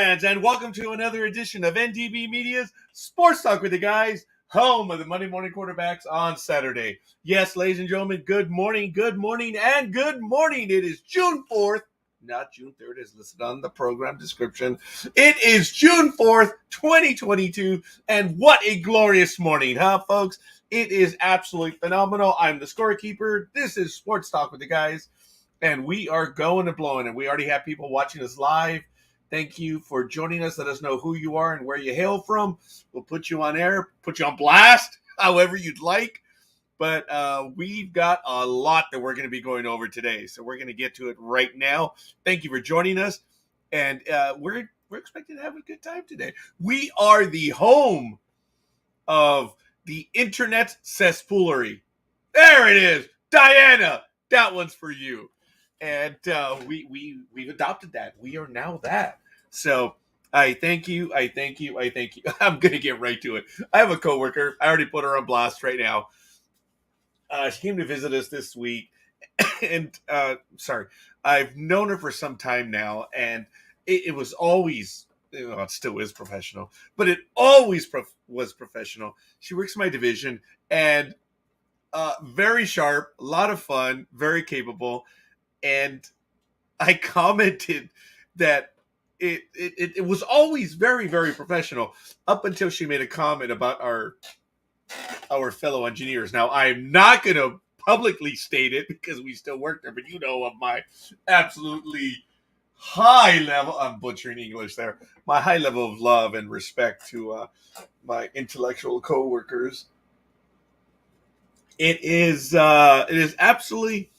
fans, and welcome to another edition of NDB Media's Sports Talk with the Guys, home of the Monday Morning Quarterbacks on Saturday. Yes, ladies and gentlemen, good morning, and good morning. It is June 4th, not June 3rd, as listed on the program description. It is June 4th, 2022, and what a glorious morning, huh, folks? It is absolutely phenomenal. I'm the Scorekeeper. This is Sports Talk with the Guys, and we are going and blowing, and we already have people watching us live. Thank you for joining us. Let us know who you are and where you hail from. We'll put you on air, put you on blast, however you'd like. But we've got a lot that we're going to be going over today. So we're going to get to it right now. Thank you for joining us. And we're expecting to have a good time today. We are the home of the internet cesspoolery. There it is. Diana, that one's for you. And we've adopted that. We are now that. So I thank you. I'm going to get right to it. I have a coworker. I already put her on blast right now. She came to visit us this week. And I've known her for some time now. And it was always, it still is professional, but it always was professional. She works in my division and very sharp, a lot of fun, very capable. And I commented that it was always very, very professional up until she made a comment about our fellow engineers. Now, I'm not going to publicly state it because we still work there, but you know of my absolutely high level, I'm butchering English there, my high level of love and respect to my intellectual coworkers. It is absolutely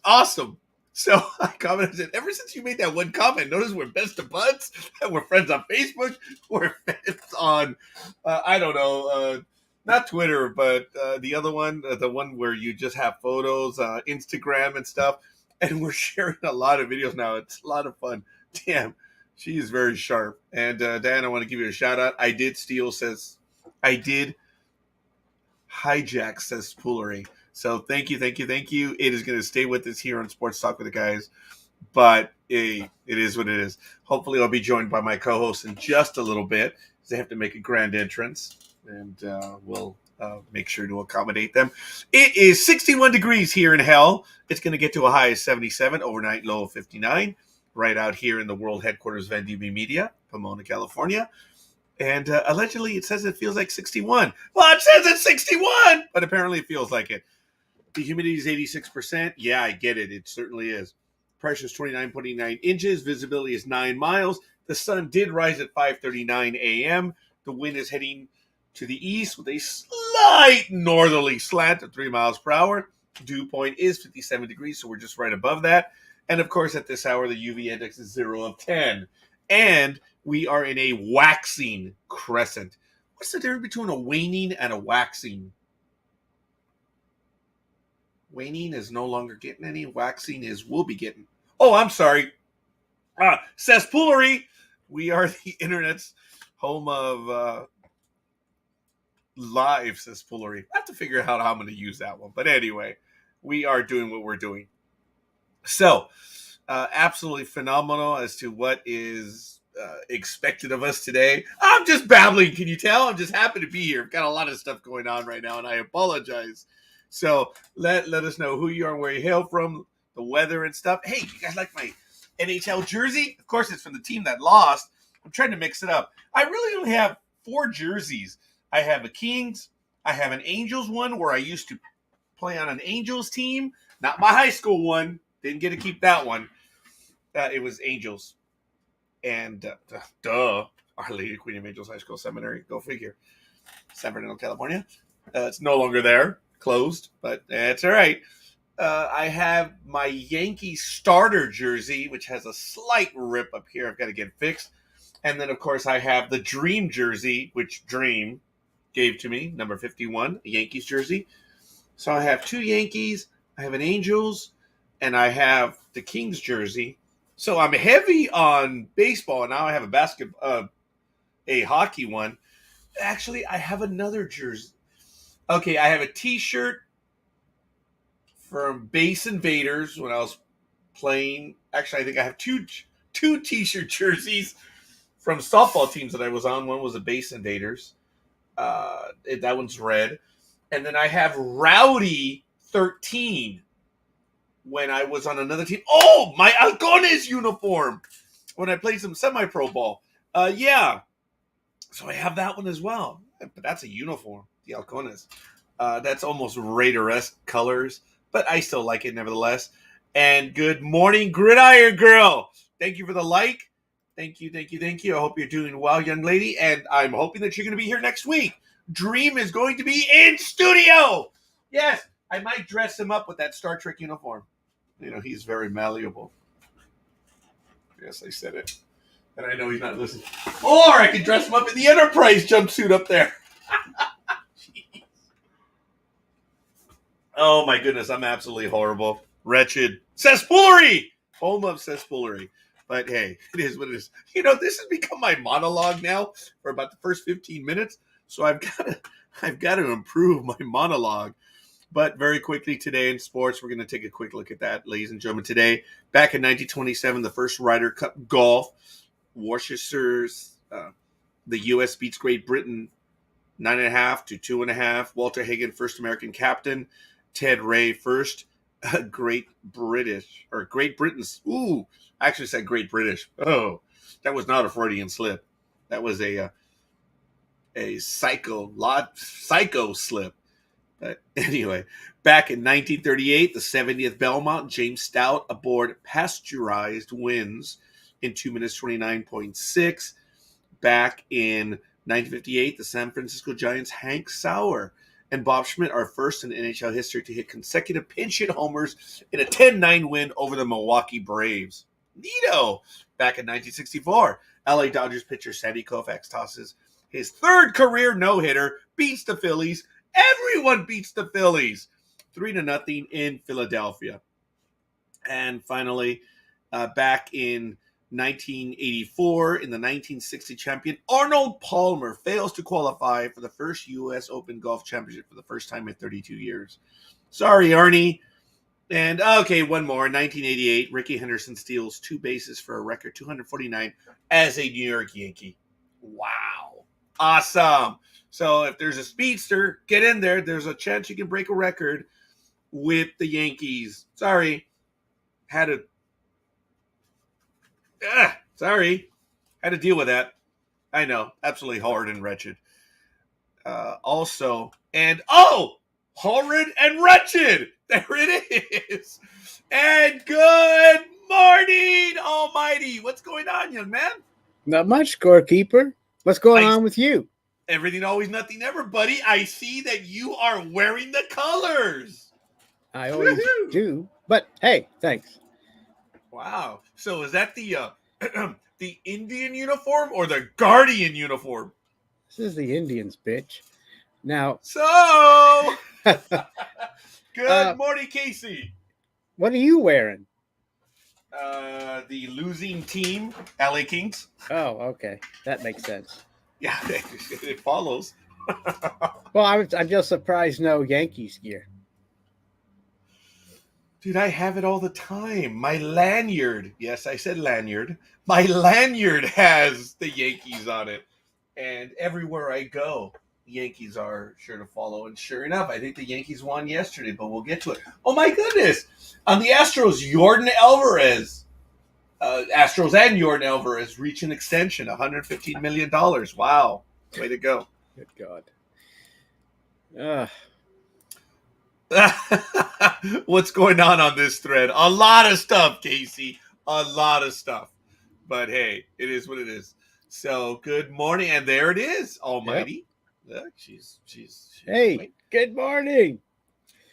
awesome. So I commented, ever since you made that one comment, notice we're best of buds, we're friends on Facebook, we're friends on, not Twitter, but the other one, the one where you just have photos, Instagram and stuff, and we're sharing a lot of videos now. It's a lot of fun. Damn, she is very sharp. And Dan, I want to give you a shout out. I did hijack cesspoolery. So thank you. It is going to stay with us here on Sports Talk with the Guys, but it is what it is. Hopefully I'll be joined by my co-hosts in just a little bit. They have to make a grand entrance, and we'll make sure to accommodate them. It is 61 degrees here in hell. It's going to get to a high of 77, overnight low of 59, right out here in the world headquarters of NDB Media, Pomona, California. And allegedly it says it feels like 61. Well, it says it's 61, but apparently it feels like it. The humidity is 86%. Yeah, I get it. It certainly is. Pressure is 29.9 inches. Visibility is 9 miles. The sun did rise at 5:39 a.m. The wind is heading to the east with a slight northerly slant of 3 miles per hour. Dew point is 57 degrees, so we're just right above that. And, of course, at this hour, the UV index is 0 of 10. And we are in a waxing crescent. What's the difference between a waning and a waxing? Waning is no longer getting any. Waxing is we'll be getting. Oh, I'm sorry. Cesspoolery. We are the internet's home of live cesspoolery. I have to figure out how I'm going to use that one. But anyway, we are doing what we're doing. So, absolutely phenomenal as to what is expected of us today. I'm just babbling. Can you tell? I'm just happy to be here. I've got a lot of stuff going on right now, and I apologize. So let us know who you are and where you hail from, the weather and stuff. Hey, you guys like my NHL jersey? Of course, it's from the team that lost. I'm trying to mix it up. I really only have 4 jerseys. I have a Kings. I have an Angels one where I used to play on an Angels team. Not my high school one. Didn't get to keep that one. It was Angels. And Our Lady Queen of Angels High School Seminary. Go figure. San Bernardino, California. It's no longer there. Closed, but that's all right. I have my Yankee starter jersey, which has a slight rip up here. I've got to get fixed. And then, of course, I have the Dreem jersey, which Dreem gave to me, number 51, a Yankees jersey. So I have 2 Yankees, I have an Angels, and I have the Kings jersey. So I'm heavy on baseball, and now I have a hockey one. Actually, I have another jersey. Okay, I have a T-shirt from Base Invaders when I was playing. Actually, I think I have two T-shirt jerseys from softball teams that I was on. One was the Base Invaders. That one's red. And then I have Rowdy 13 when I was on another team. Oh, my Halcones uniform when I played some semi-pro ball. Yeah. So I have that one as well. But that's a uniform, the Halcones. That's almost Raider-esque colors, but I still like it nevertheless. And good morning, Gridiron Girl. Thank you for the like. Thank you. I hope you're doing well, young lady. And I'm hoping that you're going to be here next week. Dreem is going to be in studio. Yes, I might dress him up with that Star Trek uniform. You know, he's very malleable. Yes, I said it. And I know he's not listening. Or I could dress him up in the Enterprise jumpsuit up there. Oh, my goodness. I'm absolutely horrible. Wretched. Cesspoolery! Home of cesspoolery. But hey, it is what it is. You know, this has become my monologue now for about the first 15 minutes. So I've got to improve my monologue. But very quickly today in sports, we're going to take a quick look at that, ladies and gentlemen. Today, back in 1927, the first Ryder Cup golf, Worcester's, the U.S. beats Great Britain 9.5 to 2.5. Walter Hagen, first American captain. Ted Ray, first Great Britain's. Ooh, I actually said Great British. Oh, that was not a Freudian slip. That was a psycho slip. But anyway, back in 1938, the 70th Belmont, James Stout aboard Pasteurized wins in 2 minutes 29.6. Back in 1958, the San Francisco Giants, Hank Sauer and Bob Schmidt are first in NHL history to hit consecutive pinch-hit homers in a 10-9 win over the Milwaukee Braves. Neato! Back in 1964, LA Dodgers pitcher Sandy Koufax tosses his third career no-hitter, beats the Phillies. Everyone beats the Phillies 3-0 in Philadelphia. And finally, back in 1984, in the 1960 champion, Arnold Palmer fails to qualify for the first U.S. Open Golf Championship for the first time in 32 years. Sorry, Arnie. And, okay, one more. 1988, Rickey Henderson steals 2 bases for a record 249 as a New York Yankee. Wow. Awesome. So if there's a speedster, get in there. There's a chance you can break a record with the Yankees. Sorry. Had to deal with that. I know. Absolutely horrid and wretched. Horrid and wretched. There it is. And good morning, Almighty. What's going on, young man? Not much, Scorekeeper. What's going on with you? Everything, always, nothing, ever, buddy. I see that you are wearing the colors. I always do. But hey, thanks. Wow. So is that the the Indian uniform or the Guardian uniform? This is the Indians, bitch. Now. So. Good morning, Casey. What are you wearing? The losing team, LA Kings. Oh, okay. That makes sense. Yeah, it follows. Well, I'm just surprised no Yankees gear. Dude, I have it all the time. My lanyard. Yes, I said lanyard. My lanyard has the Yankees on it. And everywhere I go, the Yankees are sure to follow. And sure enough, I think the Yankees won yesterday, but we'll get to it. Oh, my goodness. On the Astros, Yordan Alvarez. Astros and Yordan Alvarez reach an extension, $115 million. Wow. Way to go. Good God. What's going on this thread? A lot of stuff, Casey. A lot of stuff. But hey, it is what it is. So good morning. And there it is, Almighty. Yep. Look, she's hey, wait. Good morning.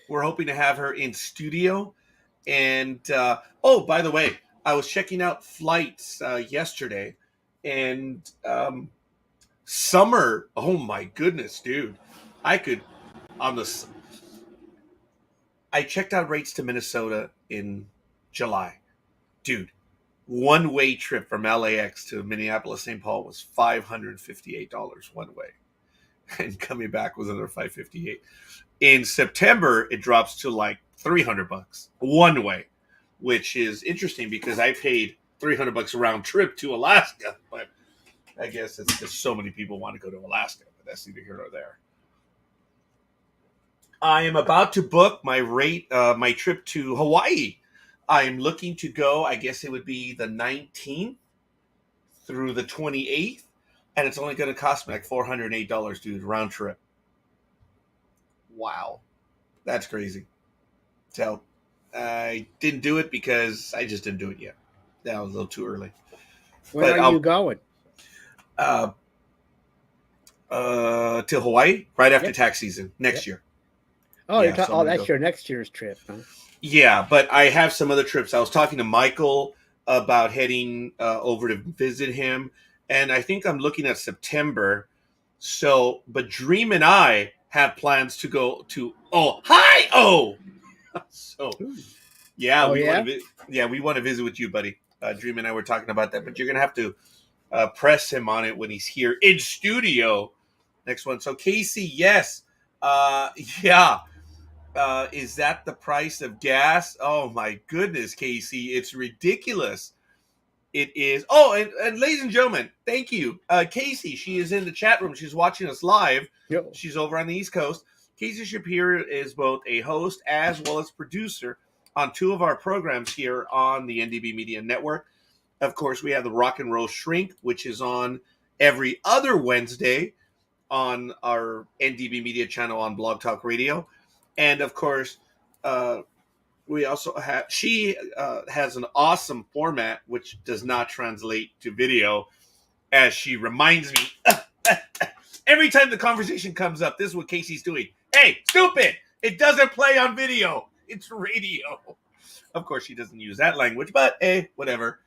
We're hoping to have her in studio. And, by the way, I was checking out flights yesterday, and summer. Oh my goodness, dude! I checked out rates to Minnesota in July, dude. One-way trip from LAX to Minneapolis, St. Paul was $558 one way, and coming back was another $558. In September, it drops to like $300 one way, which is interesting because I paid $300 round trip to Alaska. But I guess it's just so many people want to go to Alaska, but that's neither here nor there. I am about to book my trip to Hawaii. I am looking to go. I guess it would be the 19th through the 28th, and it's only going to cost me like $408, dude, round trip. Wow, that's crazy. So I didn't do it because I just didn't do it yet. That was a little too early. When are you going? To Hawaii right after tax season next year. Oh, yeah, that's your next year's trip, huh? Yeah, but I have some other trips. I was talking to Michael about heading over to visit him, and I think I'm looking at September. So, but Dreem and I have plans to go to Ohio. So, yeah, we want to visit with you, buddy. Dreem and I were talking about that, but you're gonna have to press him on it when he's here in studio next one. So, Casey, yes, yeah. Is that the price of gas? Oh my goodness, Casey, it's ridiculous. It is. Oh, and ladies and gentlemen, thank you. Casey, she is in the chat room. She's watching us live. Yo. She's over on the East Coast. Casey Shapiro is both a host as well as producer on two of our programs here on the NDB Media Network. Of course, we have the Rock and Roll Shrink, which is on every other Wednesday on our NDB Media channel on Blog Talk Radio. And, of course, we also have, she has an awesome format, which does not translate to video, as she reminds me every time the conversation comes up. This is what Casey's doing. Hey, stupid! It doesn't play on video. It's radio. Of course, she doesn't use that language, but hey, whatever.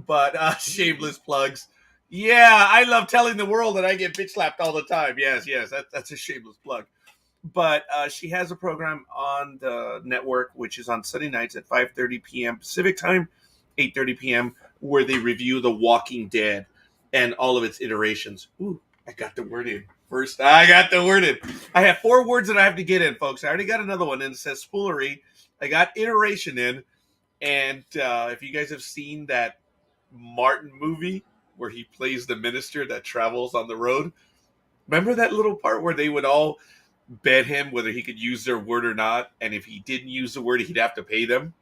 But shameless plugs. Yeah, I love telling the world that I get bitch slapped all the time. Yes, that's a shameless plug. But she has a program on the network, which is on Sunday nights at 5:30 p.m. Pacific time, 8:30 p.m., where they review The Walking Dead and all of its iterations. Ooh, I got the word in. First, I got the word in. I have 4 words that I have to get in, folks. I already got another one in. It says spoolery. I got iteration in. And if you guys have seen that Martin movie where he plays the minister that travels on the road, remember that little part where they would all bet him whether he could use their word or not, and if he didn't use the word, he'd have to pay them.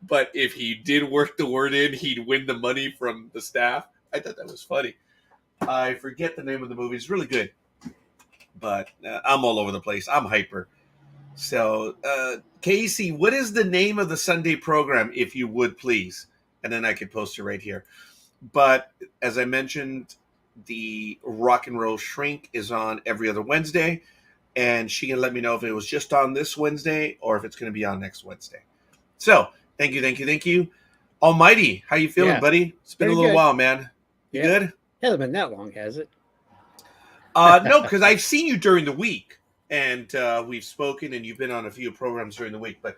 But if he did work the word in, he'd win the money from the staff. I thought that was funny. I forget the name of the movie. It's really good. But I'm all over the place. I'm hyper. So, Casey, what is the name of the Sunday program, if you would, please? And then I could post it right here. But as I mentioned, the Rock and Roll Shrink is on every other Wednesday. And she can let me know if it was just on this Wednesday or if it's going to be on next Wednesday. So, thank you. Almighty, how you feeling, buddy? It's been a little while, man. You good? It hasn't been that long, has it? No, because I've seen you during the week. And we've spoken, and you've been on a few programs during the week. But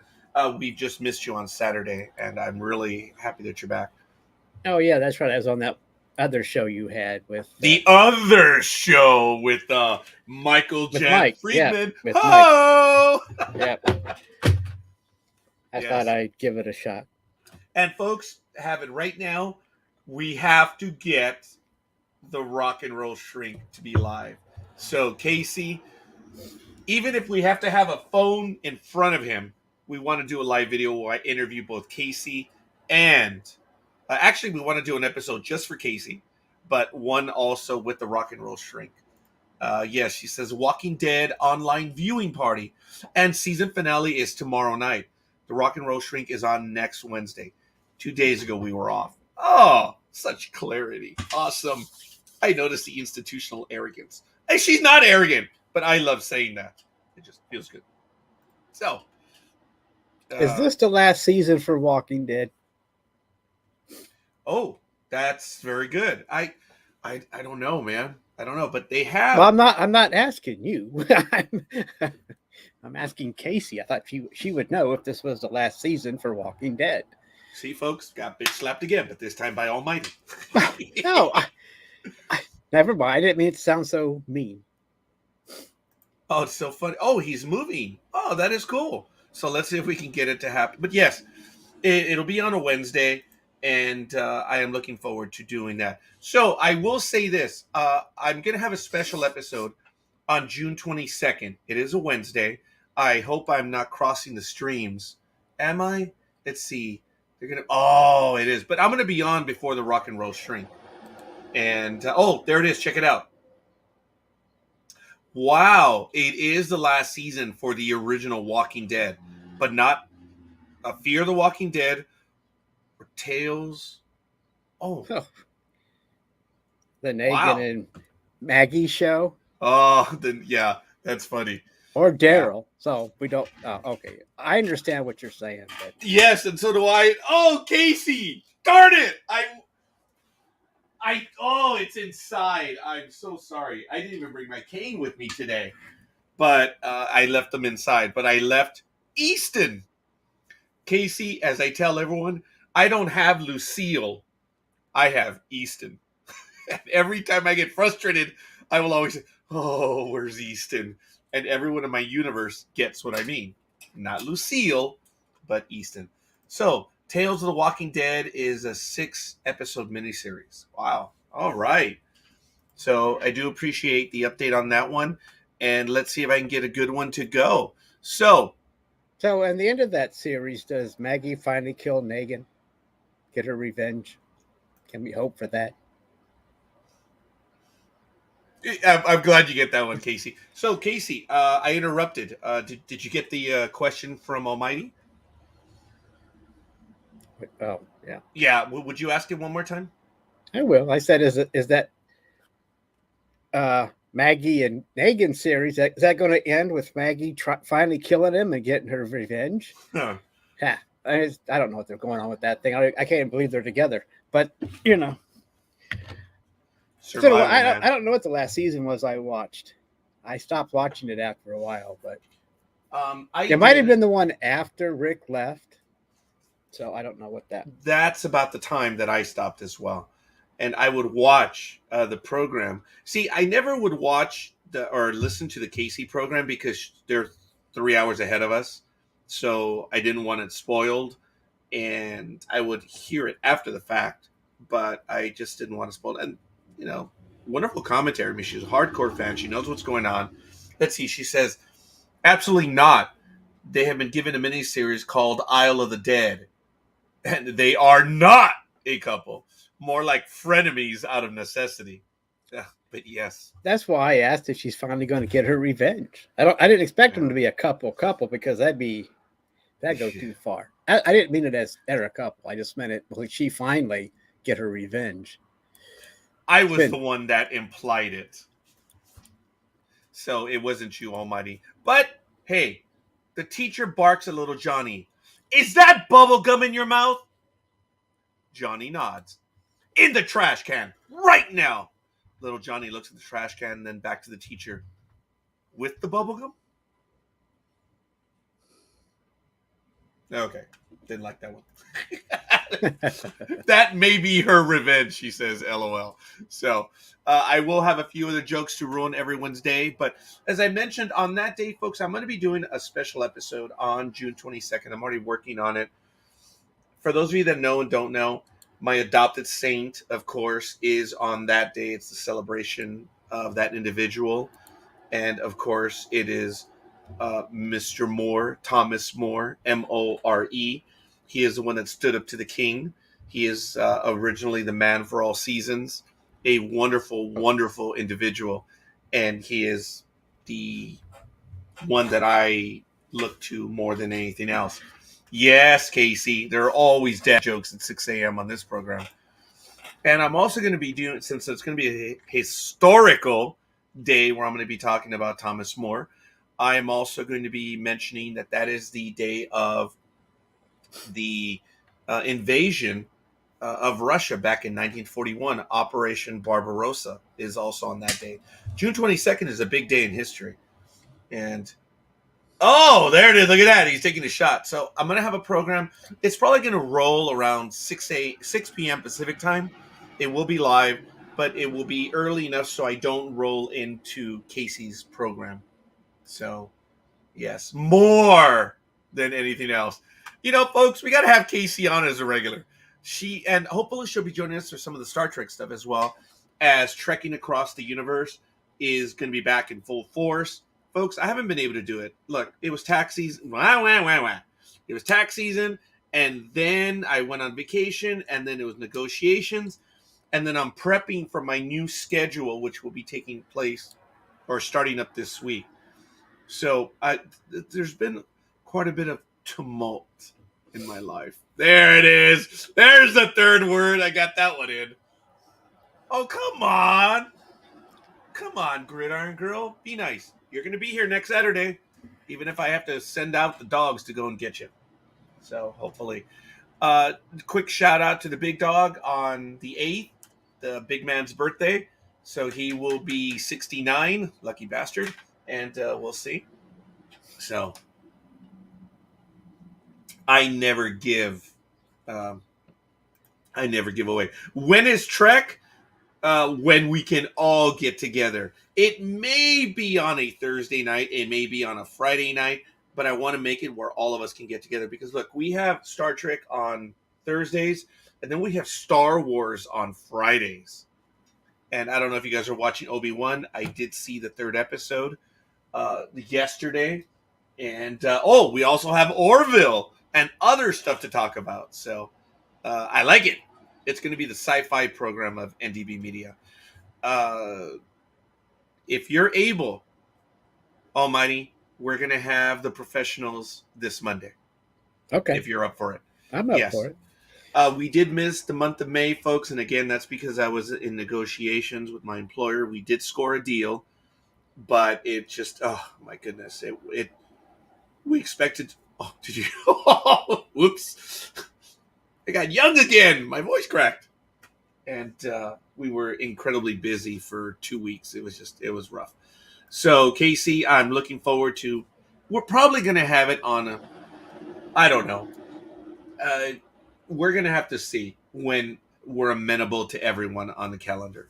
we've just missed you on Saturday, and I'm really happy that you're back. Oh, yeah, that's right. I was on that other show you had with the other show with Michael Jan Friedman. Yeah, oh, yeah. I thought I'd give it a shot. And folks, have it right now. We have to get the Rock and Roll Shrink to be live. So Casey, even if we have to have a phone in front of him, we want to do a live video where I interview both Casey and actually, we want to do an episode just for Casey, but one also with the Rock and Roll Shrink. Yes, she says Walking Dead online viewing party, and season finale is tomorrow night. The Rock and Roll Shrink is on next Wednesday. 2 days ago, we were off. Oh, such clarity. Awesome. I noticed the institutional arrogance. Hey, she's not arrogant, but I love saying that. It just feels good. So. Is this the last season for Walking Dead? Oh, that's very good. I don't know, man. I don't know, but they have. Well, I'm not asking you. I'm asking Casey. I thought she would know if this was the last season for Walking Dead. See, folks, got bitch slapped again, but this time by Almighty. No, never mind. I didn't mean it to sound so mean. Oh, it's so funny. Oh, he's moving. Oh, that is cool. So let's see if we can get it to happen. But yes, it'll be on a Wednesday. and I am looking forward to doing that. So I will say this: I'm going to have a special episode on June 22nd. It is a Wednesday. I hope I'm not crossing the streams. Am I? Let's see. They're gonna. Oh, it is. But I'm gonna be on before the rock and roll shrink. And oh, there it is. Check it out. Wow, it is the last season for the original Walking Dead, but not Fear the Walking Dead or Tales. Oh, The Negan wow. and Maggie show. Oh, then yeah, that's funny. Or Daryl. Yeah. So we don't. Okay, I understand what you're saying. But yes, and so do I. Oh, Casey, darn it! Oh, it's inside. I'm so sorry. I didn't even bring my cane with me today, but I left them inside. But I left Easton. Casey, as I tell everyone, I don't have Lucille. I have Easton. And every time I get frustrated, I will always say, oh, where's Easton? And everyone in my universe gets what I mean. Not Lucille, but Easton. So, Tales of the Walking Dead is a 6-episode miniseries. Wow. All right. So, I do appreciate the update on that one. And let's see if I can get a good one to go. So, in the end of that series, does Maggie finally kill Negan? Get her revenge? Can we hope for that? I'm glad you get that one, Casey. So, Casey, I interrupted. Did you get the question from Almighty? Oh, yeah. Yeah. Would you ask it one more time? I will. I said, is that Maggie and Negan series, is that going to end with Maggie finally killing him and getting her revenge? Huh. Yeah. I don't know what they're going on with that thing. I can't believe they're together. But, you know. So I don't know what the last season was I watched. I stopped watching it after a while, but it might have been the one after Rick left. So I don't know what that. That's about the time that I stopped as well, and I would watch the program. See, I never would watch or listen to the Casey program because they're 3 hours ahead of us, so I didn't want it spoiled, and I would hear it after the fact, but I just didn't want to spoil it. And you know, wonderful commentary. I mean, she's a hardcore fan. She knows what's going on. Let's see. She says, absolutely not. They have been given a miniseries called Isle of the Dead. And they are not a couple. More like frenemies out of necessity. But yes. That's why I asked if she's finally going to get her revenge. I didn't expect them to be a couple because that'd go too far. I didn't mean it as they're a couple. I just meant it will she finally get her revenge. I was the one that implied it. So it wasn't you, Almighty. But, hey, the teacher barks at little Johnny. Is that bubble gum in your mouth? Johnny nods. In the trash can, right now. Little Johnny looks at the trash can and then back to the teacher. With the bubble gum? Okay. Didn't like that one. That may be her revenge, she says, LOL. So I will have a few other jokes to ruin everyone's day. But as I mentioned, on that day, folks, I'm going to be doing a special episode on June 22nd. I'm already working on it. For those of you that know and don't know, my adopted saint, of course, is on that day. It's the celebration of that individual. And, of course, it is Mr. Moore, Thomas More, M-O-R-E. He is the one that stood up to the king. He is originally the man for all seasons, a wonderful, wonderful individual. And he is the one that I look to more than anything else. Yes, Casey, there are always dad jokes at 6 a.m. on this program. And I'm also going to be doing, since it's going to be a historical day where I'm going to be talking about Thomas More, I am also going to be mentioning that is the day of the invasion of Russia back in 1941. Operation Barbarossa is also on that day. June 22nd is a big day in history. And, oh, there it is. Look at that. He's taking a shot. So I'm going to have a program. It's probably going to roll around 6 p.m. Pacific time. It will be live, but it will be early enough so I don't roll into Casey's program. So, yes, more than anything else. You know, folks, we got to have Casey on as a regular. And hopefully she'll be joining us for some of the Star Trek stuff as well, as Trekking Across the Universe is going to be back in full force. Folks, I haven't been able to do it. Look, it was tax season. It was tax season, and then I went on vacation, and then it was negotiations, and then I'm prepping for my new schedule, which will be taking place or starting up this week. So there's been quite a bit of tumult in my life. There it is. There's the third word. I got that one in. Oh, come on. Come on, Gridiron Girl. Be nice. You're going to be here next Saturday, even if I have to send out the dogs to go and get you. So hopefully. Quick shout out to the big dog on the 8th, the big man's birthday. So he will be 69, lucky bastard, and we'll see. So I never give away. When is Trek? When we can all get together. It may be on a Thursday night, it may be on a Friday night, but I want to make it where all of us can get together, because look, we have Star Trek on Thursdays, and then we have Star Wars on Fridays. And I don't know if you guys are watching Obi-Wan. I did see the 3rd episode yesterday. And, we also have Orville and other stuff to talk about. So I like it. It's going to be the sci-fi program of NDB Media. If you're able, Almighty, we're going to have the professionals this Monday. Okay. If you're up for it. I'm up for it. We did miss the month of May, folks. And again, that's because I was in negotiations with my employer. We did score a deal, but it just, oh my goodness. We expected, oh, did you, whoops. I got young again. My voice cracked. And we were incredibly busy for 2 weeks. It was rough. So, Casey, I'm looking forward to, we're probably going to have it on I don't know. We're going to have to see when we're amenable to everyone on the calendar.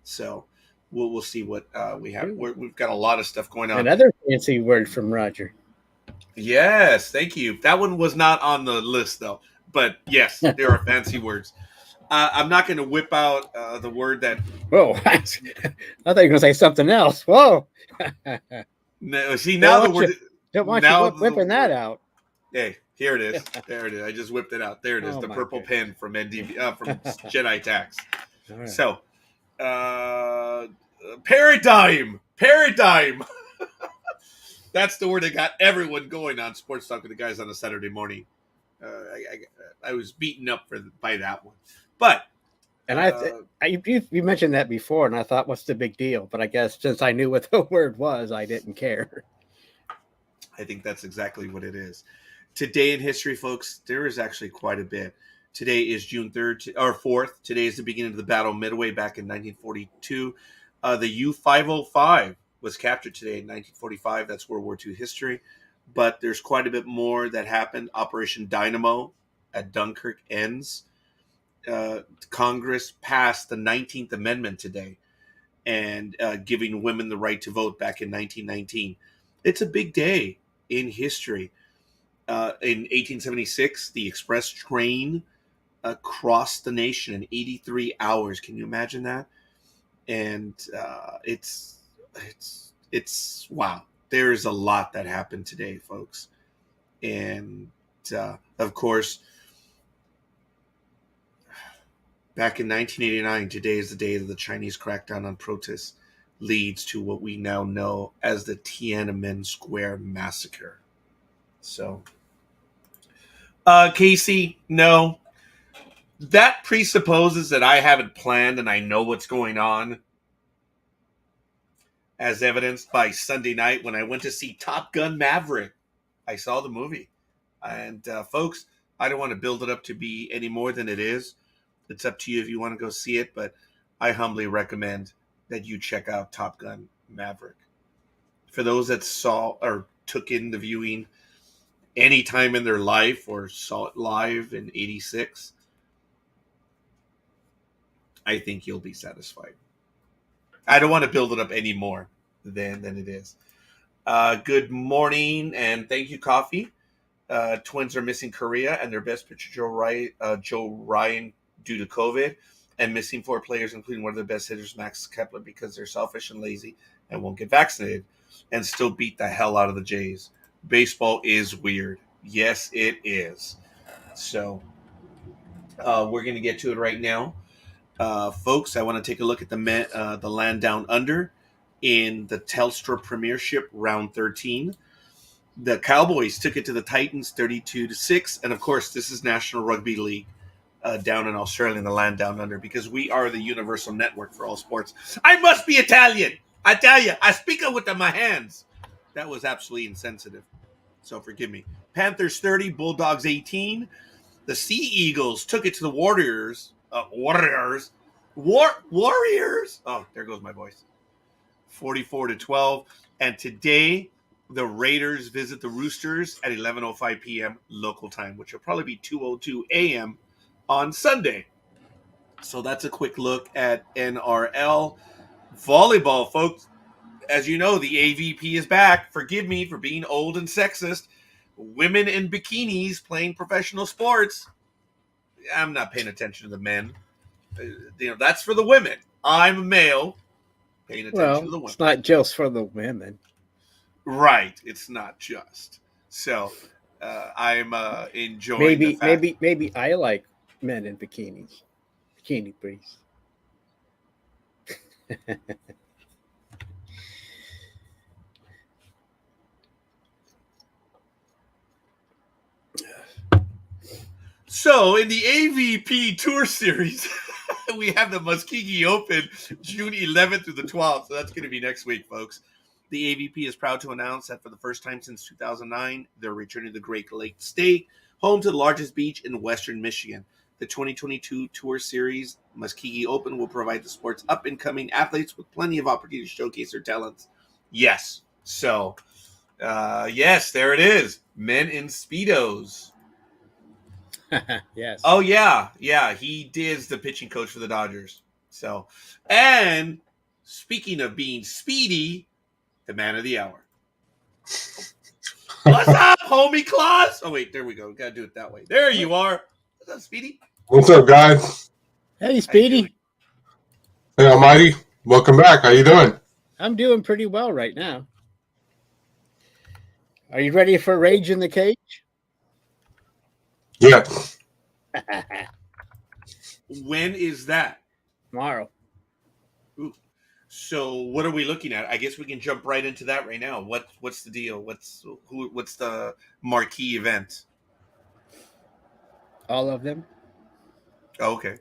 So, we'll see what we have. We've got a lot of stuff going on. Another fancy word from Roger. Yes, thank you. That one was not on the list, though. But yes, there are fancy words. I'm not going to whip out the word that. Whoa! I thought you were going to say something else. Whoa! No, see, now the word. Don't want you whipping that out. Hey, here it is. There it is. I just whipped it out. There it is. The purple pen from NDB from Jedi Tax. Right. So, paradigm. That's the word that got everyone going on Sports Talk with the guys on a Saturday morning. I was beaten up by that one, but you mentioned that before, and I thought, what's the big deal? But I guess since I knew what the word was, I didn't care. I think that's exactly what it is. Today in history, folks, there is actually quite a bit. Today is June 3rd or 4th. Today is the beginning of the Battle of Midway back in 1942. The U-505 was captured today in 1945. That's World War II history. But there's quite a bit more that happened. Operation Dynamo at Dunkirk ends. Congress passed the 19th Amendment today, and giving women the right to vote back in 1919. It's a big day in history. In 1876, the express train crossed the nation in 83 hours. Can you imagine that? And it's wow. There's a lot that happened today, folks. And of course, back in 1989, today is the day that the Chinese crackdown on protests leads to what we now know as the Tiananmen Square Massacre. So, Casey, no. That presupposes that I haven't planned and I know what's going on, as evidenced by Sunday night when I went to see Top Gun Maverick. I saw the movie. And folks, I don't want to build it up to be any more than it is. It's up to you if you want to go see it, but I humbly recommend that you check out Top Gun Maverick. For those that saw or took in the viewing any time in their life or saw it live in 86, I think you'll be satisfied. I don't want to build it up any more than it is. Good morning, and thank you, Coffee. Twins are missing Korea and their best pitcher, Joe Ryan, due to COVID, and missing 4 players, including one of their best hitters, Max Kepler, because they're selfish and lazy and won't get vaccinated, and still beat the hell out of the Jays. Baseball is weird. Yes, it is. So we're going to get to it right now. Folks, I want to take a look at the land down under in the Telstra Premiership Round 13. The Cowboys took it to the Titans 32-6. And, of course, this is National Rugby League down in Australia, in the land down under, because we are the universal network for all sports. I must be Italian. I tell you, I speak it with my hands. That was absolutely insensitive. So forgive me. Panthers 30, Bulldogs 18. The Sea Eagles took it to the Warriors. Warriors. Oh, there goes my voice. 44-12. And today, the Raiders visit the Roosters at 11:05 p.m. local time, which will probably be 2:02 a.m. on Sunday. So that's a quick look at NRL. Volleyball, folks. As you know, the AVP is back. Forgive me for being old and sexist. Women in bikinis playing professional sports. I'm not paying attention to the men. That's for the women. I'm a male paying attention to the women. It's not just for the women. Right. It's not just. So I'm enjoying the fact. Maybe I like men in bikinis. Bikini priests. So in the AVP Tour Series, we have the Muskegee Open June 11th through the 12th. So that's going to be next week, folks. The AVP is proud to announce that for the first time since 2009, they're returning to the Great Lakes State, home to the largest beach in western Michigan. The 2022 Tour Series Muskegee Open will provide the sport's up-and-coming athletes with plenty of opportunity to showcase their talents. Yes. So, yes, there it is. Men in Speedos. Yes. Oh, yeah. Yeah, he is the pitching coach for the Dodgers. So, and speaking of being speedy, the man of the hour. What's up, homie Claus? Oh, wait, there we go. We got to do it that way. There you are. What's up, Speedy? What's up, guys? Hey, Speedy. Hey, Almighty. Welcome back. How you doing? I'm doing pretty well right now. Are you ready for Rage in the Cage? Yeah. When is that? Tomorrow. Ooh. So what are we looking at? I guess we can jump right into that right now. What's the deal? What's the marquee event? All of them. Oh, okay.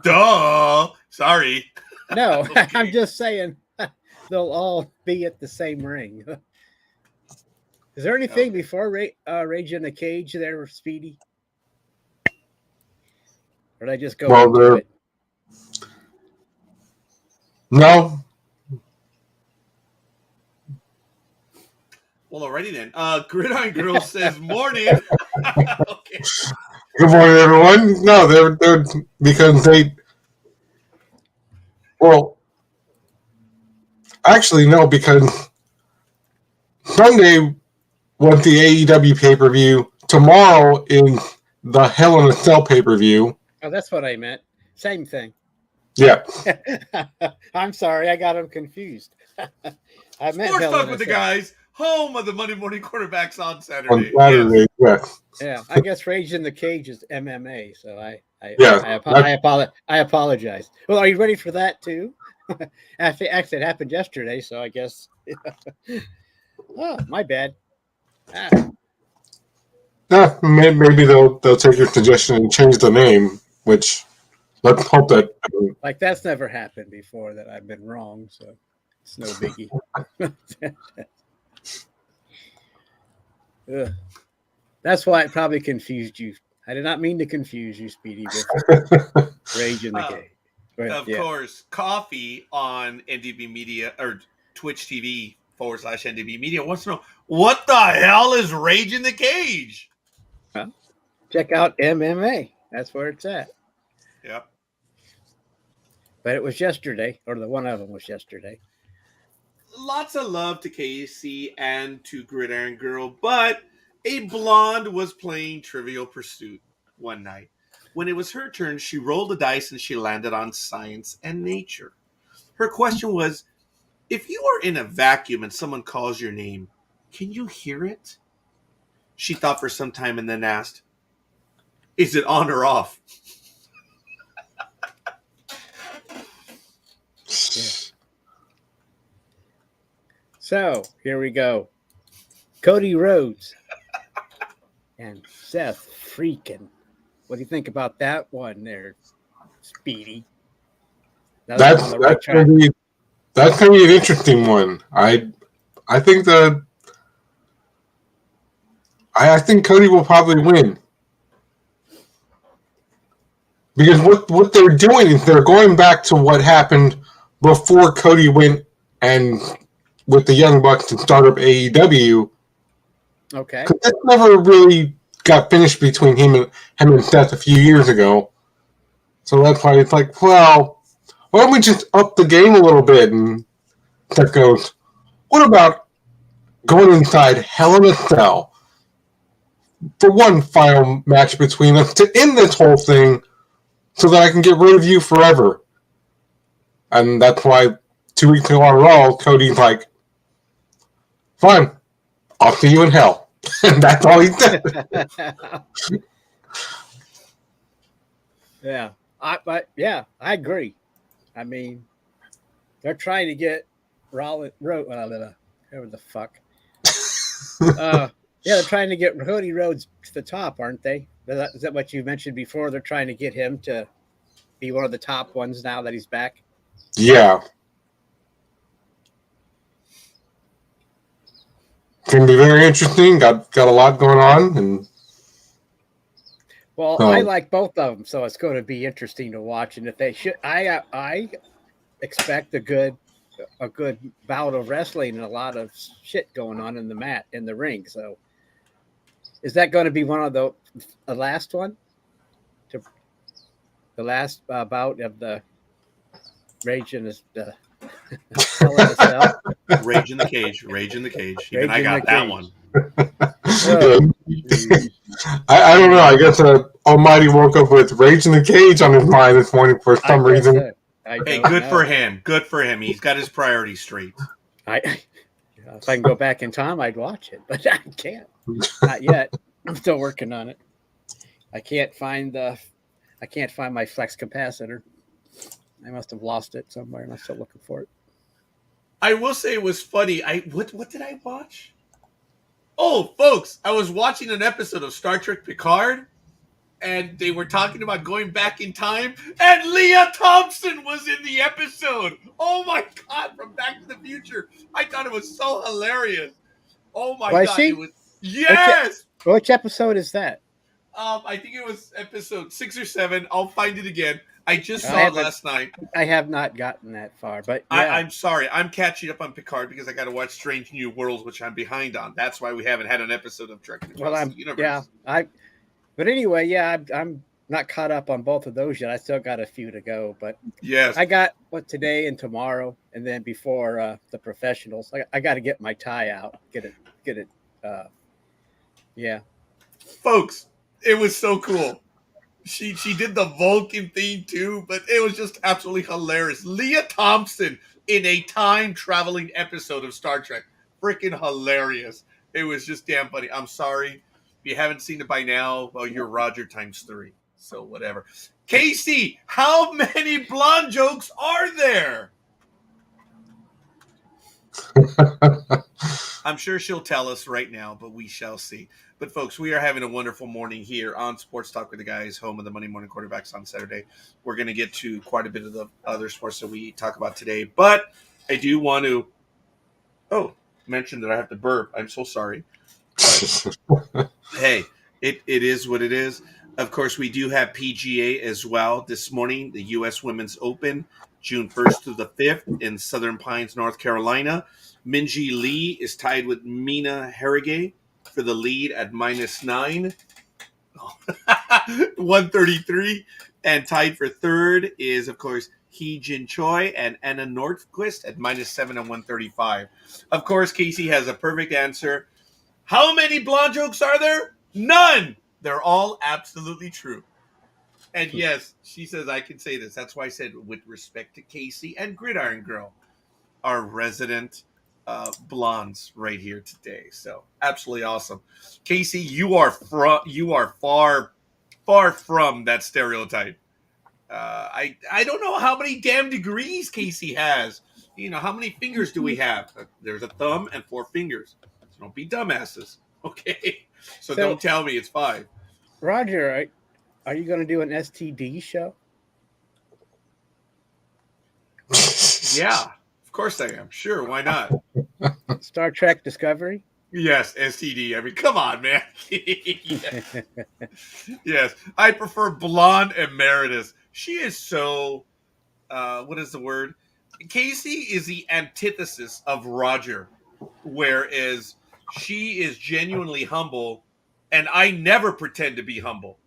Duh. Sorry. No, Okay. I'm just saying they'll all be at the same ring. Is there anything before Rage in the Cage there, Speedy? Or did I just go into it? No. Well, alrighty then. Gridiron Girl says morning. Okay. Good morning, everyone. No, they're because they. Well, actually, no, because Sunday was the AEW pay-per-view. Tomorrow is the Hell in a Cell pay-per-view. Oh, that's what I meant. Same thing. Yeah. I'm sorry, I got them confused. I meant Sports Hell Talk in a with the Cell. Guys, home of the Monday morning quarterbacks on Saturday. On Saturday, yes. Yeah, I guess Rage in the Cage is MMA, so I apologize. Well, are you ready for that too? Actually, it happened yesterday, so I guess. Oh, my bad. Yeah, maybe they'll take your suggestion and change the name, which let's hope that. Like that's never happened before that I've been wrong, so it's no biggie. That's why it probably confused you. I did not mean to confuse you, Speedy, with Rage in the Cage. Of course, coffee on NDB Media or Twitch TV /NDB Media wants to know what the hell is Rage in the Cage? Well, check out MMA. That's where it's at. Yep. But it was yesterday, or the one of them was yesterday. lots of love to Casey and to Gridiron Girl, but a blonde was playing Trivial Pursuit one night. When it was her turn, she rolled the dice and she landed on science and nature. Her question was, if you are in a vacuum and someone calls your name, can you hear it? She thought for some time and then asked, is it on or off? Yeah. So here we go. Cody Rhodes and Seth freaking. What do you think about that one there, Speedy? That's gonna be an interesting one. I think I think Cody will probably win. Because what they're doing is they're going back to what happened before Cody went and with the Young Bucks to start up AEW. Okay. Because that never really got finished between him and Seth a few years ago. So that's why it's like, well, why don't we just up the game a little bit? And Seth goes, what about going inside Hell in a Cell for one final match between us to end this whole thing so that I can get rid of you forever? And that's why 2 weeks ago on Raw, Cody's like, fine, I'll see you in hell. And that's all he said. Yeah. I agree. I mean, they're trying to get whatever the fuck. They're trying to get Cody Rhodes to the top, aren't they? Is that what you mentioned before? They're trying to get him to be one of the top ones now that he's back? Yeah. Can be very interesting. Got a lot going on, and I like both of them, so it's going to be interesting to watch. And if they should, I expect a good bout of wrestling and a lot of shit going on in the ring. So, is that going to be one of the last one? The last bout of the Rage in the Rage in the Cage. Even I got that one. I don't know. I guess Almighty woke up with Rage in the Cage on his mind this morning for some reason. Hey, good for him. Good for him. He's got his priorities straight. If I can go back in time, I'd watch it, but I can't. Not yet. I'm still working on it. I can't find my flex capacitor. I must have lost it somewhere, and I'm still looking for it. I will say it was funny. What did I watch? Oh, folks, I was watching an episode of Star Trek Picard, and they were talking about going back in time, and Leah Thompson was in the episode. Oh my God, from Back to the Future. I thought it was so hilarious. Oh my God. She? It was, yes. Which episode is that? I think it was episode 6 or 7. I'll find it again. I just saw it last night. I have not gotten that far, but yeah. I'm sorry. I'm catching up on Picard because I got to watch Strange New Worlds, which I'm behind on. That's why we haven't had an episode of Trek. But anyway, I'm not caught up on both of those yet. I still got a few to go, but yes, I got today and tomorrow, and then before the professionals, I got to get my tie out, get it. Yeah, folks, it was so cool. She did the Vulcan theme too, but it was just absolutely hilarious. Leah Thompson in a time-traveling episode of Star Trek. Freaking hilarious. It was just damn funny. I'm sorry. If you haven't seen it by now, well, you're Roger times 3. So whatever. Casey, how many blonde jokes are there? I'm sure she'll tell us right now, but we shall see. But folks, we are having a wonderful morning here on Sports Talk with the Guys, home of the Monday Morning Quarterbacks on Saturday. We're going to get to quite a bit of the other sports that we talk about today, but I do want to mention that I have to burp. I'm so sorry. Hey, it is what it is. Of course, we do have PGA as well this morning, the U.S. Women's Open, June 1st to the 5th in Southern Pines, North Carolina. Minjee Lee is tied with Mina Harrigan for the lead at -9, 133. And tied for third is, of course, Hee-Jin Choi, and Anna Nordquist at -7 and 135. Of course, Casey has a perfect answer. How many blonde jokes are there? None! They're all absolutely true. And yes, she says I can say this. That's why I said with respect to Casey and Gridiron Girl, our resident blondes right here today. So absolutely awesome. Casey, you are far from that stereotype. I don't know how many damn degrees Casey has. How many fingers do we have? There's a thumb and 4 fingers. So don't be dumbasses. Okay. So don't tell me it's 5. Roger, are you going to do an STD show? Yeah, of course I am. Sure, why not? Star Trek Discovery? Yes, STD. I mean, come on, man. Yes. Yes, I prefer blonde emeritus. She is so, what is the word? Casey is the antithesis of Roger, whereas she is genuinely humble, and I never pretend to be humble.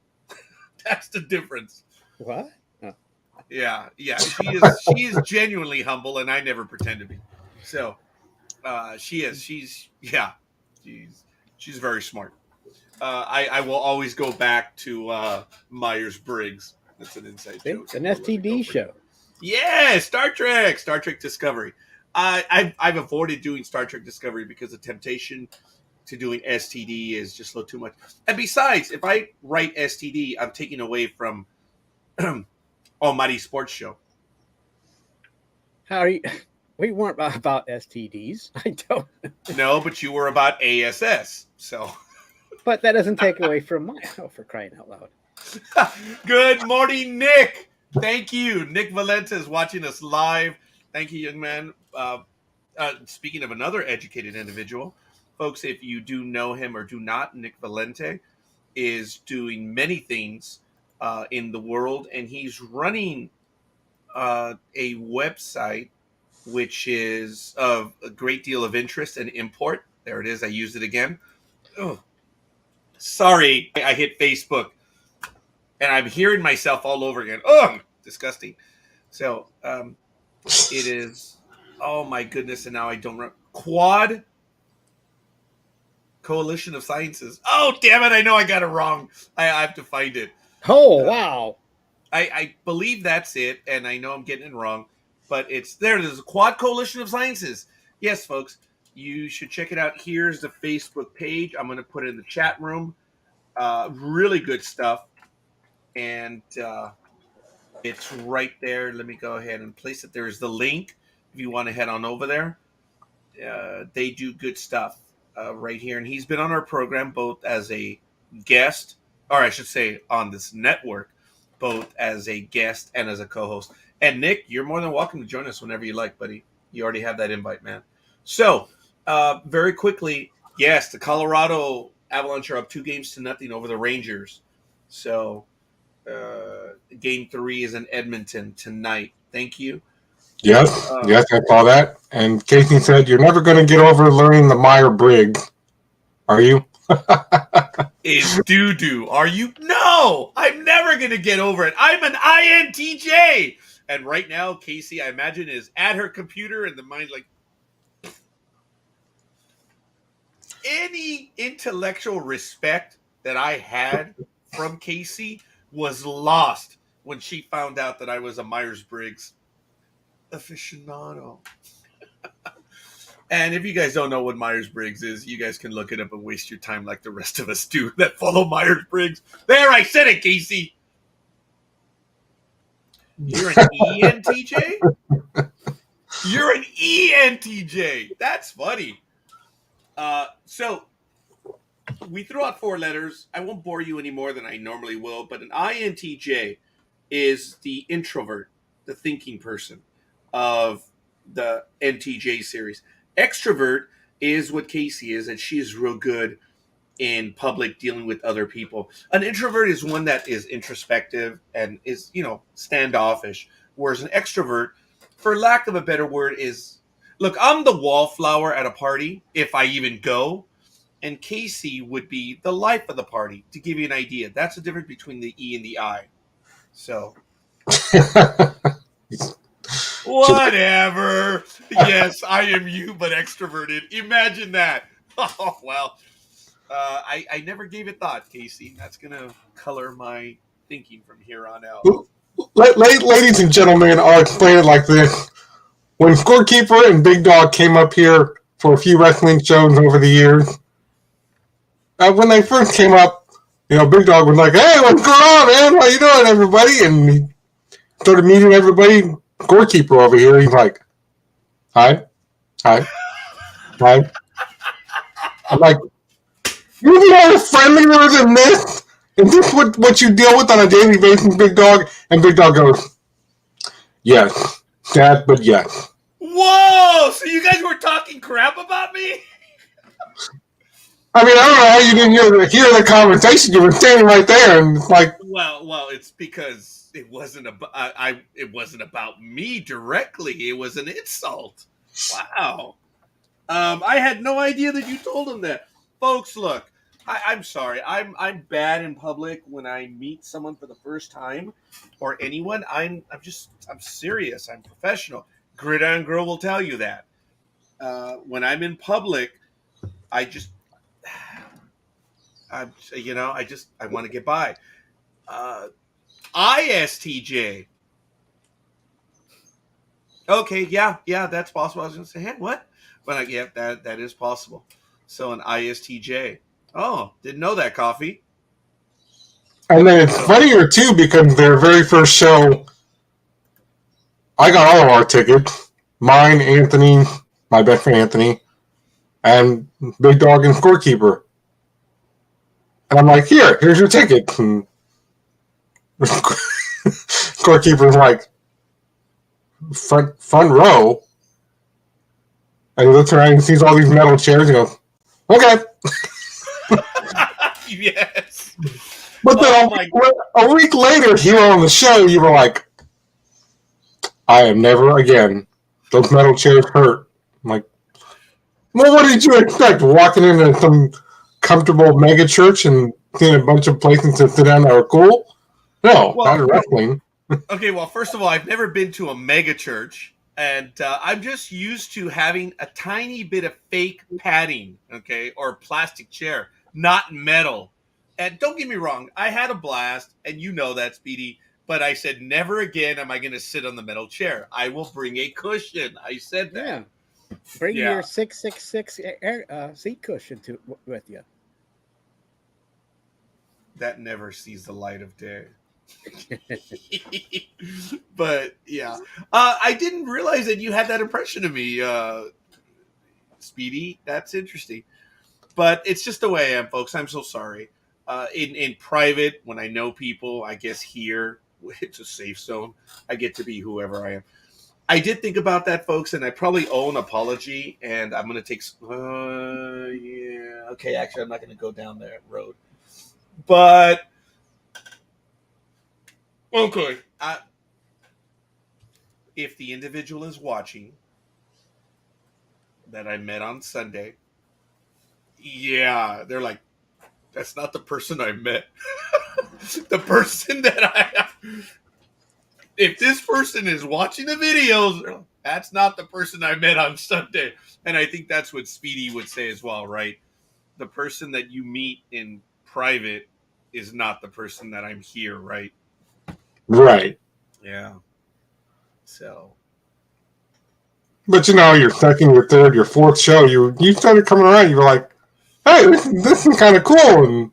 That's the difference. What? Oh. Yeah. She is genuinely humble, and I never pretend to be. So, she is. She's very smart. I will always go back to Myers-Briggs. That's an inside joke. It's an STD show. Yeah, Star Trek Discovery. I've avoided doing Star Trek Discovery because the temptation to doing STD is just a little too much. And besides, if I write STD, I'm taking away from Almighty Sports Show. How are you? We weren't about STDs. I don't. No, but you were about ASS. So. But that doesn't take away from my. Oh, for crying out loud. Good morning, Nick. Thank you. Nick Valenta is watching us live. Thank you, young man. Speaking of another educated individual, folks, if you do know him or do not, Nick Valente is doing many things in the world, and he's running a website which is of a great deal of interest and import. There it is. I used it again. Oh, sorry. I hit Facebook. And I'm hearing myself all over again. Oh, disgusting. So it is, oh my goodness. And now I don't remember. Quad Coalition of Sciences. Oh, damn it. I know I got it wrong. I have to find it. Oh, wow. I believe that's it. And I know I'm getting it wrong. But it's there. There's a Quad Coalition of Sciences. Yes, folks. You should check it out. Here's the Facebook page. I'm going to put it in the chat room. Really good stuff. And it's right there. Let me go ahead and place it. There's the link if you want to head on over there. They do good stuff right here. And he's been on our program both as a guest, or I should say on this network, both as a guest and as a co-host. And Nick, you're more than welcome to join us whenever you like, buddy. You already have that invite, man. So very quickly, yes, the Colorado Avalanche are up 2-0 over the Rangers. So game 3 is in Edmonton tonight. Thank you. Yes, I saw that. And Casey said, "You're never going to get over learning the Myers-Briggs, are you?" Is doo-doo. Are you? No! I'm never going to get over it. I'm an INTJ! And right now, Casey, I imagine, is at her computer and the mind's like, any intellectual respect that I had from Casey was lost when she found out that I was a Myers-Briggs aficionado. And if you guys don't know what Myers-Briggs is, you guys can look it up and waste your time like the rest of us do that follow Myers-Briggs. There, I said it, Casey. You're an ENTJ? You're an ENTJ. That's funny. So we threw out 4 letters. I won't bore you any more than I normally will, but an INTJ is the introvert, the thinking person of the NTJ series. Extrovert is what Casey is, and she is real good in public dealing with other people. An introvert is one that is introspective and is, standoffish, whereas an extrovert, for lack of a better word, is, look, I'm the wallflower at a party, if I even go, and Casey would be the life of the party, to give you an idea. That's the difference between the E and the I. So, Whatever. Yes, I am you, but extroverted. Imagine that. Oh, well. I never gave it thought, Casey. That's going to color my thinking from here on out. Ladies and gentlemen, I'll explain it like this. When Scorekeeper and Big Dog came up here for a few wrestling shows over the years, when they first came up, Big Dog was like, "Hey, what's going on, man? How you doing, everybody?" And he started meeting everybody. Scorekeeper over here, he's like, "Hi, hi, hi." I'm like, "You're more friendlier than this? Is this what you deal with on a daily basis, Big Dog?" And Big Dog goes, "Yes, Dad, but yes." Whoa! So you guys were talking crap about me? I mean, I don't know how you didn't hear the conversation. You were standing right there, and it's like, well, it's because it wasn't about it wasn't about me directly. It was an insult. Wow. I had no idea that you told him that, folks. Look, I'm sorry. I'm bad in public when I meet someone for the first time, or anyone. I'm serious. I'm professional. Gridiron Girl will tell you that. When I'm in public, I just, I want to get by. ISTJ. Okay, yeah, that's possible. I was going to say, hey, what? But yeah, that is possible. So an ISTJ. Oh, didn't know that, Coffee. and then it's funnier too because their very first show, I got all of our tickets. Mine, Anthony, my best friend Anthony, and Big Dog and Scorekeeper. And I'm like, here's your ticket. And Scorekeeper's like, front row. And he looks around and sees all these metal chairs and goes, okay. Yes. But then a week later, here on the show, you were like, I am never again. Those metal chairs hurt. I'm like, well, what did you expect? Walking into some comfortable mega church and seeing a bunch of places to sit down that are cool? No, not wrestling. Okay, well, first of all, I've never been to a mega church, and I'm just used to having a tiny bit of fake padding, okay, or plastic chair, not metal. And don't get me wrong, I had a blast, and you know that, Speedy, but I said never again am I going to sit on the metal chair. I will bring a cushion. I said that. Yeah. Bring your 666 seat cushion with you. That never sees the light of day. But yeah, I didn't realize that you had that impression of me, Speedy. That's interesting, but it's just the way I am, folks. I'm so sorry. In private, when I know people, I guess here it's a safe zone. I get to be whoever I am. I did think about that, folks, and I probably owe an apology. And I'm gonna take. Yeah, okay. Actually, I'm not gonna go down that road, but. Okay. If the individual is watching that I met on Sunday, yeah, they're like, that's not the person I met. The person that if this person is watching the videos, that's not the person I met on Sunday. And I think that's what Speedy would say as well, right? The person that you meet in private is not the person that I'm here, right? Right. Yeah. So. But your second, your third, your fourth show, you started coming around. You were like, hey, this is kind of cool. And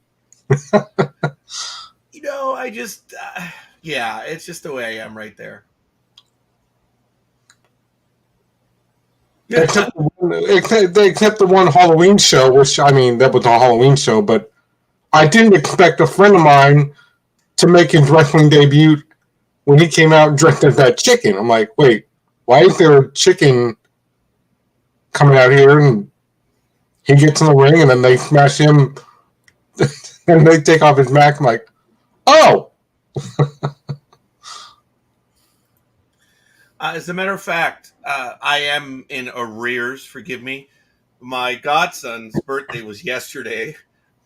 I just, yeah, it's just the way I am right there. except the one Halloween show, which, I mean, that was a Halloween show, but I didn't expect a friend of mine to make his wrestling debut when he came out dressed as that chicken. I'm like, wait, why is there a chicken coming out here? And he gets in the ring, and then they smash him, and they take off his mask. I'm like, oh! As a matter of fact, I am in arrears. Forgive me. My godson's birthday was yesterday,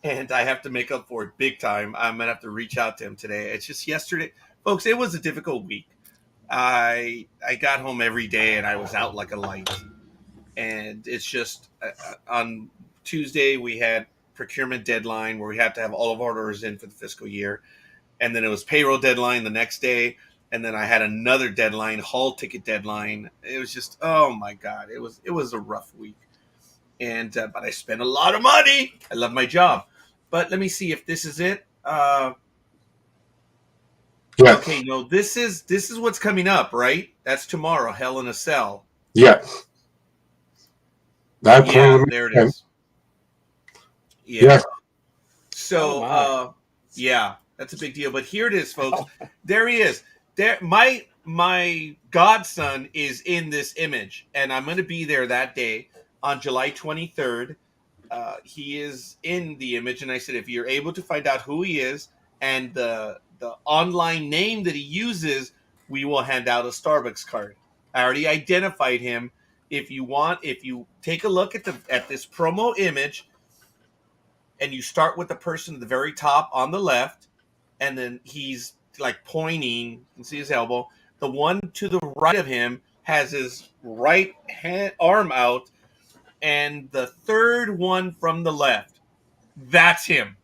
and I have to make up for it big time. I'm going to have to reach out to him today. It's just yesterday. Folks, it was a difficult week. I got home every day and I was out like a light. And it's just on Tuesday we had procurement deadline where we had to have all of our orders in for the fiscal year, and then it was payroll deadline the next day, and then I had another deadline, hall ticket deadline. It was just, oh my god, it was a rough week, and but I spent a lot of money. I love my job, but let me see if this is it. Yeah. Okay, no, this is what's coming up, right? That's tomorrow, Hell in a Cell. Yeah. That's Yeah, there it is. Yeah. So, yeah, that's a big deal. But here it is, folks. There he is. There, my godson is in this image, and I'm going to be there that day on July 23rd. He is in the image, and I said, if you're able to find out who he is and the online name that he uses, we will hand out a Starbucks card. I already identified him. If you take a look at this promo image, and you start with the person at the very top on the left, and then he's like pointing, you can see his elbow. The one to the right of him has his right arm out, and the third one from the left, that's him.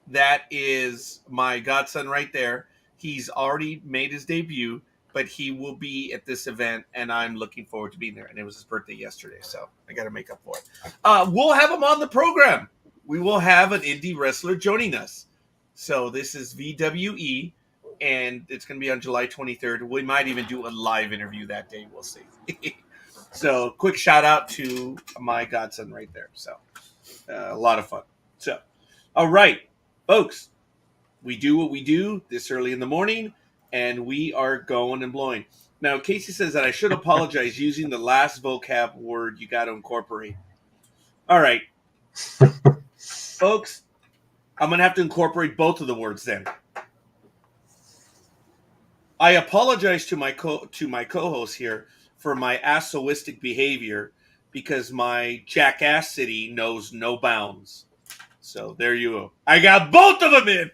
That is my godson right there. He's already made his debut, but he will be at this event, and I'm looking forward to being there. And it was his birthday yesterday, so I got to make up for it. We'll have him on the program. We will have an indie wrestler joining us. So this is VWE, and it's going to be on July 23rd. We might even do a live interview that day. We'll see. So quick shout out to my godson right there. So a lot of fun. So, all right, folks, we do what we do this early in the morning, and we are going and blowing. Now, Casey says that I should apologize using the last vocab word you got to incorporate. All right. Folks, I'm going to have to incorporate both of the words then. I apologize to my co-host here for my assoistic behavior because my jackassity knows no bounds. So there you go. I got both of them in.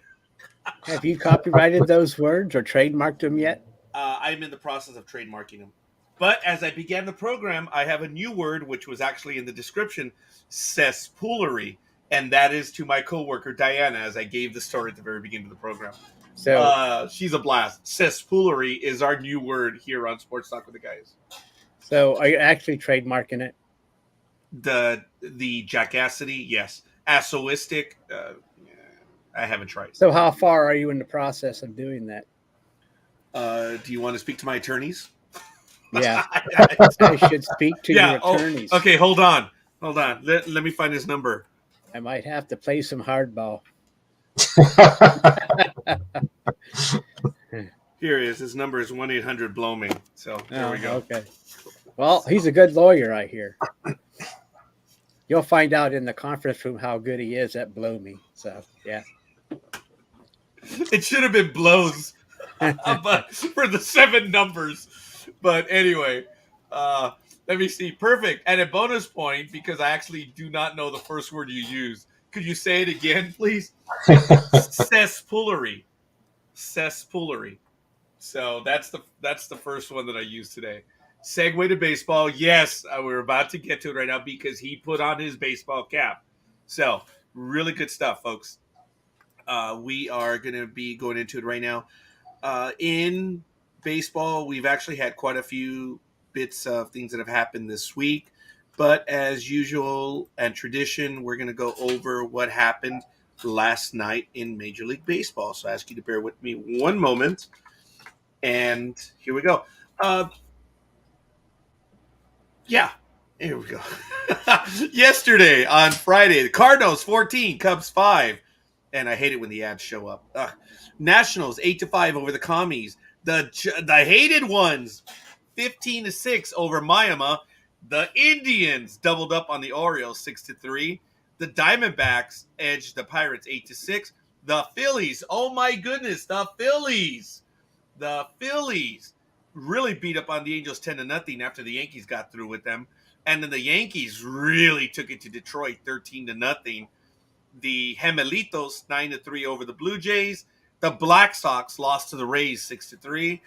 Have you copyrighted those words or trademarked them yet? I'm in the process of trademarking them. But as I began the program, I have a new word, which was actually in the description, cesspoolery. And that is to my coworker, Diana, as I gave the story at the very beginning of the program. So she's a blast. Cesspoolery is our new word here on Sports Talk with the Guys. So are you actually trademarking it? The jackassity, yes. Assoistic, I haven't tried. So how far are you in the process of doing that? Do you want to speak to my attorneys? Yeah. I should speak to your attorneys. Oh, okay, hold on. Let me find his number. I might have to play some hardball. Here he is. His number is 1-800-BLOW-ME. So there we go. Okay. Well, he's a good lawyer, I hear. You'll find out in the conference room how good he is at blow me. So, yeah. It should have been blows but for the 7 numbers. But anyway, let me see. Perfect. And a bonus point, because I actually do not know the first word you used. Could you say it again, please? Cesspoolery. Cesspoolery. So that's the first one that I used today. Segue to baseball. Yes, we're about to get to it right now because he put on his baseball cap. So really good stuff, folks. We are going to be going into it right now. In baseball, we've actually had quite a few bits of things that have happened this week. But as usual and tradition, we're going to go over what happened last night in Major League Baseball. So I ask you to bear with me one moment. And here we go. Yeah, here we go. Yesterday on Friday, the Cardinals 14, Cubs 5. And I hate it when the ads show up. Nationals 8-5 over the Commies. The hated ones 15-6 over Miami. The Indians doubled up on the Orioles 6-3. The Diamondbacks edged the Pirates 8-6. The Phillies, oh my goodness, the Phillies really beat up on the Angels 10-0 after the Yankees got through with them. And then the Yankees really took it to Detroit 13-0. The Gemelitos 9-3 over the Blue Jays. The Black Sox lost to the Rays 6-3.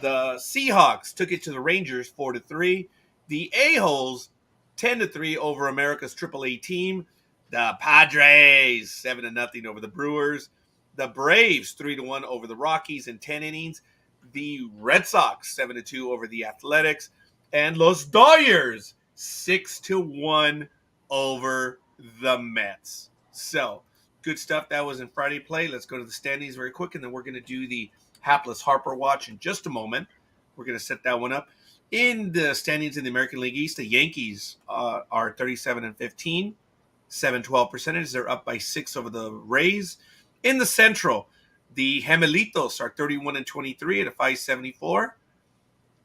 The Seahawks took it to the Rangers 4-3. The A-Holes 10-3 over America's AAA team. The Padres 7-0 over the Brewers. The Braves 3-1 over the Rockies in 10 innings. The Red Sox 7-2 over the Athletics. And Los Dodgers 6-1 over the Mets. So, good stuff. That was in Friday play. Let's go to the standings very quick, and then we're going to do the Hapless Harper watch in just a moment. We're going to set that one up. In the standings in the American League East, the Yankees are 37-15, 712 percentage. They're up by 6 over the Rays. In the Central, the Gemelitos are 31-23 at a 574.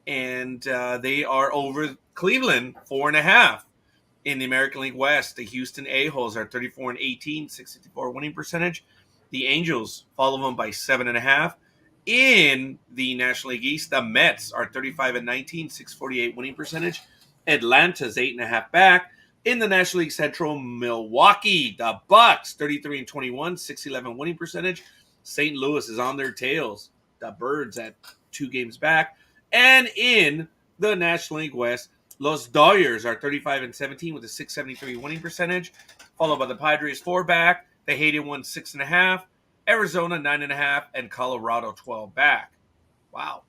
And they are over Cleveland 4.5. In the American League West, the Houston A-Holes are 34-18, 654 winning percentage. The Angels follow them by 7.5. In the National League East, the Mets are 35-19, 648 winning percentage. Atlanta's 8.5 back. In the National League Central, Milwaukee, the Bucks, 33-21, 611 winning percentage. St. Louis is on their tails. The Birds at 2 games back. And in the National League West, Los Dodgers are 35-17 with a 673 winning percentage, followed by the Padres 4 back. The Hated one 6.5. Arizona 9.5, and Colorado 12 back. Wow,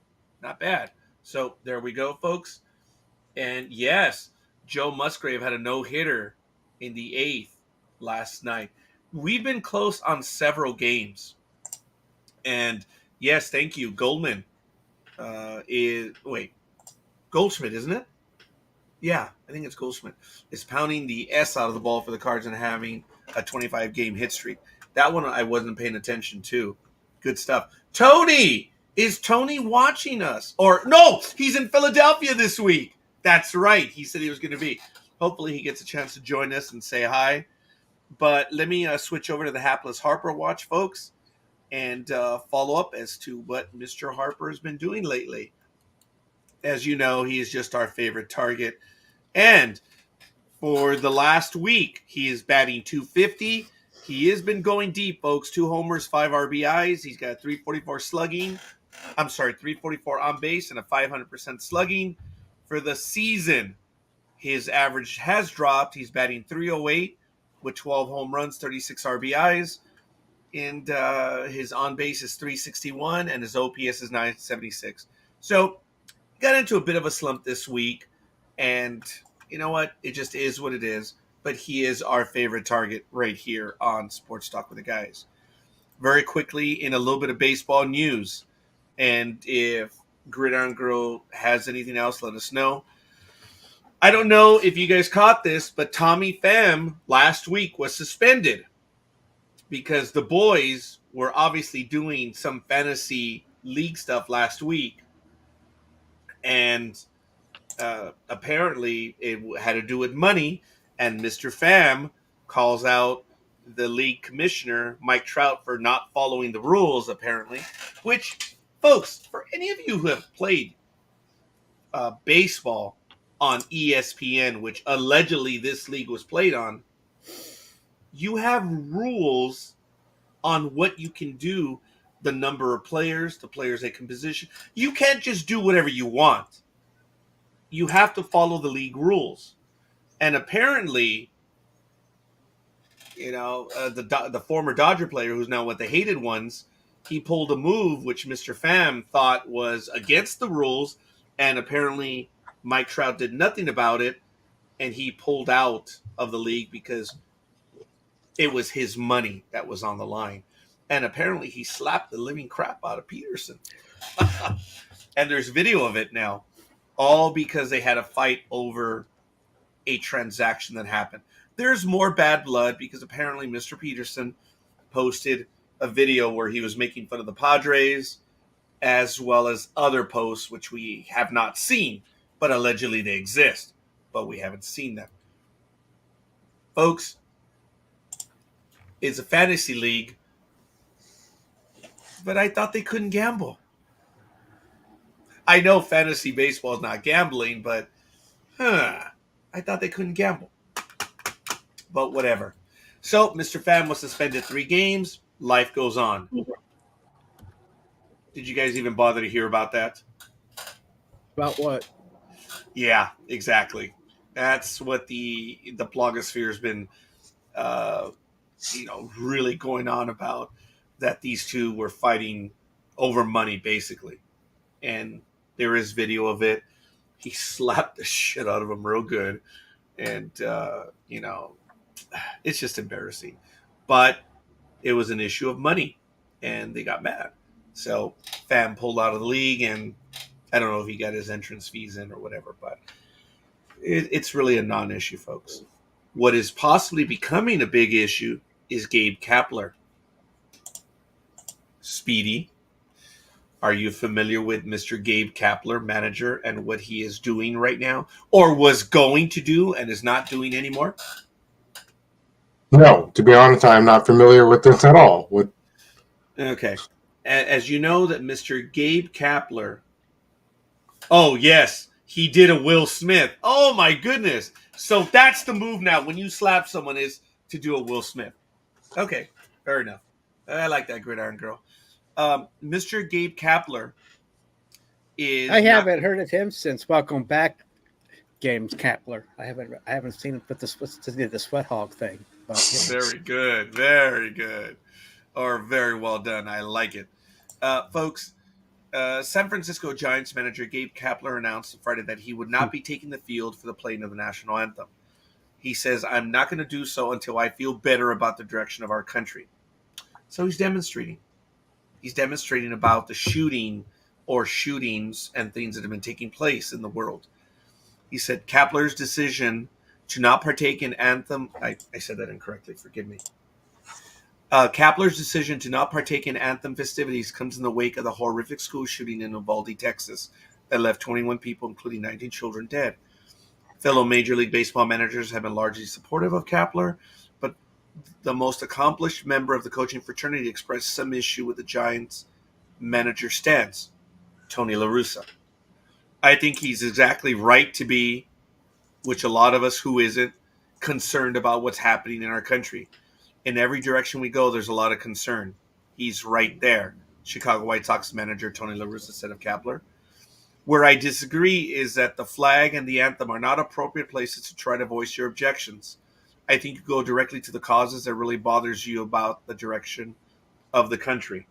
not bad. So there we go, folks. And yes, Joe Musgrave had a no-hitter in the 8th last night. We've been close on several games. And yes, thank you. Goldschmidt, isn't it? Yeah, I think it's Goldschmidt. Is pounding the S out of the ball for the Cards and having a 25-game hit streak. That one I wasn't paying attention to. Good stuff. Tony! Is Tony watching us? Or, no! He's in Philadelphia this week. That's right. He said he was going to be. Hopefully he gets a chance to join us and say hi. But let me switch over to the Hapless Harper watch, folks, and follow up as to what Mr. Harper has been doing lately. As you know, he is just our favorite target. And for the last week, he is batting .250. He has been going deep, folks. 2 homers, 5 RBIs. He's got 344 slugging. 344 on base and a 500% slugging. For the season, his average has dropped. He's batting .308 with 12 home runs, 36 RBIs. And his on base is .361 and his OPS is .976. So, got into a bit of a slump this week. And you know what? It just is what it is. But he is our favorite target right here on Sports Talk with the Guys. Very quickly, in a little bit of baseball news, and if Gridiron Girl has anything else, let us know. I don't know if you guys caught this, but Tommy Pham last week was suspended because the boys were obviously doing some fantasy league stuff last week. And apparently it had to do with money. And Mr. Pham calls out the league commissioner, Mike Trout, for not following the rules, apparently. Which, folks, for any of you who have played baseball on ESPN, which allegedly this league was played on, you have rules on what you can do, the number of players, the players they can position. You can't just do whatever you want. You have to follow the league rules. And apparently, the former Dodger player who's now with the Hated Ones, he pulled a move which Mr. Pham thought was against the rules, and apparently Mike Trout did nothing about it, and he pulled out of the league because it was his money that was on the line. And apparently he slapped the living crap out of Peterson. And there's video of it now, all because they had a fight over a transaction that happened. There's more bad blood because apparently Mr. Peterson posted a video where he was making fun of the Padres, as well as other posts which we have not seen, but allegedly they exist, but we haven't seen them. Folks, it's a fantasy league, but I thought they couldn't gamble. I know fantasy baseball is not gambling, but I thought they couldn't gamble. But whatever. So, Mr. Pham was suspended 3 games. Life goes on. Did you guys even bother to hear about that? About what? Yeah, exactly. That's what the blogosphere has been, really going on about. That these two were fighting over money, basically, and there is video of it. He slapped the shit out of him real good, and it's just embarrassing. But it was an issue of money, and they got mad. So Pham pulled out of the league, and I don't know if he got his entrance fees in or whatever, but it's really a non-issue, folks. What is possibly becoming a big issue is Gabe Kapler. Speedy, are you familiar with Mr. Gabe Kapler, manager, and what he is doing right now, or was going to do and is not doing anymore? No, to be honest, I'm not familiar with this at all. Okay. As you know, that Mr. Gabe Kapler. Oh, yes. He did a Will Smith. Oh, my goodness. So that's the move now. When you slap someone is to do a Will Smith. Okay. Fair enough. I like that Gridiron Girl. Mr. Gabe Kapler is... I haven't heard of him since Welcome Back Games Kapler. I haven't seen him put the sweat hog thing. But, Very good. Very good. Or very well done. I like it. Folks, San Francisco Giants manager Gabe Kapler announced on Friday that he would not be taking the field for the playing of the national anthem. He says, "I'm not going to do so until I feel better about the direction of our country." So he's demonstrating. He's demonstrating about the shooting or shootings and things that have been taking place in the world. He said Kapler's decision to not partake in anthem... I said that incorrectly. Forgive me. Kapler's decision to not partake in anthem festivities comes in the wake of the horrific school shooting in Uvalde, Texas, that left 21 people, including 19 children, dead. Fellow Major League Baseball managers have been largely supportive of Kapler, but the most accomplished member of the coaching fraternity expressed some issue with the Giants' manager stance, Tony La Russa. I think he's exactly right to be, which a lot of us who isn't, concerned about what's happening in our country. In every direction we go, there's a lot of concern. He's right there. Chicago White Sox manager Tony La Russa said of Kapler. Where I disagree is that the flag and the anthem are not appropriate places to try to voice your objections. I think you go directly to the causes that really bothers you about the direction of the country.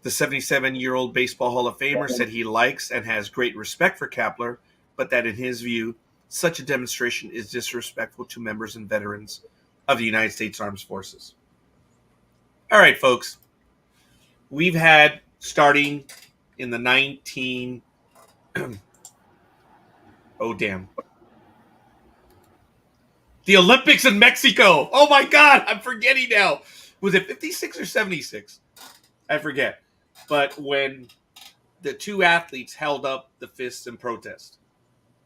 The 77-year-old Baseball Hall of Famer said he likes and has great respect for Kapler, but that in his view, such a demonstration is disrespectful to members and veterans of the United States Armed Forces. All right, folks. We've had, starting in the the Olympics in Mexico. Oh, my God. I'm forgetting now. Was it 56 or 76? I forget. But when the two athletes held up the fists in protest,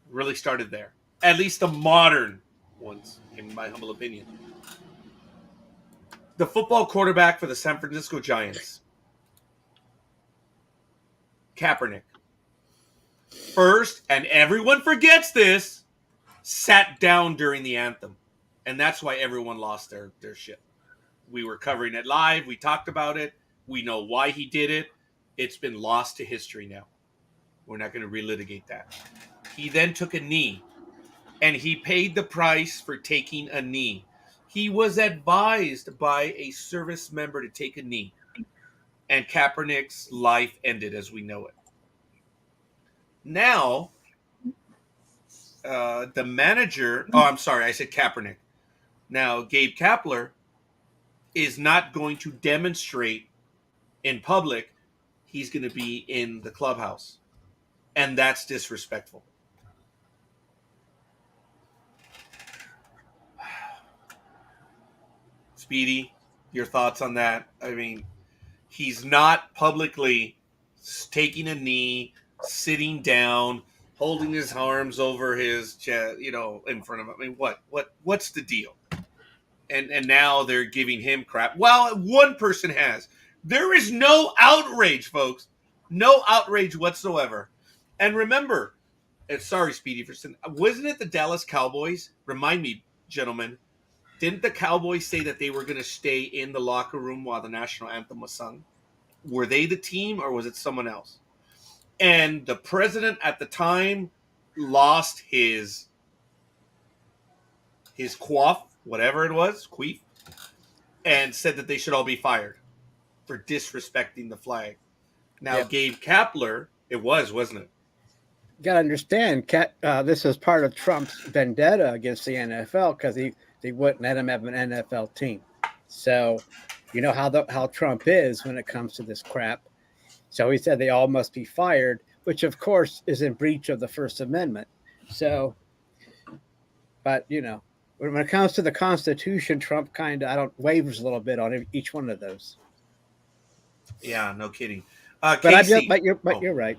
really started there. At least the modern ones, in my humble opinion. The football quarterback for the San Francisco Giants, Kaepernick, first, and everyone forgets this, sat down during the anthem. And that's why everyone lost their shit. We were covering it live. We talked about it. We know why he did it. It's been lost to history now. We're not going to relitigate that. He then took a knee, and he paid the price for taking a knee. He was advised by a service member to take a knee, and Kaepernick's life ended as we know it. Now, the manager... Oh, I'm sorry. I said Kaepernick. Now, Gabe Kapler is not going to demonstrate in public. He's going to be in the clubhouse. And that's disrespectful. Speedy, your thoughts on that? I mean, he's not publicly taking a knee, sitting down, holding his arms over his chest, in front of him. I mean, what's the deal? And now they're giving him crap. Well, one person has. There is no outrage, folks. No outrage whatsoever. And remember, and sorry, Speedy, wasn't it the Dallas Cowboys? Remind me, gentlemen. Didn't the Cowboys say that they were going to stay in the locker room while the national anthem was sung? were they the team or was it someone else? And the president at the time lost his quaff, whatever it was, queef, and said that they should all be fired for disrespecting the flag. Now, Yep. Gabe Kapler, it was, wasn't it? You got to understand, this is part of Trump's vendetta against the NFL because they wouldn't let him have an NFL team. So, you know how Trump is when it comes to this crap. So he said they all must be fired, which of course is in breach of the First Amendment. So, but you know, when it comes to the Constitution, Trump wavers a little bit on each one of those. Yeah, no kidding. But Casey, you're right.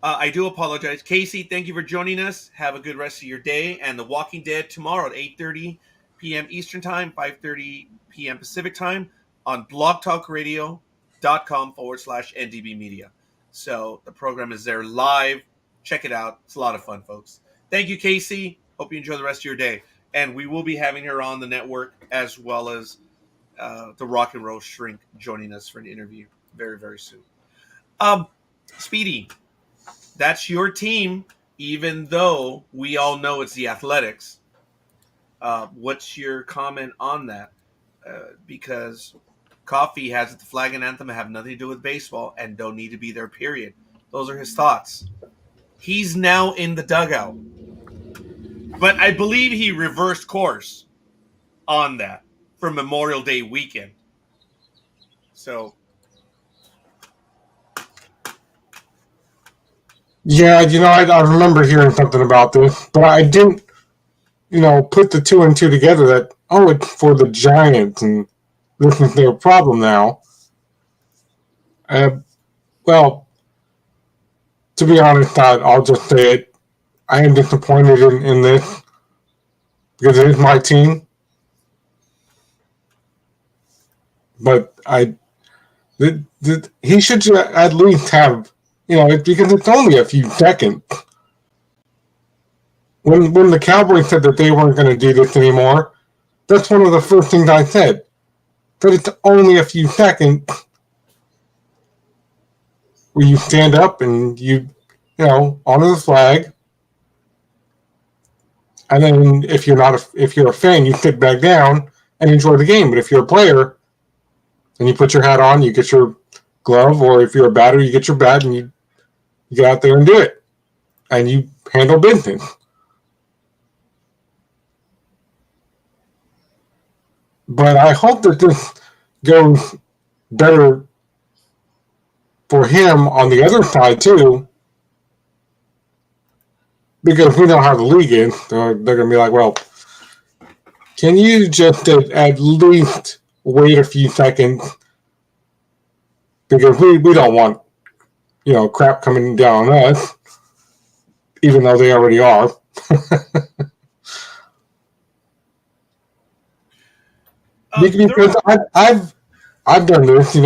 I do apologize. Casey, thank you for joining us. Have a good rest of your day. And The Walking Dead tomorrow at 8:30 p.m. Eastern Time, 5:30 p.m. Pacific Time on blogtalkradio.com/NDB Media. So the program is there live. Check it out. It's a lot of fun, folks. Thank you, Casey. Hope you enjoy the rest of your day. And we will be having her on the network as well as the Rock and Roll Shrink joining us for an interview very, very soon. Speedy, that's your team, even though we all know it's the Athletics. What's your comment on that? Because Coffee has it, the flag and anthem have nothing to do with baseball and don't need to be there, period. Those are his thoughts. He's now in the dugout. But I believe he reversed course on that for Memorial Day weekend. So... Yeah, I remember hearing something about this, but I didn't, put the two and two together that, it's for the Giants, and this is their problem now. Well, to be honest, I'll just say it. I am disappointed in this because it is my team. But he should at least have, because it's only a few seconds. When the Cowboys said that they weren't going to do this anymore, that's one of the first things I said. That it's only a few seconds where you stand up and you honor the flag, and then if you're a fan, you sit back down and enjoy the game. But if you're a player, then you put your hat on, you get your glove, or if you're a batter, you get your bat and you get out there and do it, and you handle business. But I hope that this goes better for him on the other side too, because we know how the league is. They're going to be like, well, can you just at least wait a few seconds, because we don't want crap coming down on us, even though they already are. Because I've done this,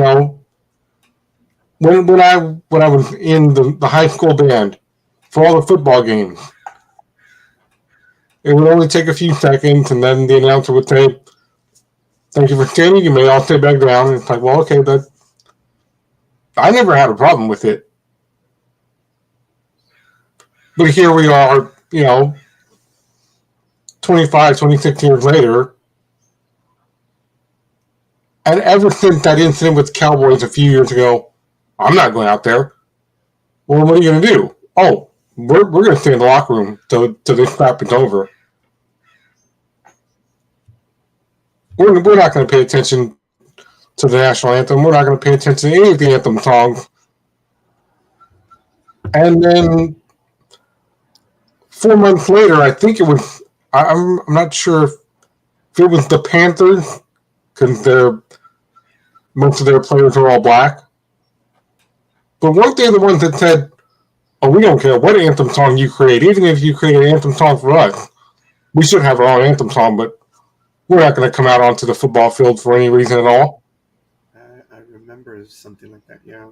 when I was in the high school band for all the football games, it would only take a few seconds, and then the announcer would say, "Thank you for standing. You may all sit back down." And it's like, well, okay, I never had a problem with it. But here we are, 25, 26 years later. And ever since that incident with the Cowboys a few years ago, I'm not going out there. Well, what are you going to do? Oh, we're going to stay in the locker room till this crap is over. We're not going to pay attention to the national anthem. We're not going to pay attention to any of the anthem songs. And then 4 months later, I think it was, I'm not sure if it was the Panthers, because most of their players are all black. But weren't they the ones that said, "Oh, we don't care what anthem song you create, even if you create an anthem song for us, we should have our own anthem song, but we're not going to come out onto the football field for any reason at all"? I remember something like that, yeah.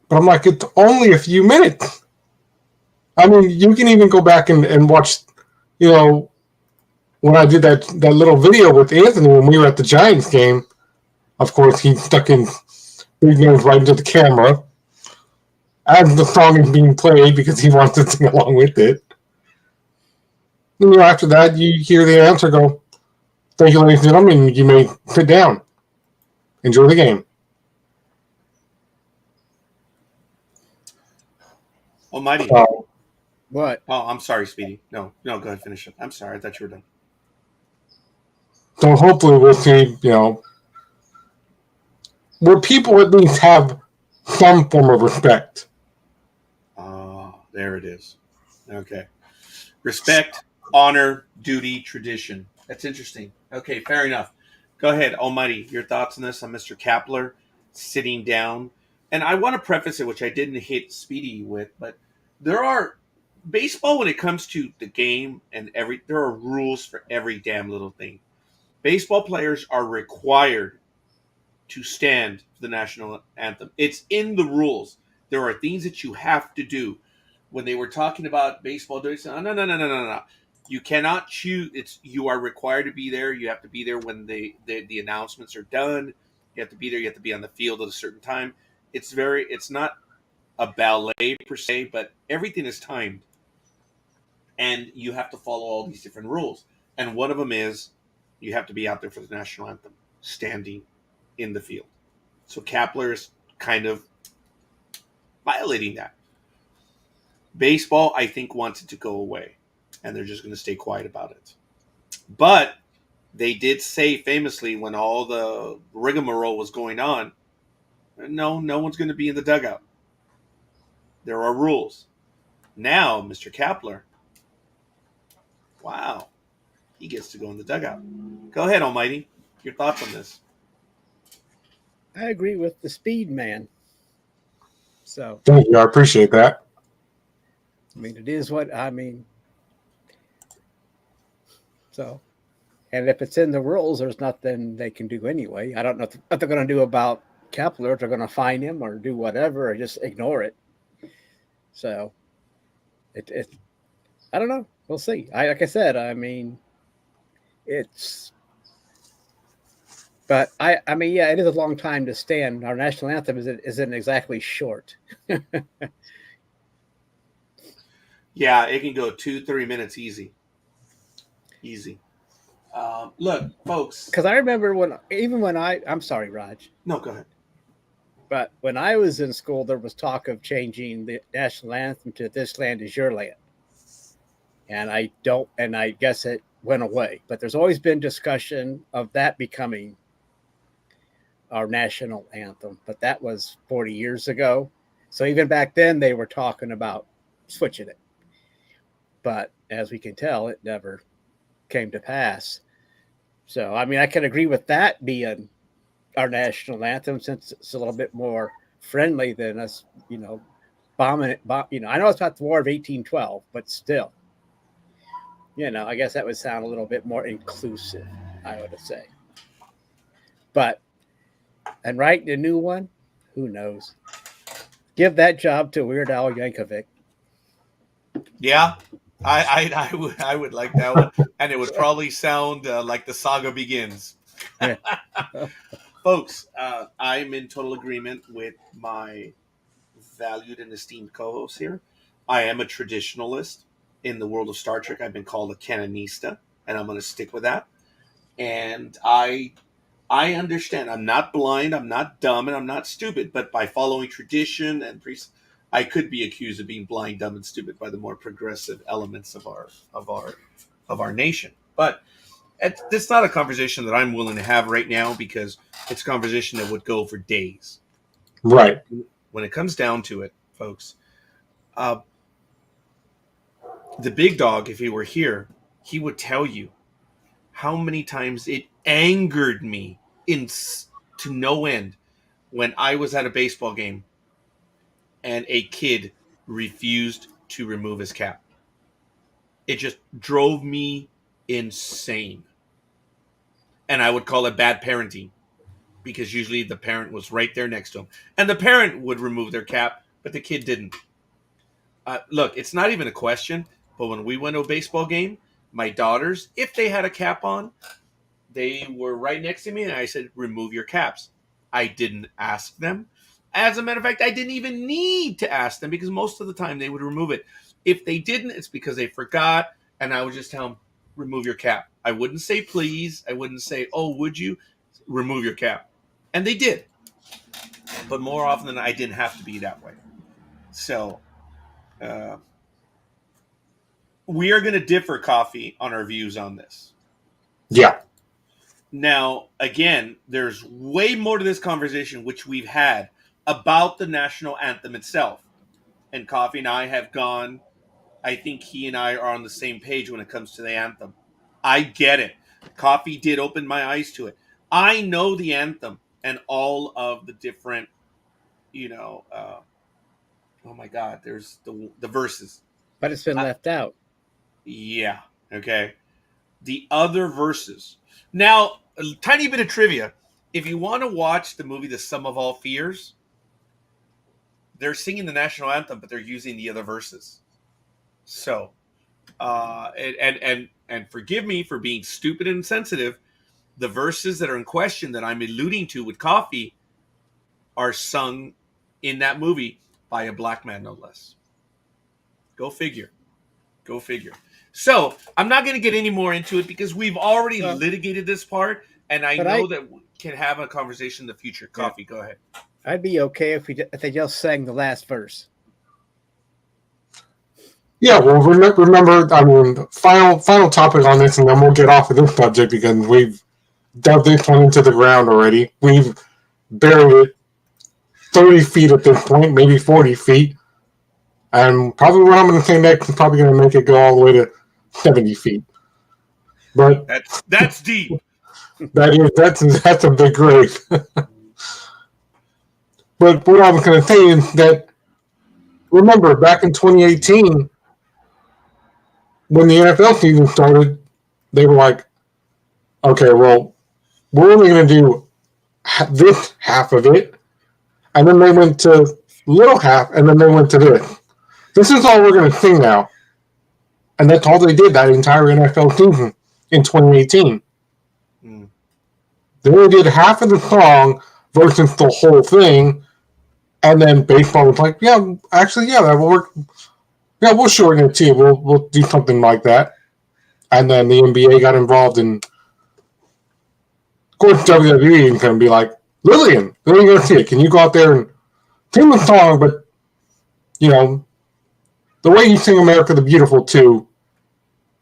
But I'm like, it's only a few minutes. I mean, you can even go back and watch, when I did that little video with Anthony when we were at the Giants game, of course, he stuck his big nose right into the camera as the song is being played because he wants to sing along with it. And after that, you hear the announcer go, "Thank you, ladies and gentlemen. You may sit down. Enjoy the game." Almighty. What? Oh, I'm sorry, Speedy. No, go ahead, finish it. I'm sorry, I thought you were done. So hopefully we'll see, where people at least have some form of respect. Oh, there it is. Okay. Respect, honor, duty, tradition. That's interesting. Okay, fair enough. Go ahead, Almighty. Your thoughts on this, on Mr. Kapler sitting down. And I want to preface it, which I didn't hit Speedy with, but there are baseball when it comes to the game and there are rules for every damn little thing. Baseball players are required to stand for the national anthem. It's in the rules. There are things that you have to do. When they were talking about baseball, they said, no. You cannot choose. You are required to be there. You have to be there when the announcements are done. You have to be there. You have to be on the field at a certain time. It's not a ballet per se, but everything is timed. And you have to follow all these different rules. And one of them is you have to be out there for the national anthem, standing in the field. So Kapler is kind of violating that. Baseball, I think, wants it to go away, and they're just going to stay quiet about it. But they did say famously when all the rigmarole was going on, no one's going to be in the dugout. There are rules. Now, Mr. Kapler, wow, he gets to go in the dugout. Go ahead, Almighty. Your thoughts on this? I agree with the Speed man. So, Thank you. I appreciate that. I mean, it is what I mean. So, and if it's in the rules, there's nothing they can do anyway. I don't know what they're going to do about Kapler. If they're going to fine him or do whatever or just ignore it. So, I don't know. We'll see. Like I said, I mean, but I mean, yeah, it is a long time to stand. Our national anthem isn't exactly short. Yeah, it can go 2-3 minutes easy. Look, folks. Because I remember I'm sorry, Raj. No, go ahead. But when I was in school, there was talk of changing the national anthem to "This Land Is Your Land." And I guess it went away. But there's always been discussion of that becoming our national anthem. But that was 40 years ago. So even back then, they were talking about switching it. But as we can tell, it never came to pass. So, I mean, I can agree with that being our national anthem since it's a little bit more friendly than us, bombing it. I know it's not the War of 1812, but still, I guess that would sound a little bit more inclusive, I would say. And writing a new one, who knows? Give that job to Weird Al Yankovic. Yeah, I would like that one, and it would probably sound like the saga begins. Yeah. Folks, I'm in total agreement with my valued and esteemed co-host here. I am a traditionalist in the world of Star Trek. I've been called a canonista, and I'm going to stick with that. And I understand. I'm not blind, I'm not dumb, and I'm not stupid. But by following tradition and I could be accused of being blind, dumb, and stupid by the more progressive elements of our nation. But it's not a conversation that I'm willing to have right now because it's a conversation that would go for days. Right. When it comes down to it, folks, the big dog, if he were here, he would tell you how many times it angered me to no end when I was at a baseball game and a kid refused to remove his cap. It just drove me insane. And I would call it bad parenting because usually the parent was right there next to him. And the parent would remove their cap, but the kid didn't. Look, it's not even a question, but when we went to a baseball game, My daughters, if they had a cap on, they were right next to me, and I said, remove your caps. I didn't ask them. As a matter of fact, I didn't even need to ask them because most of the time they would remove it. If they didn't, it's because they forgot, and I would just tell them, remove your cap. I wouldn't say please. I wouldn't say, oh, would you? Remove your cap. And they did. But more often than not, I didn't have to be that way. So we are going to differ, Coffee, on our views on this. Yeah. Now, again, there's way more to this conversation which we've had about the national anthem itself. And Coffee and I have gone, I think he and I are on the same page when it comes to the anthem. I get it. Coffee did open my eyes to it. I know the anthem and all of the different, oh my God, there's the verses. But it's been left out. Yeah, okay. The other verses. Now, a tiny bit of trivia. If you want to watch the movie The Sum of All Fears, they're singing the national anthem, but they're using the other verses. So, and forgive me for being stupid and insensitive, the verses that are in question that I'm alluding to with Coffee are sung in that movie by a black man, no less. Go figure. Go figure. So, I'm not going to get any more into it because we've already litigated this part, and I know that we can have a conversation in the future. Coffee, go ahead. I'd be okay if they just sang the last verse. Yeah, well, remember, I mean, final topic on this, and then we'll get off of this subject because we've dug this one into the ground already. We've buried it 30 feet at this point, maybe 40 feet. And probably what I'm going to say next is probably going to make it go all the way to 70 feet. But that's deep. That's a big grave. But what I was going to say is that, remember, back in 2018, when the NFL season started, they were like, okay, well, we're only going to do this half of it. And then they went to little half, and then they went to this. This is all we're going to sing now. And that's all they did that entire NFL season in 2018. Mm. They only did half of the song versus the whole thing. And then baseball was like, that will work. Yeah, we'll shorten it too. We'll do something like that. And then the NBA got involved in. Of course, WWE is going to be like, Lillian Garcia, can you go out there and sing the song, but, the way you sing America the Beautiful too,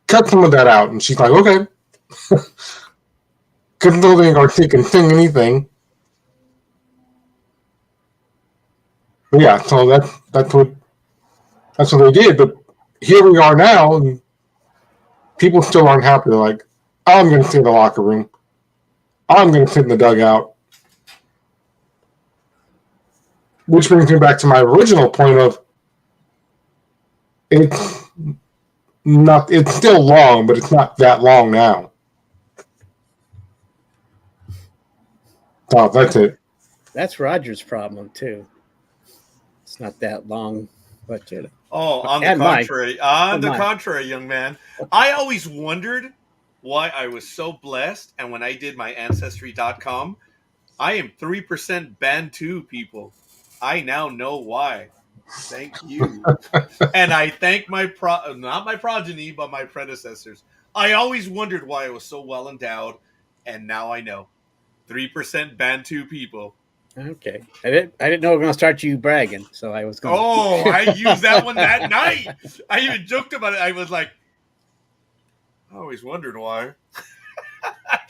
cut some of that out. And she's like, okay. Because Lillian Garcia can sing anything. But yeah, so that's what they did. But here we are now, and people still aren't happy. They're like, I'm going to sit in the locker room. I'm going to sit in the dugout. Which brings me back to my original point of it's still long, but it's not that long now. Oh, that's it. That's Roger's problem too. It's not that long, but on the contrary, young man. I always wondered why I was so blessed, and when I did my Ancestry.com, I am 3% Bantu, people. I now know why. Thank you. And I thank not my progeny, but my predecessors. I always wondered why I was so well endowed, and now I know. 3% Bantu people. Okay. I didn't know we were going to start you bragging, so I was going to. Oh, I used that one that night. I even joked about it. I was like, I always wondered why.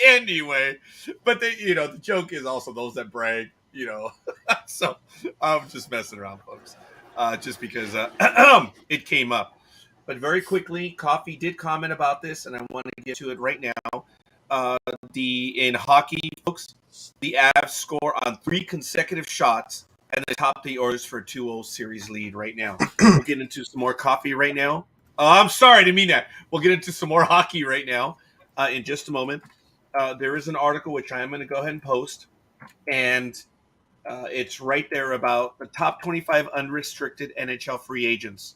Anyway, but the joke is also those that brag, So I'm just messing around, folks. Just because it came up. But very quickly, Coffee did comment about this, and I want to get to it right now. In hockey, folks, the Avs score on 3 consecutive shots, and the top the Oilers for 2-0 series lead right now. We'll get into some more coffee right now. I'm sorry, I didn't mean that. We'll get into some more hockey right now in just a moment. There is an article which I am going to go ahead and post, and it's right there about the top 25 unrestricted NHL free agents.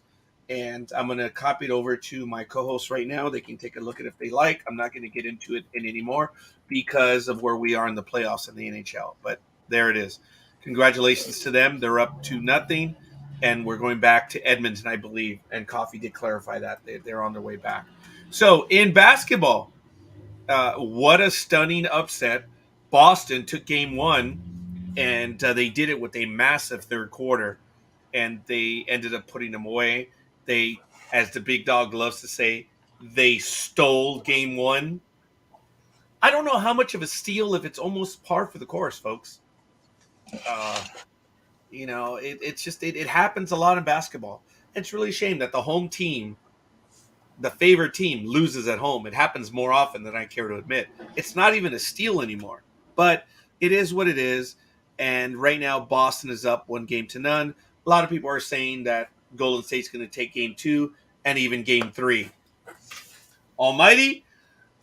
And I'm going to copy it over to my co-host right now. They can take a look at it if they like. I'm not going to get into it anymore because of where we are in the playoffs in the NHL. But there it is. Congratulations to them. They're up 2-0, and we're going back to Edmonton, I believe. And Coffee did clarify that. They're on their way back. So in basketball, what a stunning upset. Boston took game one, and they did it with a massive third quarter, and they ended up putting them away. They, as the big dog loves to say, they stole game one. I don't know how much of a steal if it's almost par for the course, folks. It's just it happens a lot in basketball. It's really a shame that the home team, the favorite team, loses at home. It happens more often than I care to admit. It's not even a steal anymore, but it is what it is. And right now, Boston is up 1-0. A lot of people are saying that Golden State's going to take game 2 and even game 3. Almighty,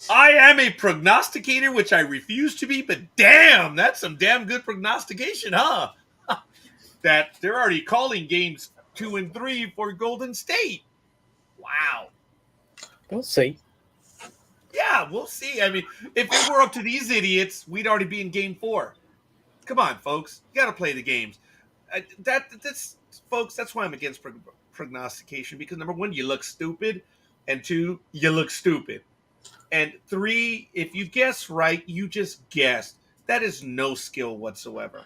I am a prognosticator, which I refuse to be, but damn, that's some damn good prognostication, huh? That they're already calling games 2 and 3 for Golden State. Wow. We'll see. Yeah, we'll see. I mean, if it were up to these idiots, we'd already be in game 4. Come on, folks. You got to play the games. Folks, that's why I'm against prognostication, because number 1, you look stupid, and 2, you look stupid, and 3, if you guess right, you just guessed. That is no skill whatsoever.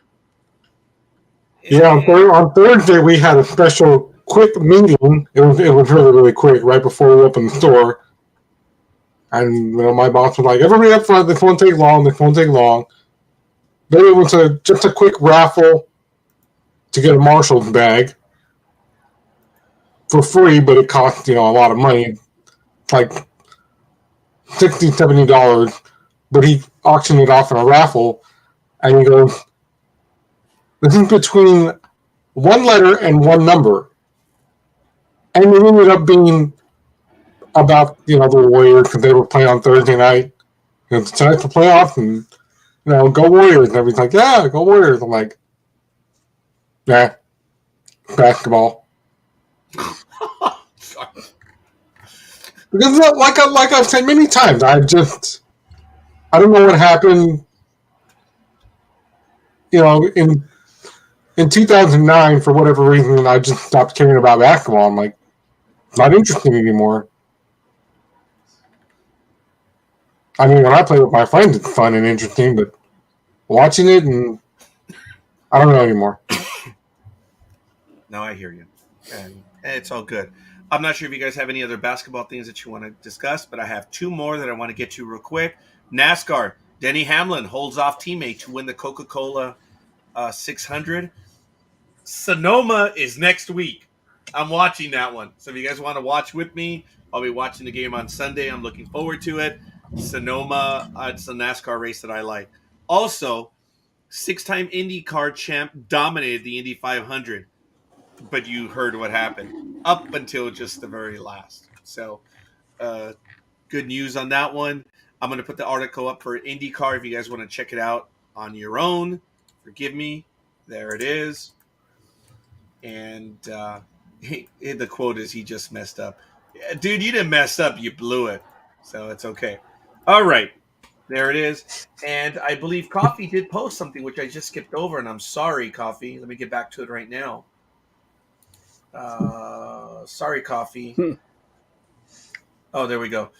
Yeah, on Thursday we had a special quick meeting. It was really, really quick right before we opened the store, and my boss was like, "Everybody up front, this won't take long. This won't take long." Then it was just a quick raffle to get a Marshall's bag for free, but it cost a lot of money, like $60, $70. But he auctioned it off in a raffle, and he goes, "This is between one letter and one number," and it ended up being about the Warriors, because they were playing on Thursday night. Tonight's the playoffs, and go Warriors. And everybody's like, "Yeah, go Warriors." I'm like, "Nah, basketball." Because like I've said many times, I don't know what happened. In 2009, for whatever reason, I just stopped caring about basketball. I'm like, not interested anymore. I mean, when I play with my friends, it's fun and interesting, but watching it, and I don't know anymore. No, I hear you. And it's all good. I'm not sure if you guys have any other basketball things that you want to discuss, but I have 2 more that I want to get to real quick. NASCAR, Denny Hamlin holds off teammate to win the Coca-Cola 600. Sonoma is next week. I'm watching that one. So if you guys want to watch with me, I'll be watching the game on Sunday. I'm looking forward to it. Sonoma, it's a NASCAR race that I like. Also, 6-time IndyCar champ dominated the Indy 500. But you heard what happened up until just the very last. So, good news on that one. I'm going to put the article up for IndyCar if you guys want to check it out on your own. Forgive me. There it is. And the quote is, "He just messed up." Yeah, dude, you didn't mess up. You blew it. So it's okay. All right. There it is. And I believe Coffee did post something, which I just skipped over. And I'm sorry, Coffee. Let me get back to it right now. Sorry, Coffee. Oh, there we go.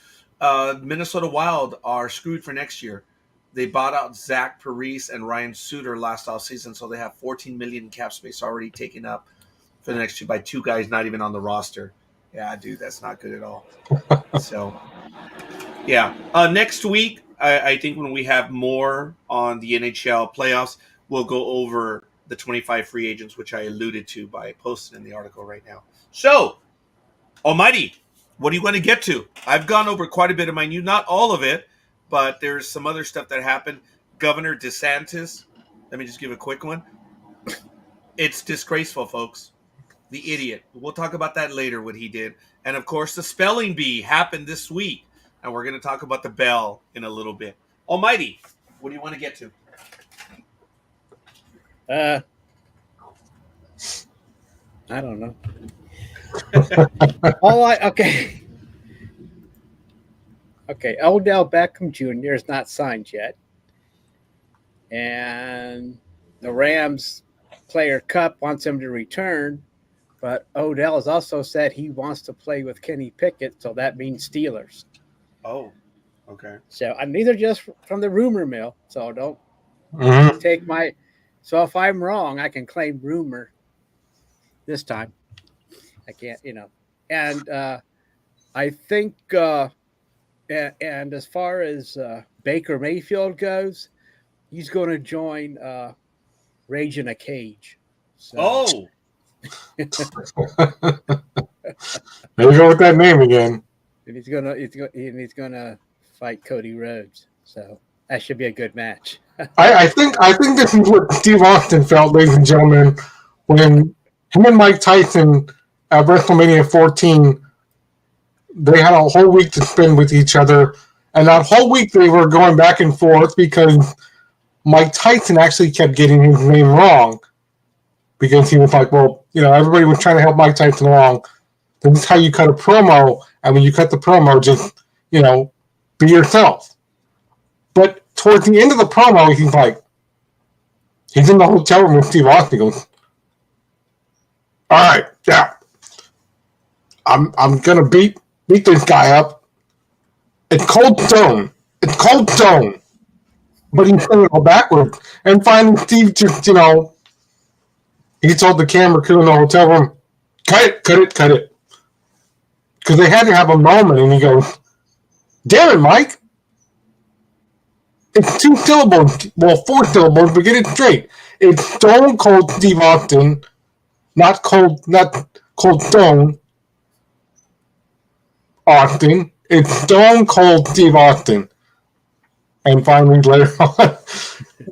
Minnesota Wild are screwed for next year. They bought out Zach Parise and Ryan Suter last offseason, so they have $14 million cap space already taken up for the next 2 by 2 guys not even on the roster. Yeah, dude, that's not good at all. So, yeah. Next week, I think when we have more on the NHL playoffs, we'll go over the 25 free agents, which I alluded to by posting in the article right now. So, Almighty, what do you want to get to? I've gone over quite a bit of my news, not all of it, but there's some other stuff that happened. Governor DeSantis, let me just give a quick one. It's disgraceful, folks. The idiot. We'll talk about that later, what he did. And, of course, the spelling bee happened this week, and we're going to talk about the bell in a little bit. Almighty, what do you want to get to? I don't know. Okay. Okay, Odell Beckham Jr. is not signed yet. And the Rams player Cup wants him to return, but Odell has also said he wants to play with Kenny Pickett, so that means Steelers. Oh, okay. So these are just from the rumor mill, so don't take my. So if I'm wrong, I can claim rumor this time. I can't, And I think, and as far as Baker Mayfield goes, he's going to join Rage in a Cage. So. Oh, there you go with that name again. And he's gonna fight Cody Rhodes. So that should be a good match. I think this is what Steve Austin felt, ladies and gentlemen, when him and Mike Tyson at WrestleMania 14, they had a whole week to spend with each other, and that whole week they were going back and forth because Mike Tyson actually kept getting his name wrong because he was like, well, everybody was trying to help Mike Tyson along. This is how you cut a promo, and when you cut the promo, just, be yourself. But towards the end of the promo, he's in the hotel room with Steve Austin. He goes, all right, yeah, I'm gonna beat this guy up. It's cold stone. But he's gonna go backwards. And finally, Steve just, he told the camera crew in the hotel room, cut it. Because they had to have a moment, and he goes, damn it, Mike. It's 2 syllables. Well, 4 syllables, but get it straight. It's Stone Cold Steve Austin, not Cold Stone Austin. It's Stone Cold Steve Austin. And finally, later on,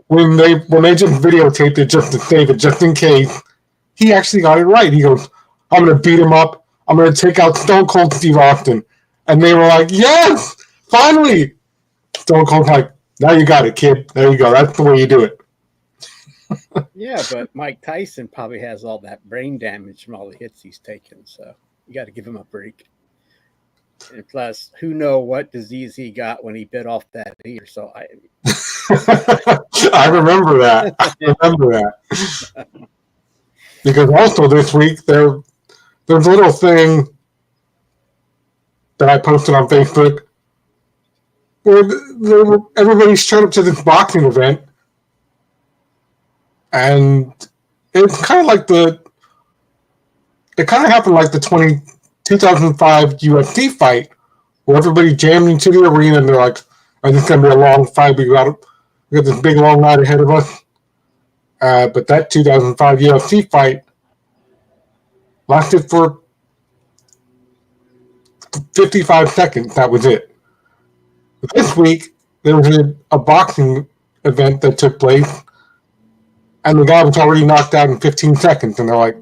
when they just videotaped it just to save it, just in case, he actually got it right. He goes, I'm going to beat him up. I'm going to take out Stone Cold Steve Austin. And they were like, yes, finally. Stone Cold's like, now you got it, kid. There you go. That's the way you do it. Yeah, but Mike Tyson probably has all that brain damage from all the hits he's taken. So you got to give him a break. And plus, who knows what disease he got when he bit off that ear. So I remember that. Because also this week, there's a little thing that I posted on Facebook where everybody showed up to this boxing event, and it's kind of like it kind of happened like the 2005 UFC fight, where everybody jammed into the arena and they're like, oh, this is going to be a long fight. We got this big long night ahead of us. But that 2005 UFC fight lasted for 55 seconds. That was it. This week, there was a boxing event that took place, and the guy was already knocked out in 15 seconds. And they're like,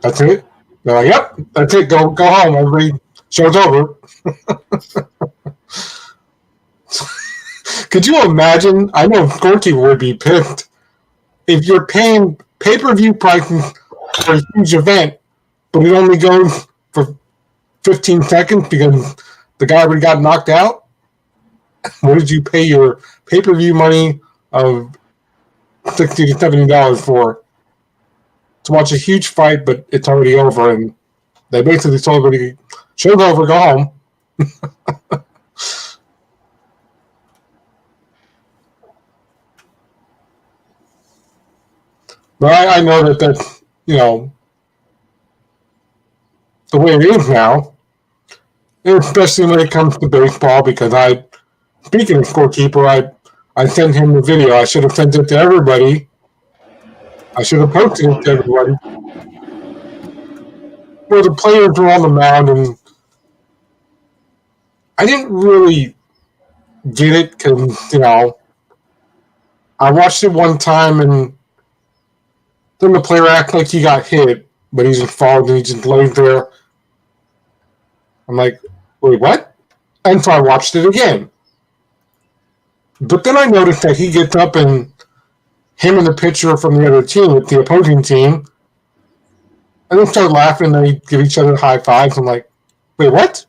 that's it? They're like, yep, that's it. Go home. Everybody, show's over. Could you imagine? I know Scorekeeper would be pissed if you're paying pay-per-view prices for a huge event, but it only goes for 15 seconds because the guy already got knocked out. What did you pay your pay-per-view money of $60 to $70 for? To watch a huge fight, but it's already over, and they basically told everybody, show's over, go home. But I know that's, the way it is now, especially when it comes to baseball, because speaking of Scorekeeper, I sent him the video. I should have sent it to everybody. I should have posted it to everybody. Where the players were on the mound, and I didn't really get it because, I watched it one time, and then the player acted like he got hit, but he just followed and he just laid there. I'm like, wait, what? And so I watched it again. But then I noticed that he gets up and him and the pitcher from the other team, the opposing team, And they start laughing, and they give each other high fives. I'm like, wait, what?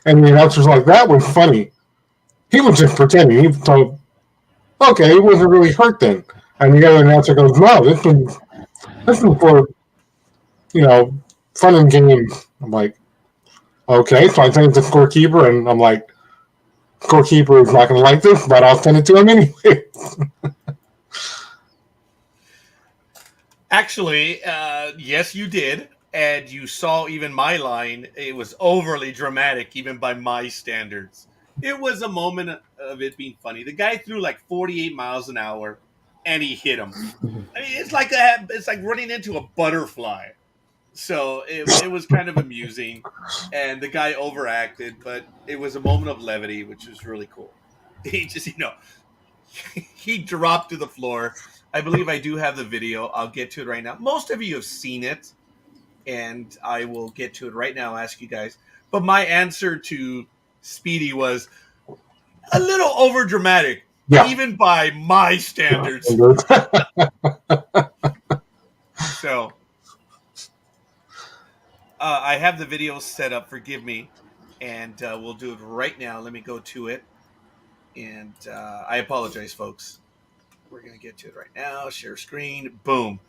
And the announcer's like, that was funny. He was just pretending. He thought, okay, he wasn't really hurt then. And the other announcer goes, no, this was for, fun and games. I'm like, okay. So I send it to Scorekeeper, and I'm like, Scorekeeper is not going to like this, but I'll send it to him anyway. Actually, yes, you did. And you saw even my line. It was overly dramatic, even by my standards. It was a moment of it being funny. The guy threw like 48 miles an hour, and he hit him. I mean, it's like running into a butterfly. So it was kind of amusing, and the guy overacted, but it was a moment of levity, which was really cool. He just, he dropped to the floor. I believe I do have the video. I'll get to it right now. Most of you have seen it, and I will get to it right now. I'll ask you guys. But my answer to Speedy was a little over dramatic, even by my standards. So I have the video set up. Forgive me, and we'll do it right now. Let me go to it, and I apologize, folks. We're gonna get to it right now. Share screen. Boom.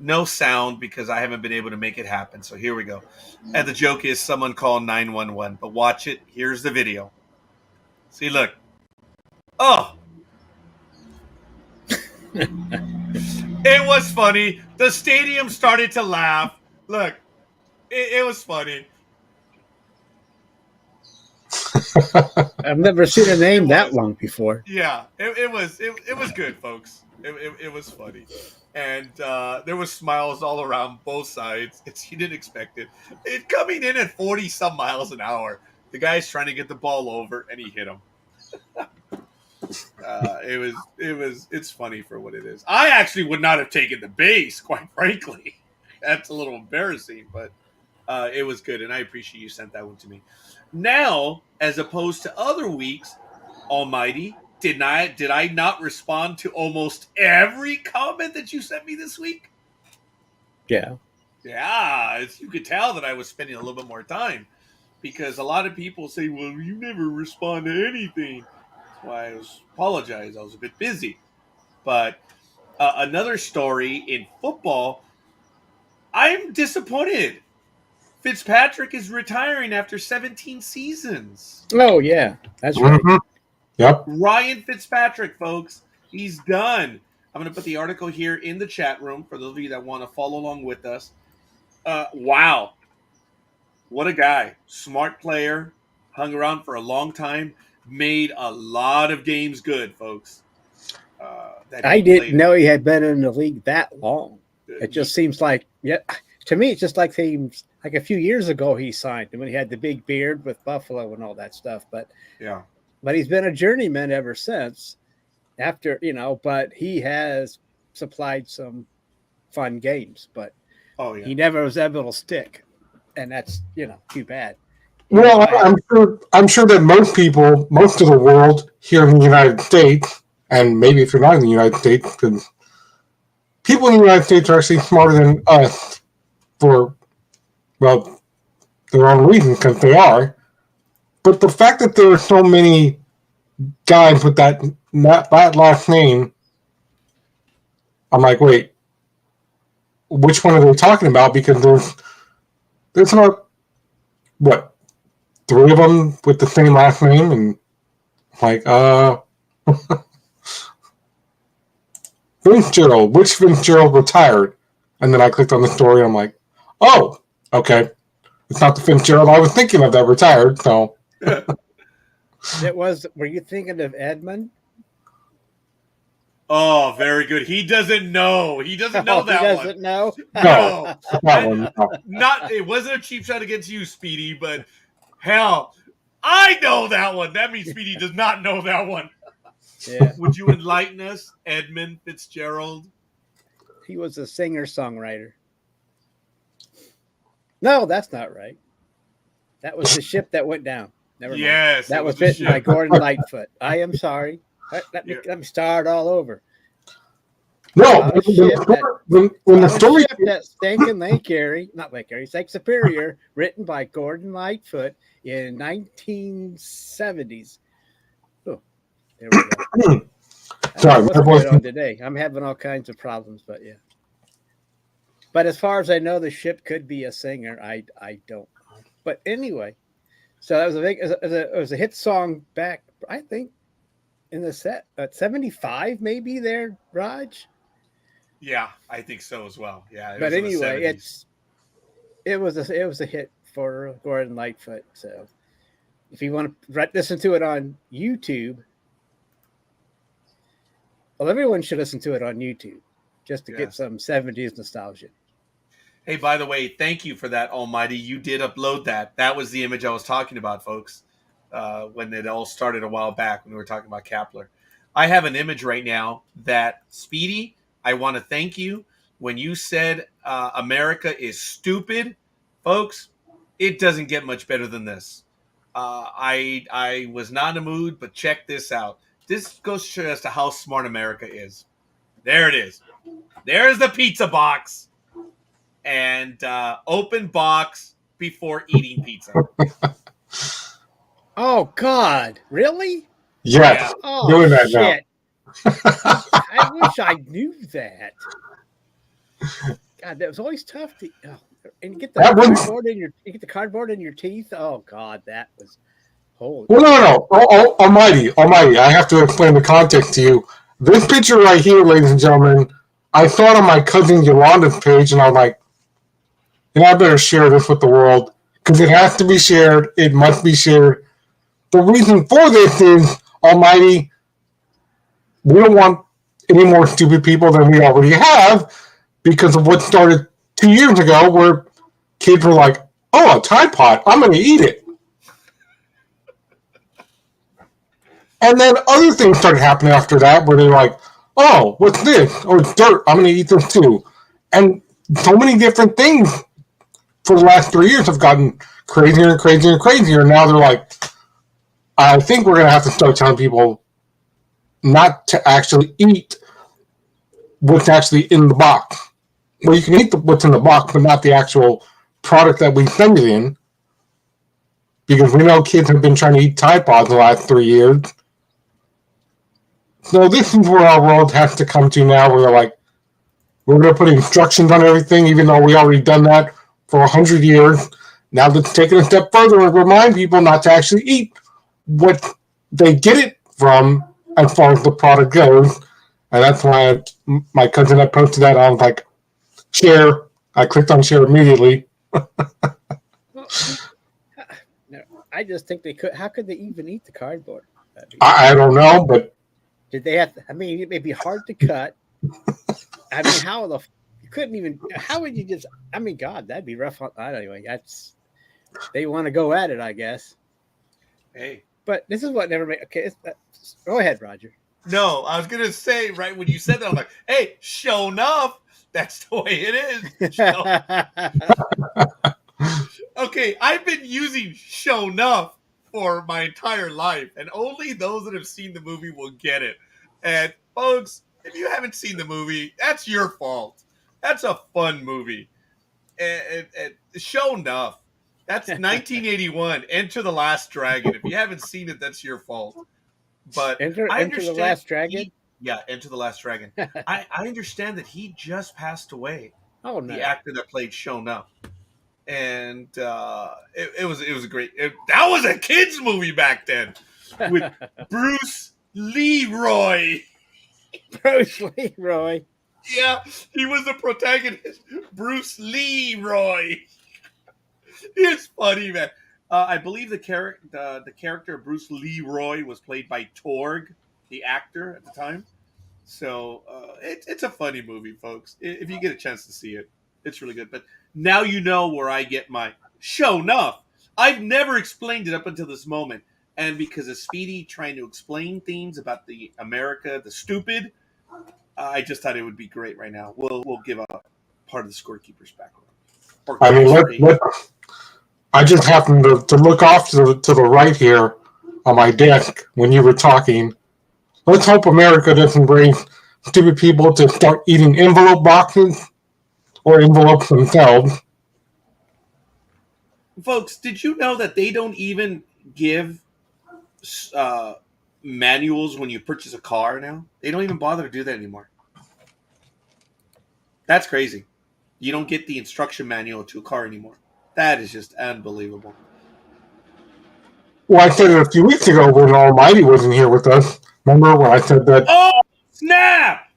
No sound because I haven't been able to make it happen. So here we go. And the joke is someone call 911. But watch it. Here's the video. See, look. Oh. It was funny. The stadium started to laugh. Look. It was funny. I've never seen a name that long before. Yeah. It was good, folks. It was funny. And there was smiles all around both sides. You didn't expect it. It coming in at 40 some miles an hour. The guy's trying to get the ball over, and he hit him. It's funny for what it is. I actually would not have taken the base, quite frankly. That's a little embarrassing, but it was good, and I appreciate you sent that one to me. Now, as opposed to other weeks, Almighty, did I not respond to almost every comment that you sent me this week? Yeah. Yeah, you could tell that I was spending a little bit more time because a lot of people say, well, you never respond to anything. That's why I apologize. I was a bit busy. But another story in football, I'm disappointed. Fitzpatrick is retiring after 17 seasons. Oh, yeah. That's right. Mm-hmm. Yep. Ryan Fitzpatrick, folks. He's done. I'm going to put the article here in the chat room for those of you that want to follow along with us. Wow. What a guy. Smart player. Hung around for a long time. Made a lot of games good, folks. I didn't know he had been in the league that long. It just seems like, to me, it's just like like a few years ago he signed when he had the big beard with Buffalo and all that stuff. But yeah. But he's been a journeyman ever since. But he has supplied some fun games, but he never was able to stick, and that's too bad. Well, I'm sure that most of the world here in the United States, and maybe if you're not in the United States, because people in the United States are actually smarter than us for their own reasons, because they are. But the fact that there are so many guys with that last name, I'm like, wait, which one are they talking about? Because there's not, 3 of them with the same last name, and like, Fitzgerald, which Fitzgerald retired? And then I clicked on the story, and I'm like, oh, okay. It's not the Fitzgerald I was thinking of that retired, so. Were you thinking of Edmund? Oh, very good. He doesn't know. He doesn't know that one. He doesn't know? No. That one, no. It wasn't a cheap shot against you, Speedy, but hell, I know that one. That means Speedy does not know that one. Yeah. Would you enlighten us, Edmund Fitzgerald? He was a singer-songwriter. No, that's not right. That was the ship that went down. Never mind. Yes. That was written by Gordon Lightfoot. I am sorry. Let me start all over. No, On a ship when the story that sank in Lake Superior, written by Gordon Lightfoot in 1970s. Oh, there we go. Sorry, what's going on today? I'm having all kinds of problems, but yeah. But as far as I know, the ship could be a singer. I don't know. But anyway, so that was it was a hit song back, I think, in the set at 75, maybe there, Raj. Yeah, I think so as well. Yeah, but anyway, it was a hit for Gordon Lightfoot. So if you want to listen to it on YouTube, well, everyone should listen to it on YouTube just to get some 70s nostalgia. Hey, by the way, thank you for that, Almighty. You did upload that. That was the image I was talking about, folks, when it all started a while back when we were talking about Kepler. I have an image right now that, Speedy, I want to thank you. When you said America is stupid, folks, it doesn't get much better than this. I was not in a mood, but check this out. This goes to show us how smart America is. There it is. There's the pizza box. And open box before eating pizza. Oh, God. Really? Yes. Yeah. Oh, doing that shit. I wish I knew that. God, that was always tough to... Oh, and you get the cardboard in your teeth. Oh, God, that was... Holy... Well, no. Almighty. I have to explain the context to you. This picture right here, ladies and gentlemen, I saw it on my cousin Yolanda's page, and I'm like, I better share this with the world because it has to be shared. It must be shared. The reason for this is, Almighty, we don't want any more stupid people than we already have because of what started 2 years ago where kids were like, oh, a Tide Pod, I'm going to eat it. And then other things started happening after that where they're like, oh, what's this? Oh, it's dirt. I'm going to eat this too. And so many different things for the last 3 years have gotten crazier and crazier and crazier. Now they're like, I think we're going to have to start telling people not to actually eat what's actually in the box. Well, you can eat what's in the box, but not the actual product that we send it in. Because we know kids have been trying to eat Tide Pods the last 3 years. So this is where our world has to come to now, where they're like, we're going to put instructions on everything, even though we already done that for 100 years. Now let's take it a step further and remind people not to actually eat what they get it from as far as the product goes. And that's why my cousin had posted that. I was like, share. I clicked on share immediately. No, I just think they could. How could they even eat the cardboard? I don't know, but did they have? I mean, it may be hard to cut. I mean, you couldn't even. How would you just? I mean, God, that'd be rough. Anyway, they want to go at it, I guess. Hey, but this is what never made. Okay, go ahead, Roger. No, I was gonna say right when you said that, I'm like, hey, show enough. That's the way it is. Okay, I've been using show enough for my entire life, and only those that have seen the movie will get it. And folks, if you haven't seen the movie, that's your fault. That's a fun movie. And show enough. That's 1981. Enter the Last Dragon. If you haven't seen it, that's your fault. But Enter the Last Dragon? Enter the Last Dragon. I understand that he just passed away. Oh no! The actor that played Shona, and it was a great. That was a kids movie back then with Bruce Leroy. Bruce Leroy. Yeah, he was the protagonist. Bruce Leroy. It's funny, man. I believe the character of Bruce Leroy was played by Dawg, the actor at the time. So it's a funny movie, folks. If you get a chance to see it, it's really good. But now you know where I get my show enough. I've never explained it up until this moment. And because of Speedy trying to explain things about the America, the stupid, I just thought it would be great right now. We'll give a part of the Scorekeeper's background. I mean, I just happened to look off to the right here on my desk when you were talking. Let's hope America doesn't bring stupid people to start eating envelope boxes or envelopes themselves. Folks, did you know that they don't even give manuals when you purchase a car now? They don't even bother to do that anymore. That's crazy. You don't get the instruction manual to a car anymore. That is just unbelievable. Well, I said it a few weeks ago when Almighty wasn't here with us. Remember when I said that? Oh, snap!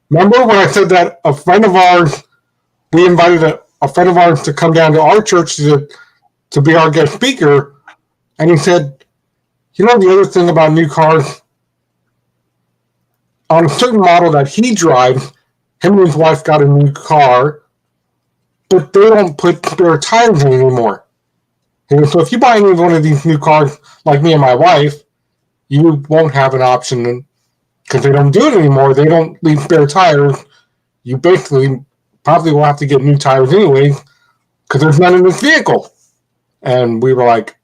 Remember when I said that a friend of ours, we invited a friend of ours to come down to our church to be our guest speaker, and he said, you know the other thing about new cars? On a certain model that he drives, him and his wife got a new car, but they don't put spare tires in anymore. And so if you buy any one of these new cars, like me and my wife, you won't have an option because they don't do it anymore. They don't leave spare tires. You basically probably will have to get new tires anyway because there's none in this vehicle. And we were like,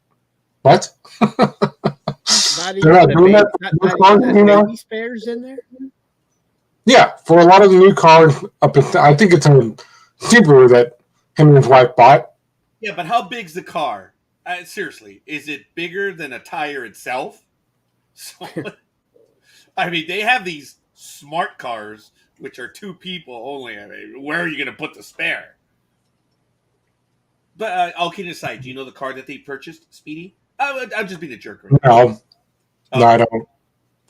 what? They're not doing that. Baby spares in there? Yeah, for a lot of the new cars, I think it's a Subaru that him and his wife bought. Yeah, but how big's the car? Seriously, is it bigger than a tire itself? So, I mean, they have these smart cars, which are two people only. I mean, where are you going to put the spare? But all kidding aside, do you know the car that they purchased, Speedy? I'm just being a jerk right now. No, I don't.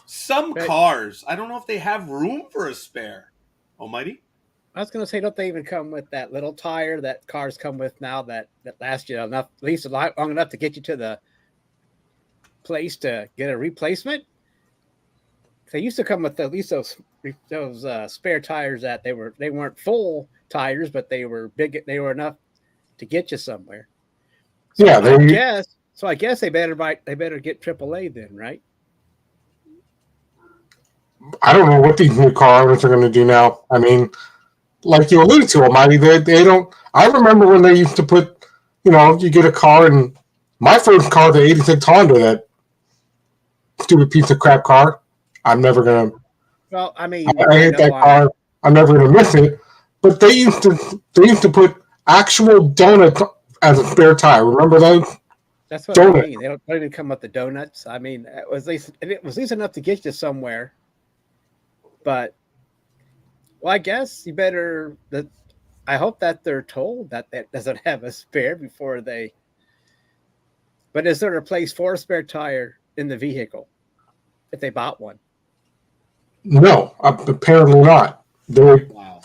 Some cars, I don't know if they have room for a spare. Almighty? I was going to say, don't they even come with that little tire that cars come with now that lasts you enough, at least long enough to get you to the place to get a replacement? They used to come with at least those spare tires that they weren't full tires, but they were big. They were enough to get you somewhere. So yeah, I guess they better get AAA then, right? I don't know what these new car owners are going to do now. I mean, like you alluded to, Almighty, they don't. I remember when they used to put, you get a car, and my first car, the '86 Honda, that stupid piece of crap car. I'm never gonna. Well, I mean, I hate that car. I'm never gonna miss it. But they used to put actual donuts as a spare tire. Remember those? That's what I mean. They don't even come with the donuts. I mean, it was at least enough to get you somewhere. But, well, I guess you better. I hope that they're told that doesn't have a spare before they. But is there a place for a spare tire in the vehicle if they bought one? No, apparently not. Wow.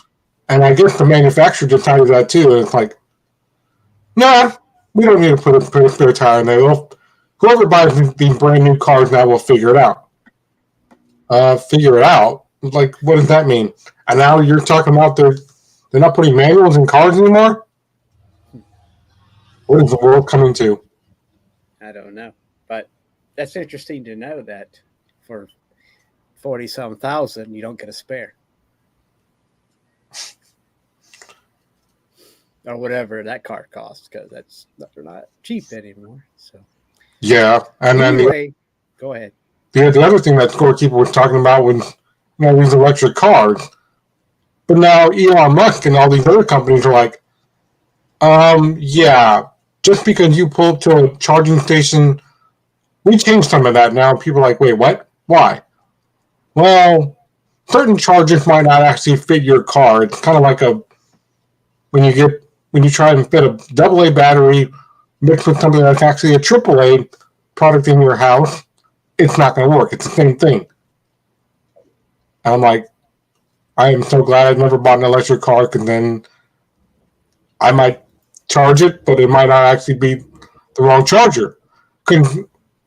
And I guess the manufacturer decided that too. It's like, nah, we don't need to put a spare tire in there. Whoever buys these brand new cars now will figure it out. Figure it out? Like, what does that mean? And now you're talking about they're not putting manuals in cars anymore? What is the world coming to? I don't know. But that's interesting to know that for 40-some thousand, you don't get a spare. Or whatever that car costs, because they're not cheap anymore. So yeah, and anyway, go ahead. Yeah, the other thing that Scorekeeper was talking about was these electric cars. But now Elon Musk and all these other companies are like, yeah, just because you pull up to a charging station, we changed some of that now. People are like, wait, what? Why? Well, certain chargers might not actually fit your car. It's kind of like when you try and fit a AA battery mixed with something that's actually a AAA product in your house, it's not going to work. It's the same thing. And I'm like, I am so glad I've never bought an electric car, because then I might charge it, but it might not actually be the wrong charger. Because,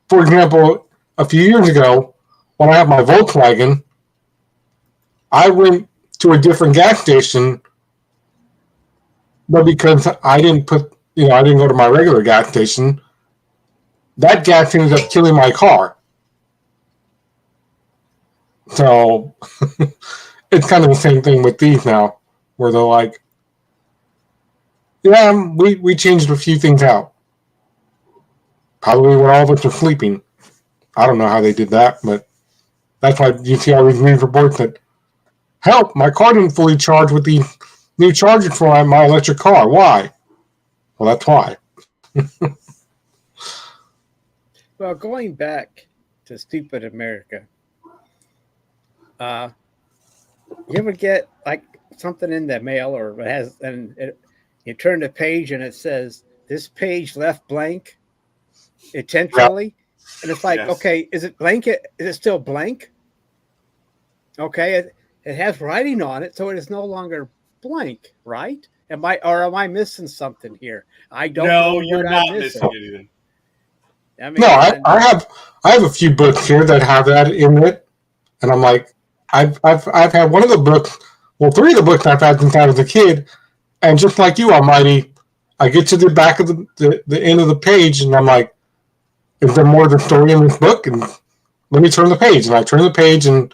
for example, a few years ago, when I had my Volkswagen, I went to a different gas station, but because I didn't go to my regular gas station, that gas ended up killing my car. So it's kind of the same thing with these now, where they're like, yeah, we changed a few things out. Probably when all of us are sleeping. I don't know how they did that, but that's why you see all these news reports that help, my car didn't fully charge with the new charger for my electric car. Why? Well, that's why. Well, going back to stupid America, you ever get like something in the mail or it has, and you turn the page and it says this page left blank intentionally, and it's like, Yes. okay, is it blank? Is it still blank? Okay, it has writing on it, so it is no longer blank, right? Am I missing something here? I don't know. No, you're not missing anything. I mean, No, I have a few books here that have that in it, and I'm like, I've had one of the books, well, three of the books I've had since I was a kid, and just like you, Almighty, I get to the back of the end of the page, and I'm like, is there more of the story in this book? And let me turn the page, and I turn the page, and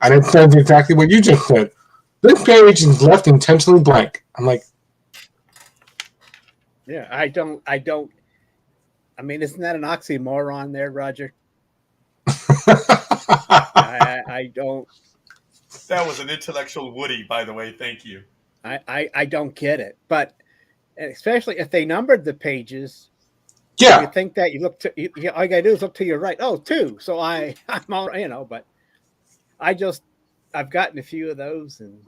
it says exactly what you just said. This page is left intentionally blank. I'm like, yeah, I don't. I mean, isn't that an oxymoron there, Roger? I don't. That was an intellectual Woody, by the way. Thank you. I don't get it, but especially if they numbered the pages. yeah, You think that you look to all you gotta do is look to your right. Oh, two. So I'm all, but I've gotten a few of those, and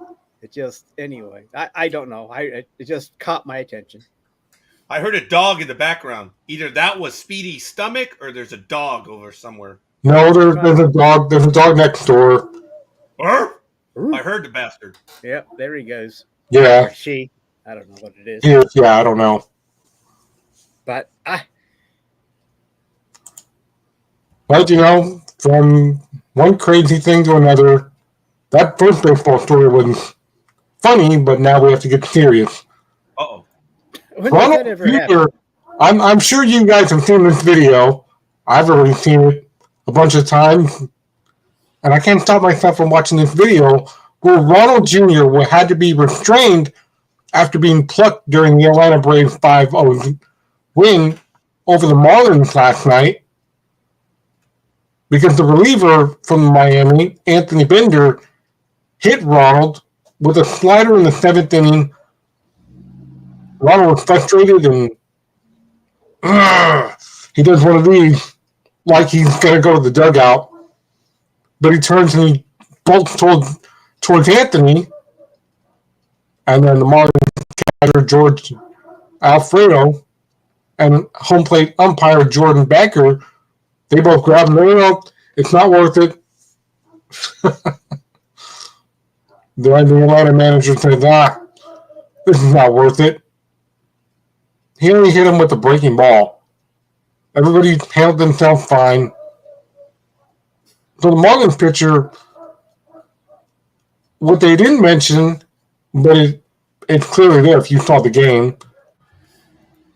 it just anyway. I don't know. It just caught my attention. I heard a dog in the background. Either that was Speedy's stomach or there's a dog over somewhere. no, there's a dog. There's a dog next door. I heard the bastard. Yep, there he goes. Yeah, Or she. I don't know what it is. yeah, I don't know. But But, from one crazy thing to another, that first baseball story was funny, but now we have to get serious. Uh-oh. when does that ever happen? I'm sure you guys have seen this video. I've already seen it a bunch of times, and I can't stop myself from watching this video where Ronald Jr. had to be restrained after being plucked during the Atlanta Braves 5-0 win over the Marlins last night, because the reliever from Miami, Anthony Bender, hit Ronald with a slider in the seventh inning. Ronald was frustrated, and he does one of these like he's going to go to the dugout, but he turns and he bolts towards Anthony, and then the Marlins catcher George Alfredo and home plate umpire Jordan Becker, they both grab him. No, it's not worth it. The Atlanta manager says, this is not worth it. He only hit him with a breaking ball. Everybody handled themselves fine. So the Marlins pitcher, what they didn't mention, but it's clearly there if you saw the game,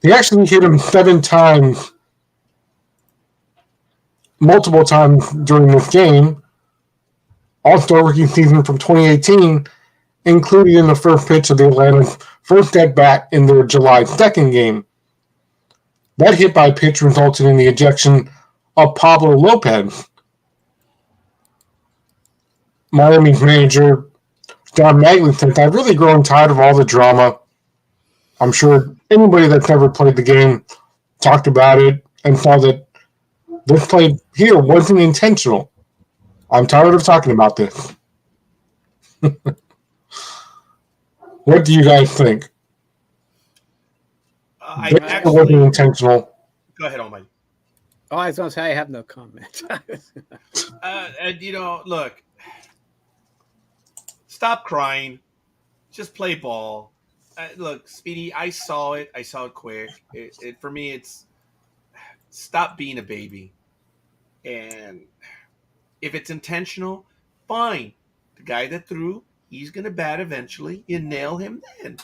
they actually hit him 7 times, multiple times during this game. All-Star rookie season from 2018, including in the first pitch of the Atlanta's first at-bat in their July 2nd game. That hit by pitch resulted in the ejection of Pablo Lopez. Miami's manager, John Magley, said, I've really grown tired of all the drama. I'm sure anybody that's ever played the game talked about it and saw that this play here wasn't intentional. I'm tired of talking about this. What do you guys think? It wasn't intentional. Go ahead, Almighty. Oh, I was going to say I have no comment. And look, stop crying. Just play ball. Look, Speedy, I saw it. I saw it quick. For me, it's stop being a baby. And if it's intentional, fine. The guy that threw, he's going to bat eventually. You nail him then.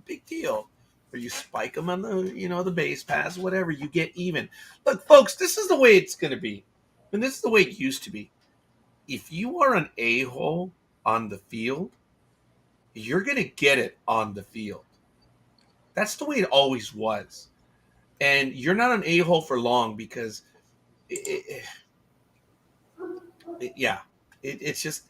Big deal. Or you spike him on the base pass, whatever. You get even. Look, folks, this is the way it's going to be. And this is the way it used to be. If you are an a-hole on the field, you're going to get it on the field. That's the way it always was. And you're not an a-hole for long because it's just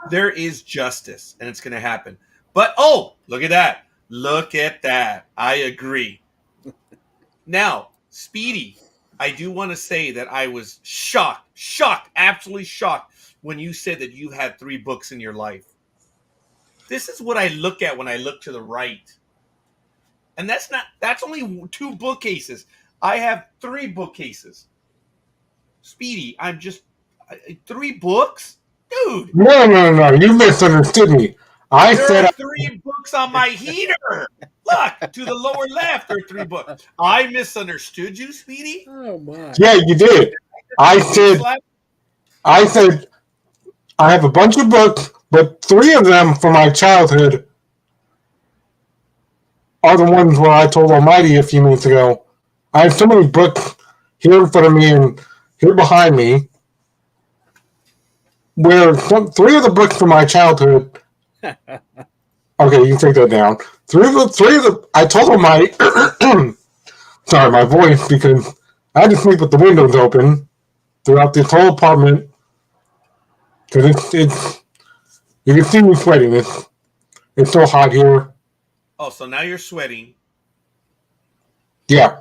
there is justice, and it's going to happen. But, oh, look at that. Look at that. I agree. Now, Speedy, I do want to say that I was shocked, absolutely shocked when you said that you had 3 books in your life. This is what I look at when I look to the right. And that's only 2 bookcases. I have 3 bookcases. Speedy, I'm just 3 books? Dude. No. You misunderstood me. There are 3 books on my heater. Look, to the lower left, there are 3 books. I misunderstood you, Speedy? Oh, my. Yeah, you did. I said I have a bunch of books, but 3 of them from my childhood are the ones where I told Almighty a few minutes ago. I have so many books here in front of me and here behind me where 3 of the books from my childhood. Okay, you can take that down. 3 of the. I told Almighty. Sorry, my voice, because I had to sleep with the windows open throughout this whole apartment. Because it's you can see me sweating. It's so hot here. Oh, so now you're sweating. Yeah.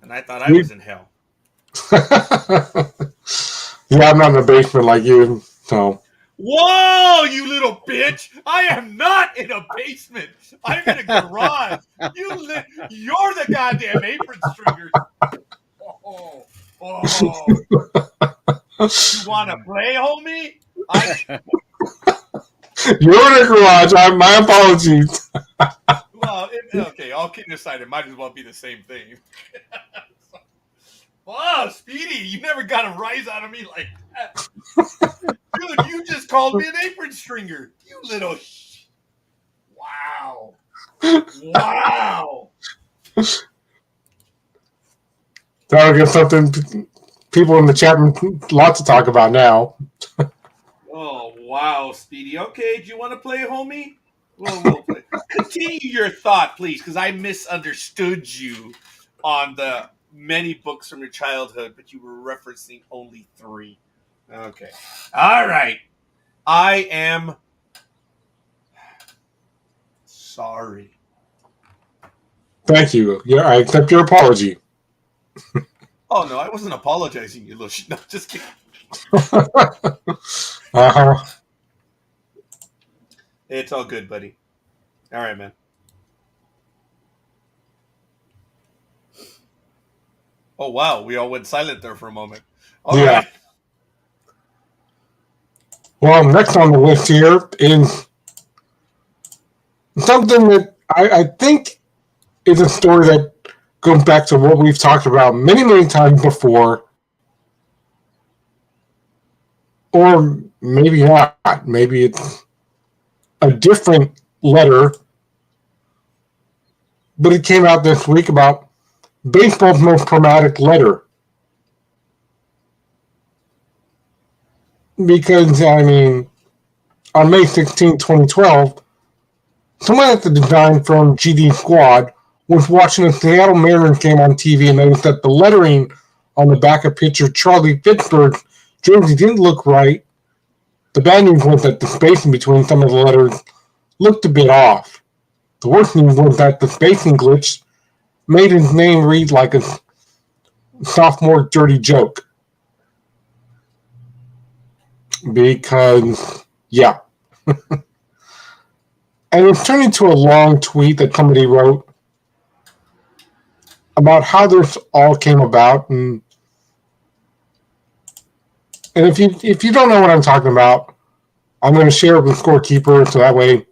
And I thought I was in hell. Yeah, I'm not in the basement like you, so. Whoa, you little bitch! I am not in a basement. I'm in a garage. You're the goddamn apron stringers. Oh. You want to play, homie? You're in a garage. My apologies. Well, okay, all kidding aside, it might as well be the same thing. Wow, Speedy, you never got a rise out of me like that. Dude, you just called me an apron stringer. You little Wow. So I guess something people in the chat room lots to talk about now. Oh, wow, Speedy. Okay, do you want to play, homie? We'll play. Continue your thought, please, because I misunderstood you on the many books from your childhood, but you were referencing only 3. Okay. All right. I am sorry. Thank you. Yeah, I accept your apology. Oh, no, I wasn't apologizing, you little shit. No, just kidding. Uh-huh. It's all good, buddy. All right, man. Oh, wow. We all went silent there for a moment. All right. Well, next on the list here is something that I think is a story that goes back to what we've talked about many, many times before. Or maybe not. Maybe it's a different letter. But it came out this week about baseball's most traumatic letter. Because, I mean, on May 16, 2012, someone at the design firm GD Squad was watching a Seattle Mariners game on TV and noticed that the lettering on the back of pitcher Charlie Pittsburgh's jersey didn't look right. The bad news was that the spacing between some of the letters looked a bit off. The worst news was that the spacing glitch made his name read like a sophomore dirty joke. Because, yeah. And it's turned into a long tweet that somebody wrote about how this all came about. And if you don't know what I'm talking about, I'm going to share it with Scorekeeper so that way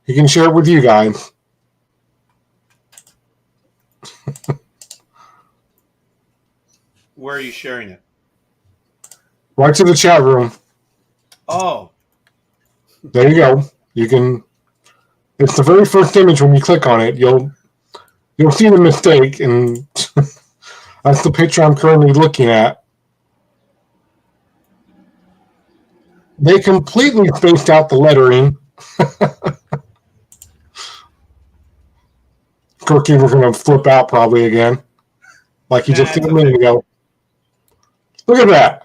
he can share it with you guys. Where are you sharing it? Right to the chat room. Oh. There you go. You can. It's the very first image when you click on it. You'll see the mistake, and that's the picture I'm currently looking at. They completely spaced out the lettering. Scorekeeper's going to flip out probably again, like he just did a minute ago. Look at that.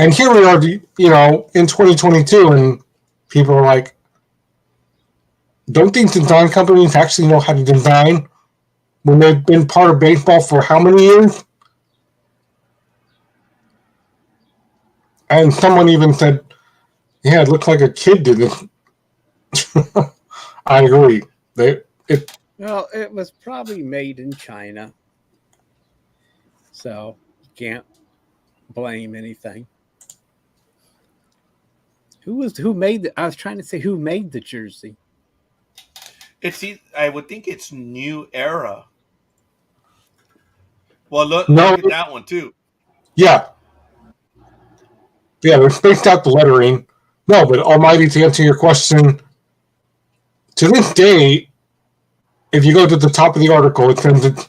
And here we are, in 2022, and people are like, don't these design companies actually know how to design when they've been part of baseball for how many years? And someone even said, yeah, it looks like a kid did it. I agree. Well, it was probably made in China, so you can't blame anything. Who made I was trying to say who made the jersey. I would think it's New Era. Well, look at that one too. Yeah. Yeah, they spaced out the lettering. No, but Almighty, to answer your question, to this day, if you go to the top of the article, it says it's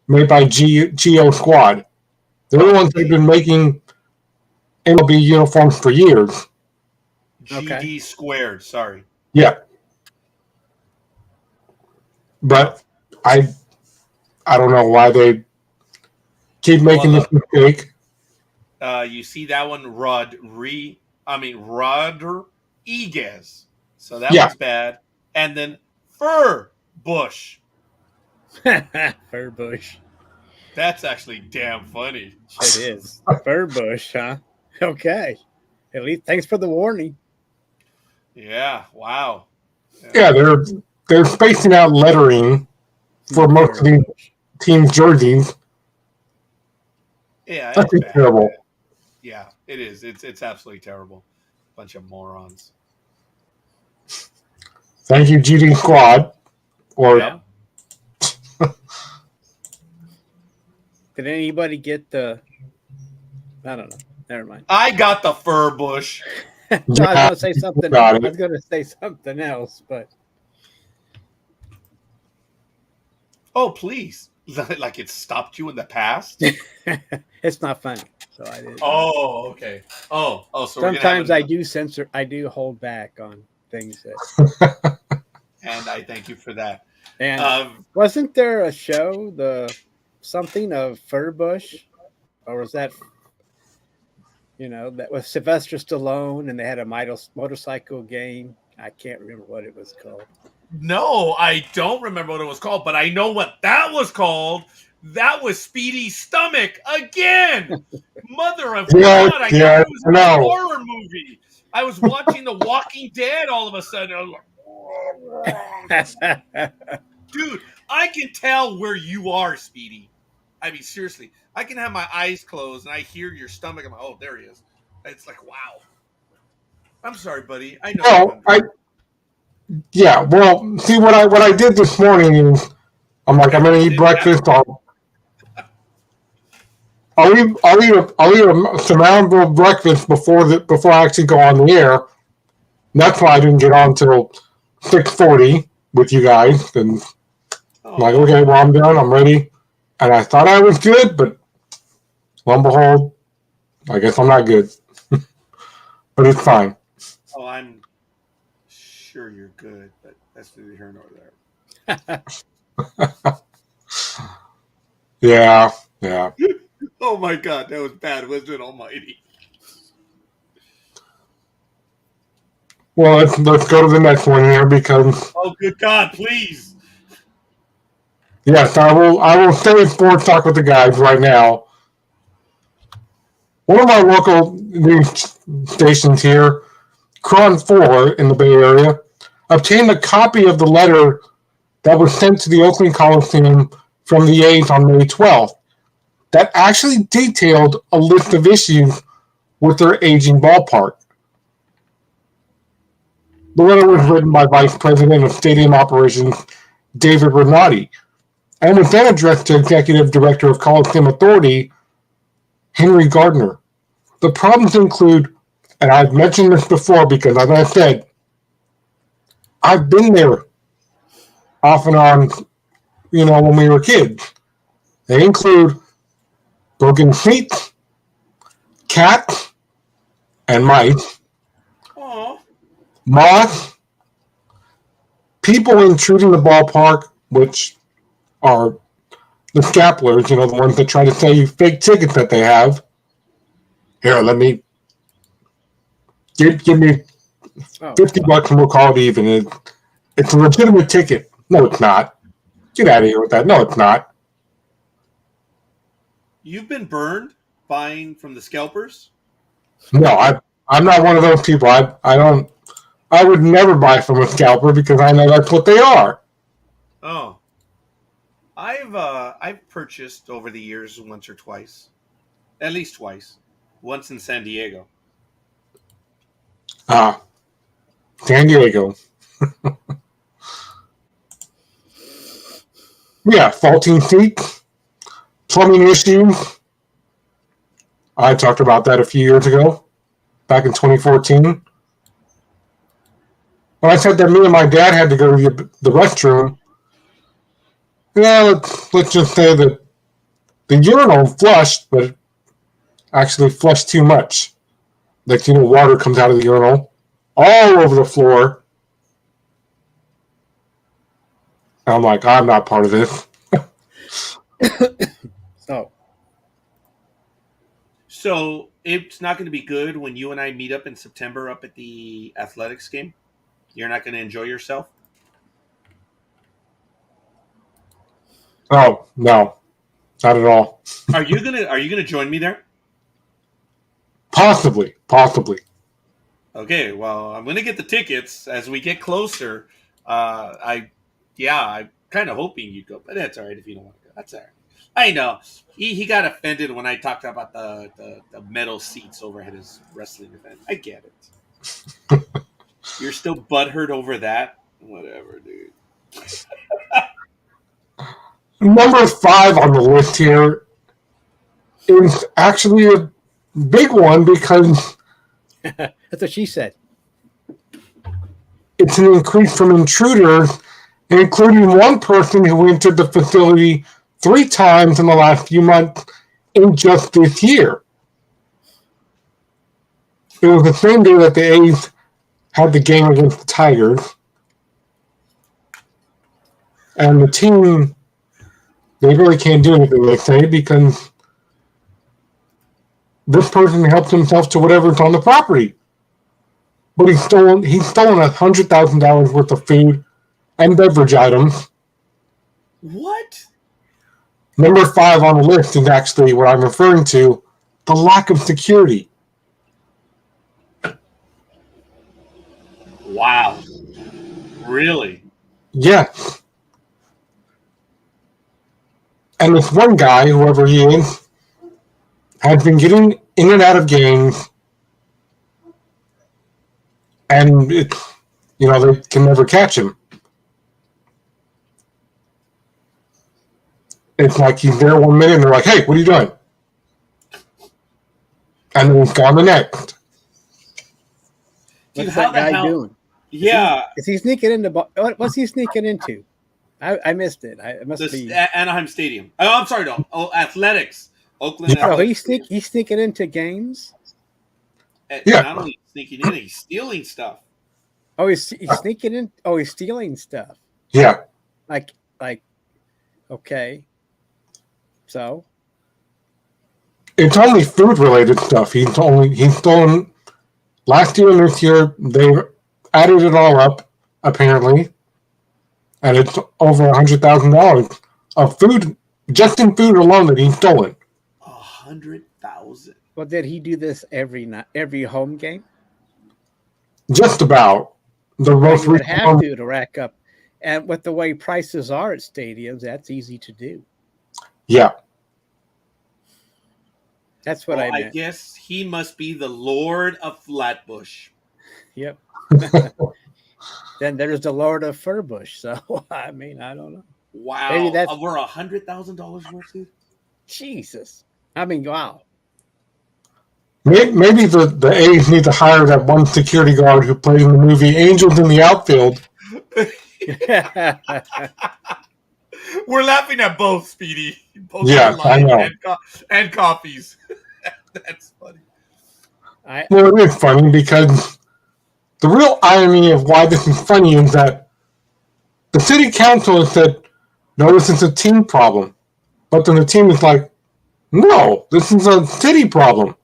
made by Geo Squad. They're the ones that have been making MLB uniforms for years. GD squared, sorry. Yeah. But I don't know why they keep making this mistake. You see that one, Rodriguez. So that was bad. And then Furbush. Furbush. That's actually damn funny. It is. Furbush, huh? Okay. At least thanks for the warning. Yeah. Wow. Yeah, they're spacing out lettering for most of these team jerseys. Yeah, that's terrible. Yeah, it is. It's absolutely terrible. Bunch of morons. Thank you, GD Squad. Yeah. Did anybody get the? I don't know. Never mind. I got the Furbush. I was going to say something. I was going to say something else, but. Oh, please! Like it stopped you in the past. It's not funny, so I did. Oh, okay. Oh. So sometimes I do censor. I do hold back on things that. And I thank you for that. And wasn't there a show, something of Furbush, or was that? That was Sylvester Stallone, and they had a motorcycle game. I can't remember what it was called. No, I don't remember what it was called, but I know what that was called. That was Speedy's stomach again. Mother of God! I thought it was a horror movie. I was watching The Walking Dead all of a sudden. I was like, dude, I can tell where you are, Speedy. I mean, seriously, I can have my eyes closed and I hear your stomach. I'm like, oh, there he is. It's like, wow. I'm sorry, buddy. I know. Yeah, well, see what I did this morning is I'm like, I'm gonna eat breakfast. I'll eat some round breakfast before I actually go on the air. And that's why I didn't get on till 6:40 with you guys. And I'm like, okay, well, I'm done. I'm ready. And I thought I was good, but lo and behold, I guess I'm not good. But it's fine. Oh, I'm sure you're good, but that's neither here nor there. Yeah. Oh my God, that was bad, wasn't it, Almighty? Well, let's go to the next one here because. Oh, good God, please. Yes, I will stay in sports talk with the guys right now. One of our local news stations here, Cron 4 in the Bay Area, obtained a copy of the letter that was sent to the Oakland Coliseum from the A's on May 12th that actually detailed a list of issues with their aging ballpark. The letter was written by Vice President of Stadium Operations, David Renati, and was then addressed to Executive Director of Coliseum Authority, Henry Gardner. The problems include, and I've mentioned this before because, as I said, I've been there off and on, when we were kids. They include broken seats, cats, and mice, moths, people intruding the ballpark, which are the scalpers, the ones that try to sell you fake tickets that they have. Here, let me Give me $50 and we'll call it even. It's a legitimate ticket. No, it's not. Get out of here with that. No, it's not. You've been burned buying from the scalpers? No, I'm not one of those people. I would never buy from a scalper because I know that's what they are. Oh. I've purchased over the years once or twice. At least twice. Once in San Diego. San Diego. Yeah, faulty seats, plumbing issues. I talked about that a few years ago, back in 2014. When I said that me and my dad had to go to the restroom, yeah, let's just say that the urinal flushed, but it actually flushed too much. Like, water comes out of the urinal all over the floor. I'm like, I'm not part of this. So it's not going to be good when you and I meet up in September up at the athletics game? You're not going to enjoy yourself? Oh, no. Not at all. Are you gonna join me there? Possibly. Okay, well, I'm gonna get the tickets as we get closer. I'm kind of hoping you'd go, but that's all right if you don't want to go. That's all right. I know he got offended when I talked about the metal seats over at his wrestling event. I get it. You're still butthurt over that? Whatever, dude. Number 5 on the list here is actually a big one because that's what she said. It's an increase from intruders, including one person who entered the facility 3 times in the last few months in just this year. It was the same day that the A's had the game against the Tigers. And the team, they really can't do anything, they say, because this person helped himself to whatever's on the property. But he's stolen $100,000 worth of food and beverage items. What? Number 5 on the list is actually what I'm referring to, the lack of security. Wow. Really? Yes. And this one guy, whoever he is, has been getting in and out of games, and they can never catch him. It's like he's there 1 minute, and they're like, "Hey, what are you doing?" And then he's gone the next. Dude, What's that guy doing? Yeah. Is he sneaking into? What's he sneaking into? I missed it. It must be Anaheim Stadium. Oh, I'm sorry, no. Oh, athletics. Oakland. So Athletics. he's sneaking into games. Yeah. Not only sneaking in, he's stealing stuff. Oh, he's sneaking in. Oh, he's stealing stuff. Yeah. Like, okay. So it's only food related stuff. He's stolen last year and this year. They added it all up apparently, and it's over $100,000 of food, just in food alone, that he's stolen. 100,000. Well, did he do this every night, every home game? Just about. The most You would have to rack up, and with the way prices are at stadiums, that's easy to do. Yeah. That's what I meant. I guess he must be the Lord of Flatbush. Yep. Then there's the Lord of Furbush. So I mean, I don't know. Wow. Maybe that's over $100,000 worth, dude. Jesus. I mean, wow. Maybe the A's need to hire that one security guard who played in the movie Angels in the Outfield. We're laughing at both, Speedy. Both yeah, I know. And coffees. That's funny. Well, it is funny because the real irony of why this is funny is that the city council has said, no, this is a team problem. But then the team is like, no, this is a city problem.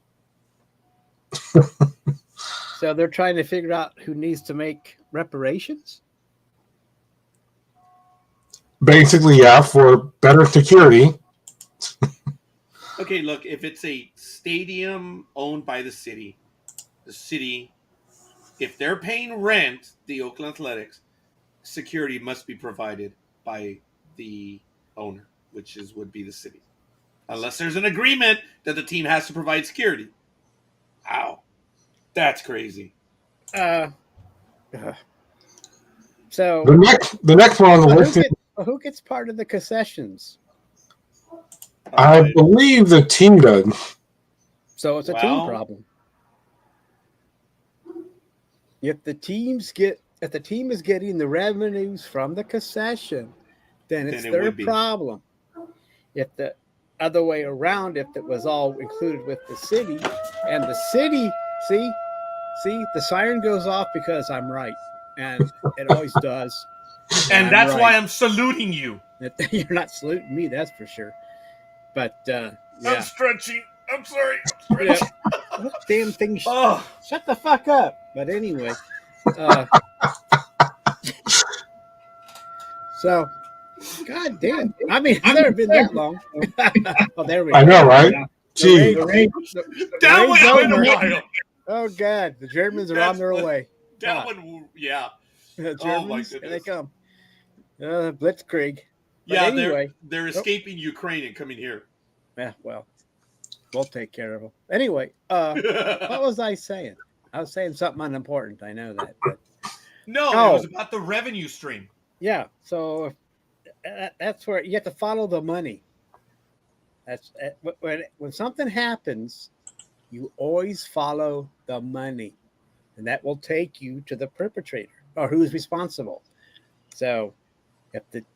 So they're trying to figure out who needs to make reparations? Basically, yeah, for better security. Okay, look, if it's a stadium owned by the city, if they're paying rent, the Oakland Athletics, security must be provided by the owner, which would be the city. Unless there's an agreement that the team has to provide security. Wow. That's crazy. So The next one on the list is, who gets part of the concessions? I believe the team does. So it's a team problem. If the team is getting the revenues from the concession, then it's their problem. If the other way around, if it was all included with the city, and the city, see, the siren goes off because I'm right, and it always does. And that's right. Why I'm saluting you. You're not saluting me, that's for sure. But yeah. I'm stretching. I'm sorry. I'm stretching. Yeah. Damn thing. Shut the fuck up. But anyway. So, God damn. I mean, it's never been that long. Oh, there we go. I know, right? Gee. That went a while. Oh, God. The Germans are on their way. That one, yeah. The Germans, oh, my goodness. Here they come. Blitzkrieg. But yeah, anyway, they're escaping Ukraine and coming here. Yeah, well, we'll take care of them. Anyway, what was I saying? I was saying something unimportant. I know that. But... No, it was about the revenue stream. Yeah, so that's where you have to follow the money. That's when something happens, you always follow the money, and that will take you to the perpetrator or who's responsible. So,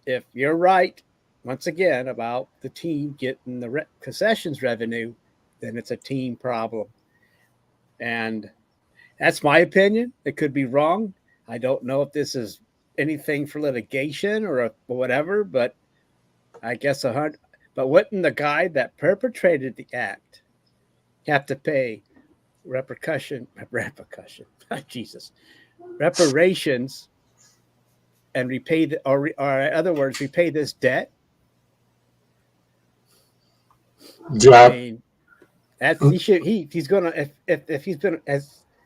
if you're right, once again, about the team getting the concessions revenue, then it's a team problem. And that's my opinion. It could be wrong. I don't know if this is anything for litigation or whatever, but I guess but wouldn't the guy that perpetrated the act have to pay reparations and repay or in other words, repay this debt? Yeah. I mean, he's gonna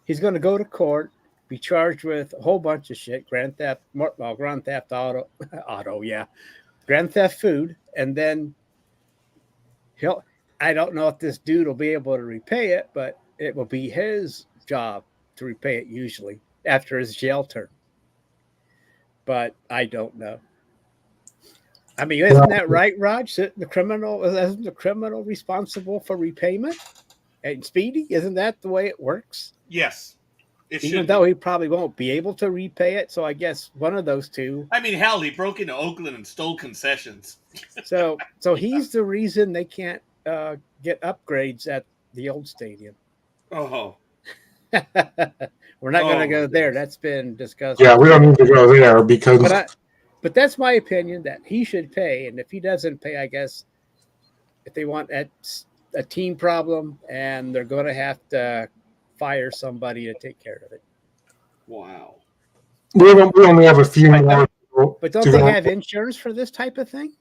he's gonna go to court, be charged with a whole bunch of shit, grand theft auto, grand theft food, and then I don't know if this dude will be able to repay it, but it will be his job to repay it usually after his jail term. But I don't know. I mean, isn't that right, Raj? Isn't the criminal responsible for repayment? And Speedy, isn't that the way it works? Yes. Even though he probably won't be able to repay it. So I guess one of those two. I mean, hell, he broke into Oakland and stole concessions. So he's the reason they can't get upgrades at the old stadium. Oh. We're not going to go there. That's been discussed. Yeah, we don't need to go there because... But that's my opinion, that he should pay. And if he doesn't pay, I guess if they want a team problem, and they're going to have to fire somebody to take care of it. Wow. We only have a few more. But don't they have insurance for this type of thing?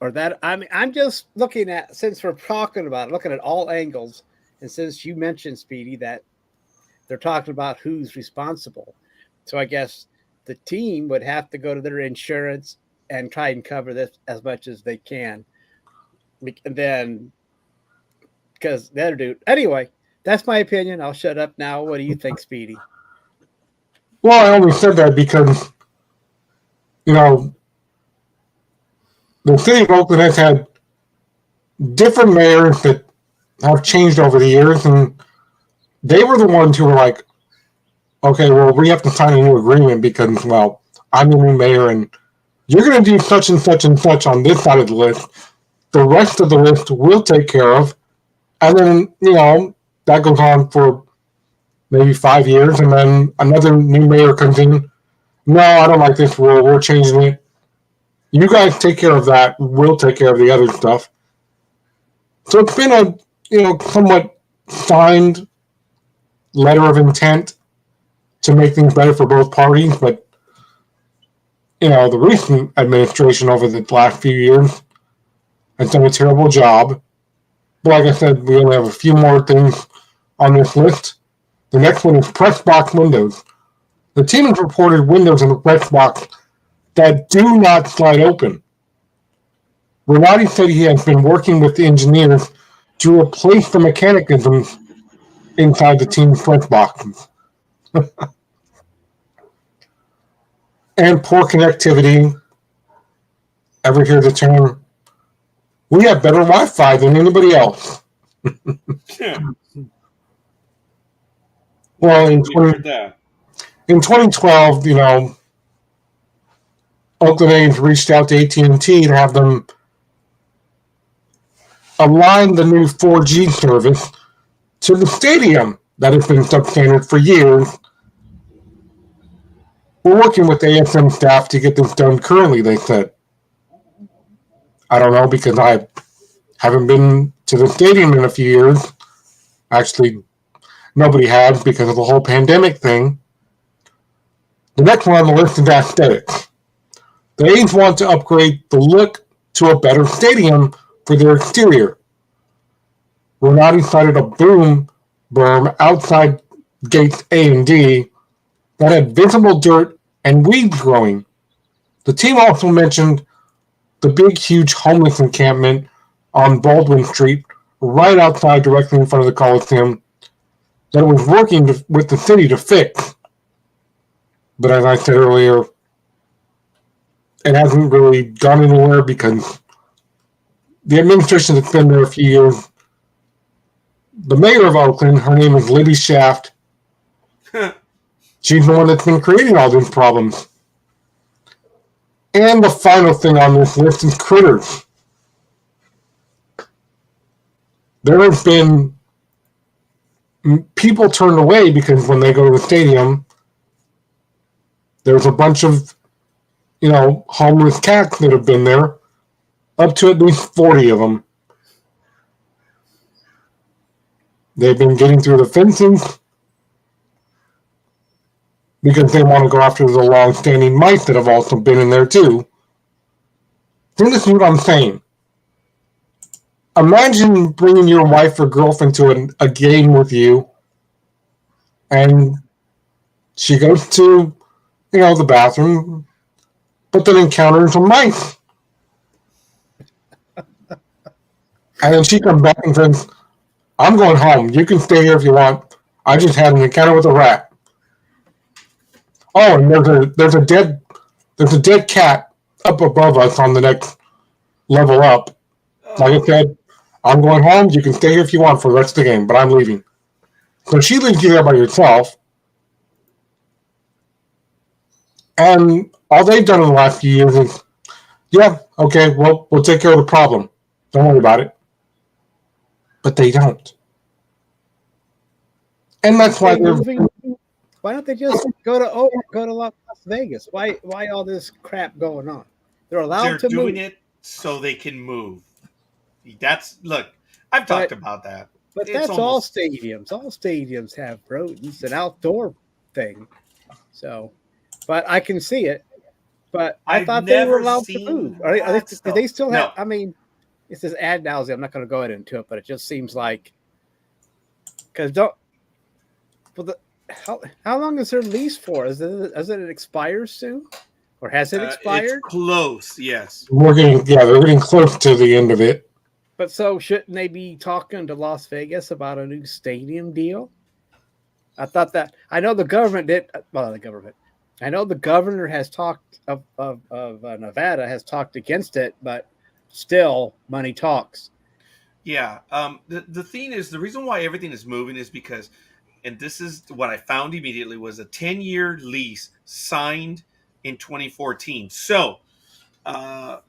Or that, I mean, I'm just looking at, since we're talking about it, looking at all angles, and since you mentioned, Speedy, that they're talking about who's responsible. So I guess the team would have to go to their insurance and try and cover this as much as they can. And then, because the other dude, anyway, that's my opinion. I'll shut up now. What do you think, Speedy? Well, I only said that because, the city of Oakland has had different mayors that have changed over the years, and they were the ones who were like, okay, well, we have to sign a new agreement because, well, I'm the new mayor, and you're going to do such and such and such on this side of the list. The rest of the list we'll take care of. And then, that goes on for maybe 5 years, and then another new mayor comes in. No, I don't like this rule. We're changing it. You guys take care of that. We'll take care of the other stuff. So it's been a, somewhat signed letter of intent to make things better for both parties, but the recent administration over the last few years has done a terrible job. But like I said, we only have a few more things on this list. The next one is press box windows. The team has reported windows in the press box that do not slide open. Renati said he has been working with the engineers to replace the mechanisms inside the team's press boxes. And poor connectivity. Ever hear the term? We have better Wi-Fi than anybody else. Well, in 2012, Oakland A's reached out to AT&T to have them align the new 4G service to the stadium that has been substandard for years. We're working with ASM staff to get this done currently, they said. I don't know, because I haven't been to the stadium in a few years. Actually, nobody has because of the whole pandemic thing. The next one on the list is aesthetics. The A's want to upgrade the look to a better stadium for their exterior. Renati cited a boom berm outside gates A and D that had visible dirt and weeds growing. The team also mentioned the big, huge homeless encampment on Baldwin Street, right outside, directly in front of the Coliseum, that it was working with the city to fix. But as I said earlier, it hasn't really gone anywhere because the administration that's been there a few years, the mayor of Oakland, her name is Libby Shaft. She's the one that's been creating all these problems. And the final thing on this list is critters. There have been people turned away because when they go to the stadium, there's a bunch of, homeless cats that have been there, up to at least 40 of them. They've been getting through the fences because they want to go after the long-standing mice that have also been in there too. So this is what I'm saying. Imagine bringing your wife or girlfriend to a game with you, and she goes to, the bathroom, but then encounters some mice. And then she comes back and says, I'm going home. You can stay here if you want. I just had an encounter with a rat. Oh, and there's a dead cat up above us on the next level up. Like I said, I'm going home. You can stay here if you want for the rest of the game, but I'm leaving. So she leaves you there by yourself. And all they've done in the last few years is, yeah, okay, well, we'll take care of the problem. Don't worry about it. But they don't. And that's why they're moving. Why don't they just go to Las Vegas? Why all this crap going on? They're allowed to move. They're doing it so they can move. Look, I've talked about that. But that's all stadiums. All stadiums have rodents, an outdoor thing. So, but I can see it. But I thought they were allowed to move. Do they still have? No. I mean, it's this ad nauseum. I'm not going to go into it, but it just seems like how long is their lease for? Is it expires soon, or has it expired? It's close. Yes, they're getting close to the end of it. But so shouldn't they be talking to Las Vegas about a new stadium deal? I thought that. I know the government did. Well, the government. I know the governor has talked of Nevada has talked against it, but still, money talks. Yeah. The thing is, the reason why everything is moving is because, and this is what I found immediately, was a 10-year lease signed in 2014. So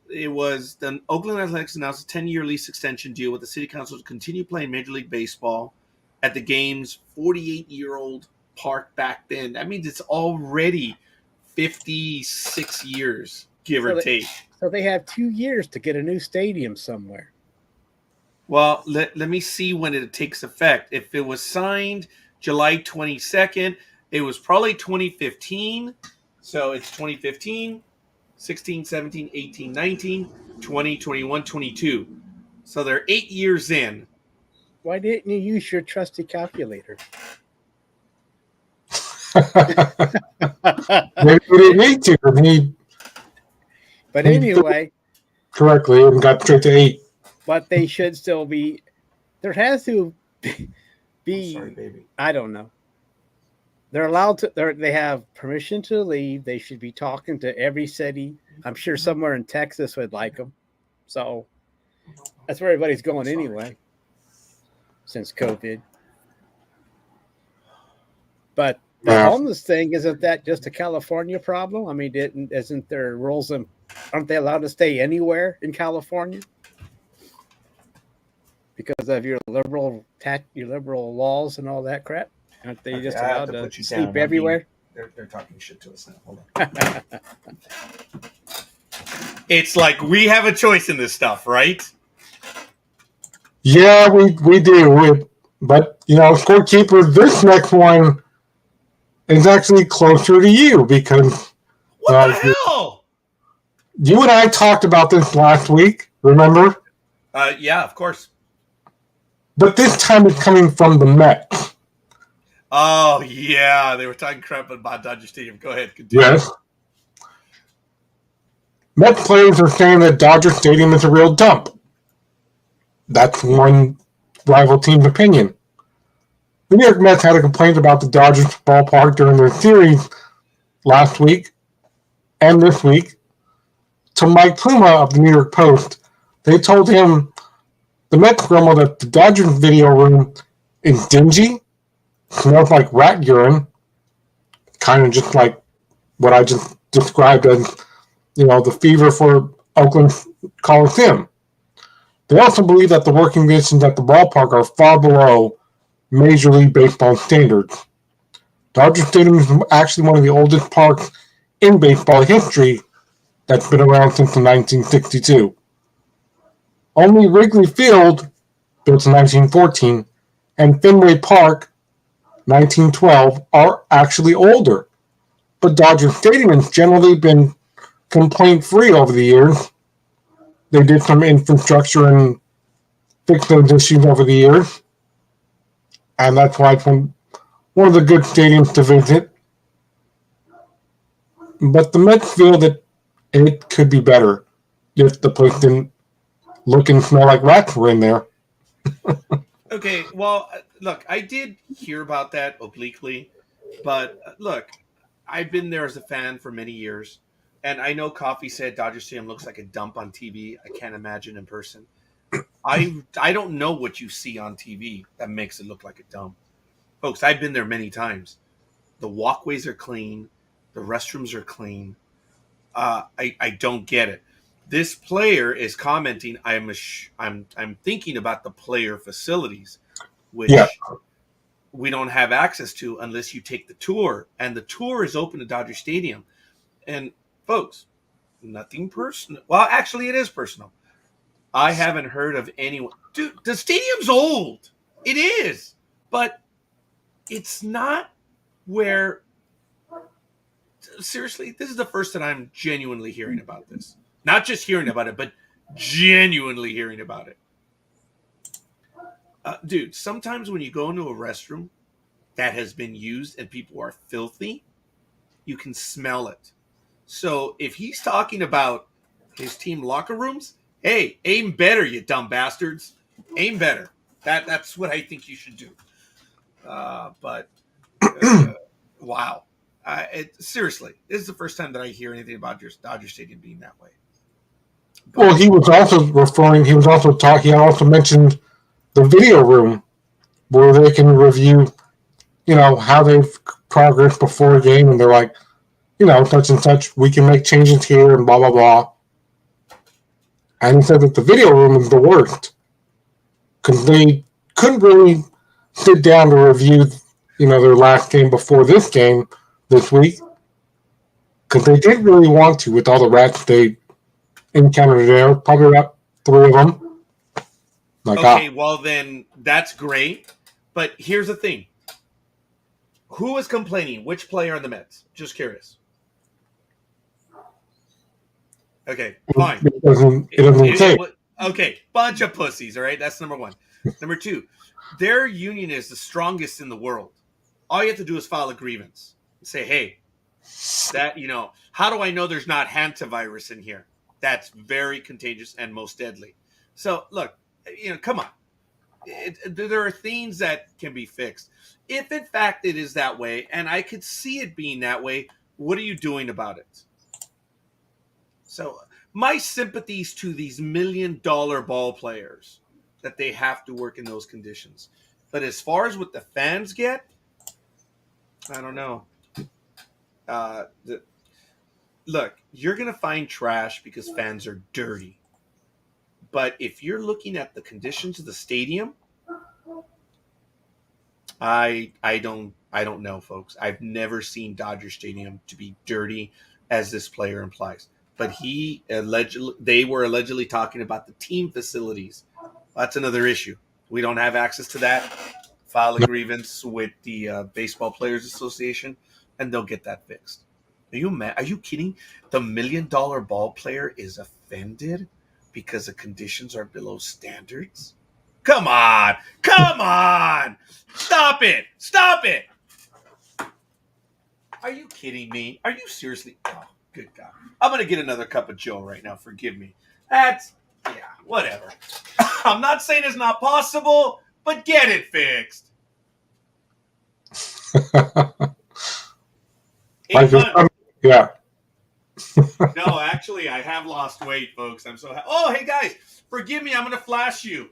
it was the Oakland Athletics announced a 10-year lease extension deal with the city council to continue playing Major League Baseball at the game's 48-year-old park back then. That means it's already 56 years, give or take. So they have 2 years to get a new stadium somewhere. Well, let me see when it takes effect. If it was signed July 22nd, it was probably 2015. So it's 2015, 16, 17, 18, 19, 20, 21, 22. So they're 8 years in. Why didn't you use your trusty calculator? Maybe we didn't need to. But anyway, correctly and got straight to 8. But they should still be. There has to be. Sorry, baby. I don't know. They're allowed to. They have permission to leave. They should be talking to every city. I'm sure somewhere in Texas would like them. So that's where everybody's going anyway. Since COVID. But the homeless thing, isn't that just a California problem? I mean, isn't there rules and aren't they allowed to stay anywhere in California? Because of your liberal laws and all that crap? Aren't they just allowed to sleep everywhere? They're talking shit to us now. Hold on. It's like we have a choice in this stuff, right? Yeah, we do. But, Scorekeeper, this next one is actually closer to you because... What the hell? You and I talked about this last week, remember? Yeah, of course. But this time it's coming from the Mets. Oh, yeah. They were talking crap about Dodger Stadium. Go ahead. Continue. Yes. Mets players are saying that Dodger Stadium is a real dump. That's one rival team's opinion. The New York Mets had a complaint about the Dodgers ballpark during their series last week and this week. To Mike Pluma of the New York Post, they told him the Mets grumbled that the Dodgers video room is dingy, smells like rat urine, kind of just like what I just described as, the fever for Oakland Coliseum. They also believe that the working conditions at the ballpark are far below Major League Baseball standards. Dodger Stadium is actually one of the oldest parks in baseball history that's been around since 1962. Only Wrigley Field, built in 1914, and Fenway Park, 1912, are actually older. But Dodger Stadium has generally been complaint-free over the years. They did some infrastructure and fixed those issues over the years. And that's why it's one of the good stadiums to visit. But the Mets feel that it could be better if the place didn't look and smell like rats were in there. Okay, well, look, I did hear about that obliquely, but look, I've been there as a fan for many years, and I know Coffee said Dodger Stadium looks like a dump on TV. I can't imagine in person. I don't know what you see on TV that makes it look like a dump. Folks, I've been there many times. The walkways are clean. The restrooms are clean. I don't get it. This player is commenting. I'm thinking about the player facilities, which we don't have access to unless you take the tour, and the tour is open to Dodger Stadium. And folks, nothing personal. Well, actually, it is personal. I haven't heard of anyone. Dude, the stadium's old. It is, but it's not where. Seriously, this is the first that I'm genuinely hearing about this. Not just hearing about it, but genuinely hearing about it. Dude, sometimes when you go into a restroom that has been used and people are filthy, you can smell it. So if he's talking about his team locker rooms, hey, aim better, you dumb bastards. Aim better. That's what I think you should do. But wow. Seriously, this is the first time that I hear anything about your Dodger Stadium being that way. But, well, he also mentioned the video room where they can review, how they've progressed before a game, and they're like, such and such, we can make changes here and blah, blah, blah. And he said that the video room is the worst because they couldn't really sit down to review, their last game before this game this week because they didn't really want to with all the rats they encountered there, probably about 3 of them. Like, okay, well then that's great. But here's the thing. Who is complaining? Which player on the Mets? Just curious. Okay, fine. it doesn't say. Okay, bunch of pussies, all right? That's number one. Number two, their union is the strongest in the world. All you have to do is file a grievance. Say, hey, how do I know there's not hantavirus in here? That's very contagious and most deadly. So, look, come on. There are things that can be fixed. If, in fact, it is that way, and I could see it being that way, what are you doing about it? So, my sympathies to these $1 million ball players that they have to work in those conditions. But as far as what the fans get, I don't know. Look, you're going to find trash because fans are dirty. But if you're looking at the conditions of the stadium, I don't know, folks. I've never seen Dodger Stadium to be dirty as this player implies. But they were allegedly talking about the team facilities. That's another issue. We don't have access to that. File a grievance with the Baseball Players Association, and they'll get that fixed. Are you mad? Are you kidding? The $1 million ball player is offended because the conditions are below standards? Come on! Stop it! Are you kidding me? Are you seriously? Oh, good God! I'm gonna get another cup of Joe right now. Forgive me. Whatever. I'm not saying it's not possible, but get it fixed. Yeah. No, actually, I have lost weight, folks. I'm so happy. Oh, hey, guys, forgive me. I'm going to flash you.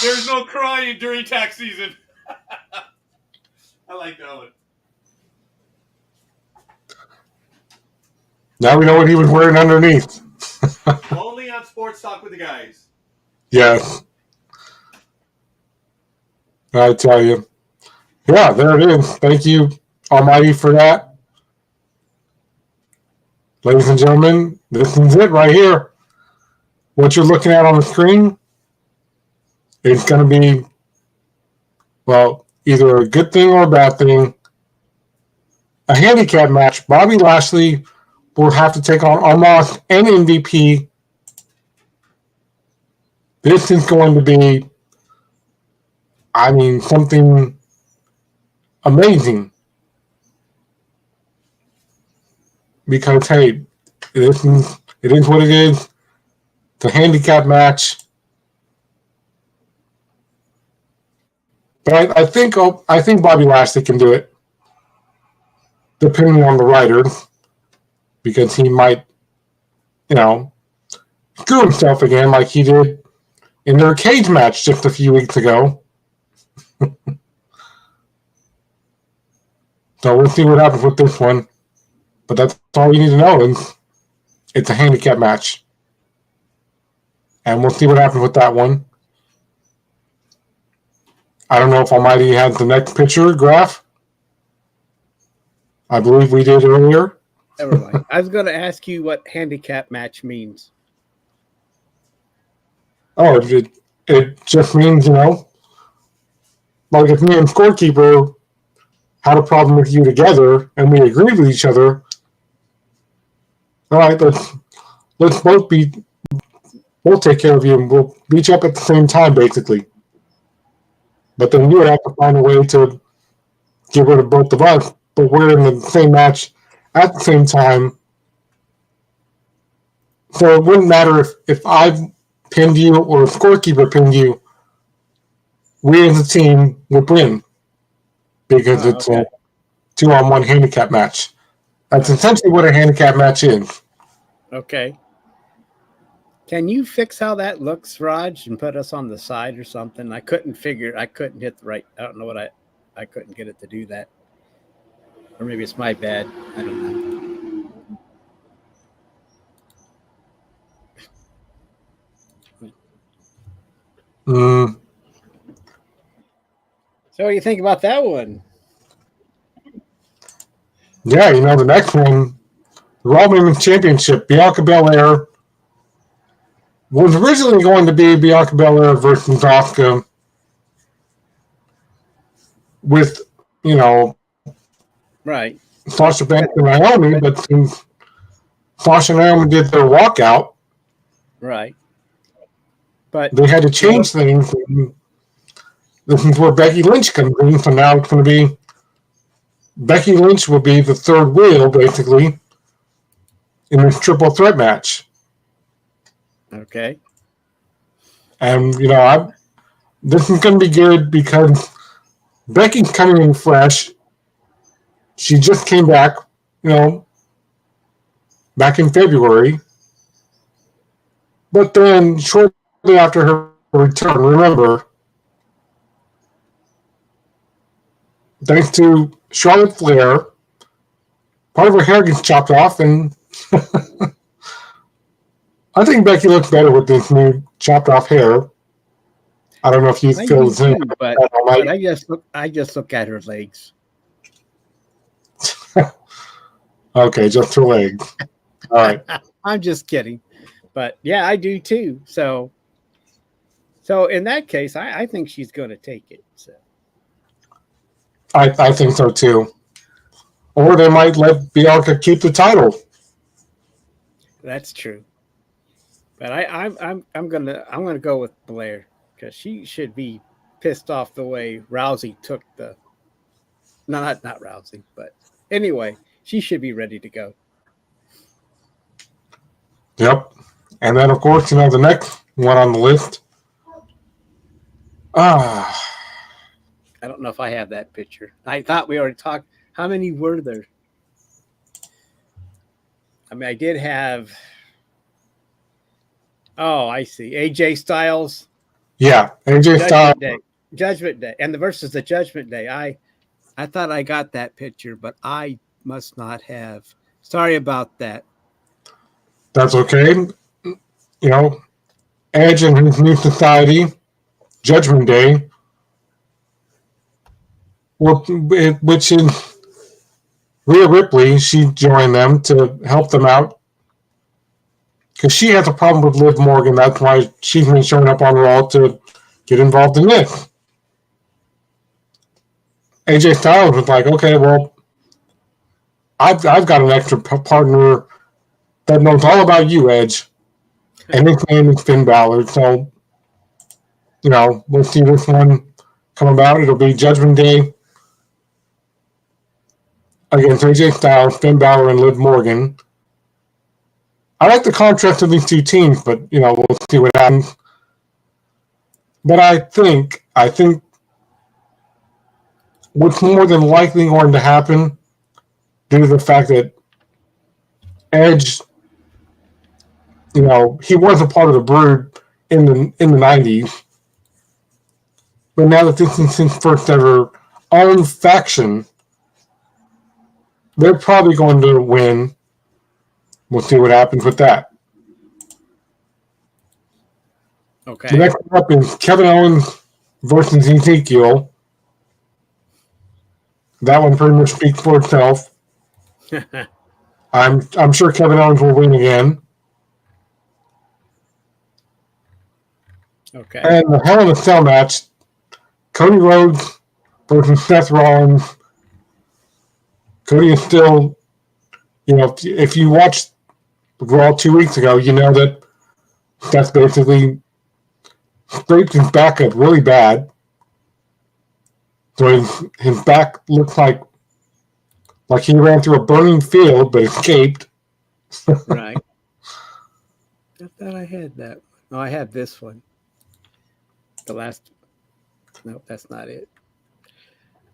There's no crying during tax season. I like that one. Now we know what he was wearing underneath. Only on Sports Talk with the Guys. Yes. I tell you. Yeah, there it is. Thank you, Almighty, for that. Ladies and gentlemen, this is it right here. What you're looking at on the screen is going to be, well, either a good thing or a bad thing. A handicap match. Bobby Lashley will have to take on Omos and MVP. This is going to be, something amazing. Because, hey, it is what it is. It's a handicap match. But I think Bobby Lashley can do it, depending on the writer, because he might, screw himself again like he did in their cage match just a few weeks ago. So we'll see what happens with this one. But that's all you need to know is it's a handicap match. And we'll see what happens with that one. I don't know if Almighty has the next picture graph. I believe we did earlier. Never mind. I was going to ask you what handicap match means. Oh, it just means, like if me and Scorekeeper had a problem with you together and we agreed with each other, all right, let's we'll take care of you and we'll beat you up at the same time, basically. But then you would have to find a way to get rid of both of us, but we're in the same match at the same time. So it wouldn't matter if I pinned you or if Scorekeeper pinned you. We as a team would win because it's a 2-on-1 handicap match. That's essentially what a handicap match is. Okay. Can you fix how that looks, Raj, and put us on the side or something? I couldn't hit the right. I don't know what I couldn't get it to do that. Or maybe it's my bad. I don't know. So what do you think about that one? Yeah, the next one, the Raw Women's Championship. Bianca Belair was originally going to be Bianca Belair versus Asuka with, Right. Sasha Banks and Naomi, but since Sasha and Naomi did their walkout, Right. But they had to change things. And this is where Becky Lynch comes in. So now it's going to be Becky Lynch will be the third wheel, basically, in this triple threat match. Okay. And, this is going to be good because Becky's coming in fresh. She just came back, back in February. But then shortly after her return, remember, thanks to Charlotte Flair, part of her hair gets chopped off, and I think Becky looks better with this new chopped off hair. I don't know if you feel the same. But I just look at her legs. Okay, just her legs. All right. I'm just kidding. But yeah, I do too. So in that case, I think she's going to take it. So I think so too. Or they might let Bianca keep the title. that's true. But I'm gonna go with Blair because she should be pissed off the way Rousey took the. No, not Rousey, but anyway, she should be ready to go. Yep. And then, of course, the next one on the list. I don't know if I have that picture. I thought we already talked. How many were there? I mean, I did have. Oh, I see. AJ Styles. Yeah, AJ Styles. Judgment Day. And versus the Judgment Day. I thought I got that picture, but I must not have. Sorry about that. That's okay. Edge and his new society, Judgment Day, which is Rhea Ripley. She joined them to help them out because she has a problem with Liv Morgan. That's why she's been showing up on Raw to get involved in this. AJ Styles was like, okay, well, I've got an extra partner that knows all about you, Edge. And his name is Finn Balor. So, we'll see this one come about. It'll be Judgment Day against AJ Styles, Finn Balor, and Liv Morgan. I like the contrast of these two teams, but, we'll see what happens. But I think what's more than likely going to happen due to the fact that Edge, he was a part of the Brood in the 90s. But now that this is his first ever own faction, they're probably going to win. We'll see what happens with that. Okay. The next one up is Kevin Owens versus Ezekiel. That one pretty much speaks for itself. I'm sure Kevin Owens will win again. Okay. And the Hell in a Cell match, Cody Rhodes versus Seth Rollins. Cody is still, if you watched Raw 2 weeks ago, you know that Seth basically scraped his back up really bad. So his back looks like he ran through a burning field but escaped. Right. I thought I had that. No, I had this one. The last. Nope, that's not it.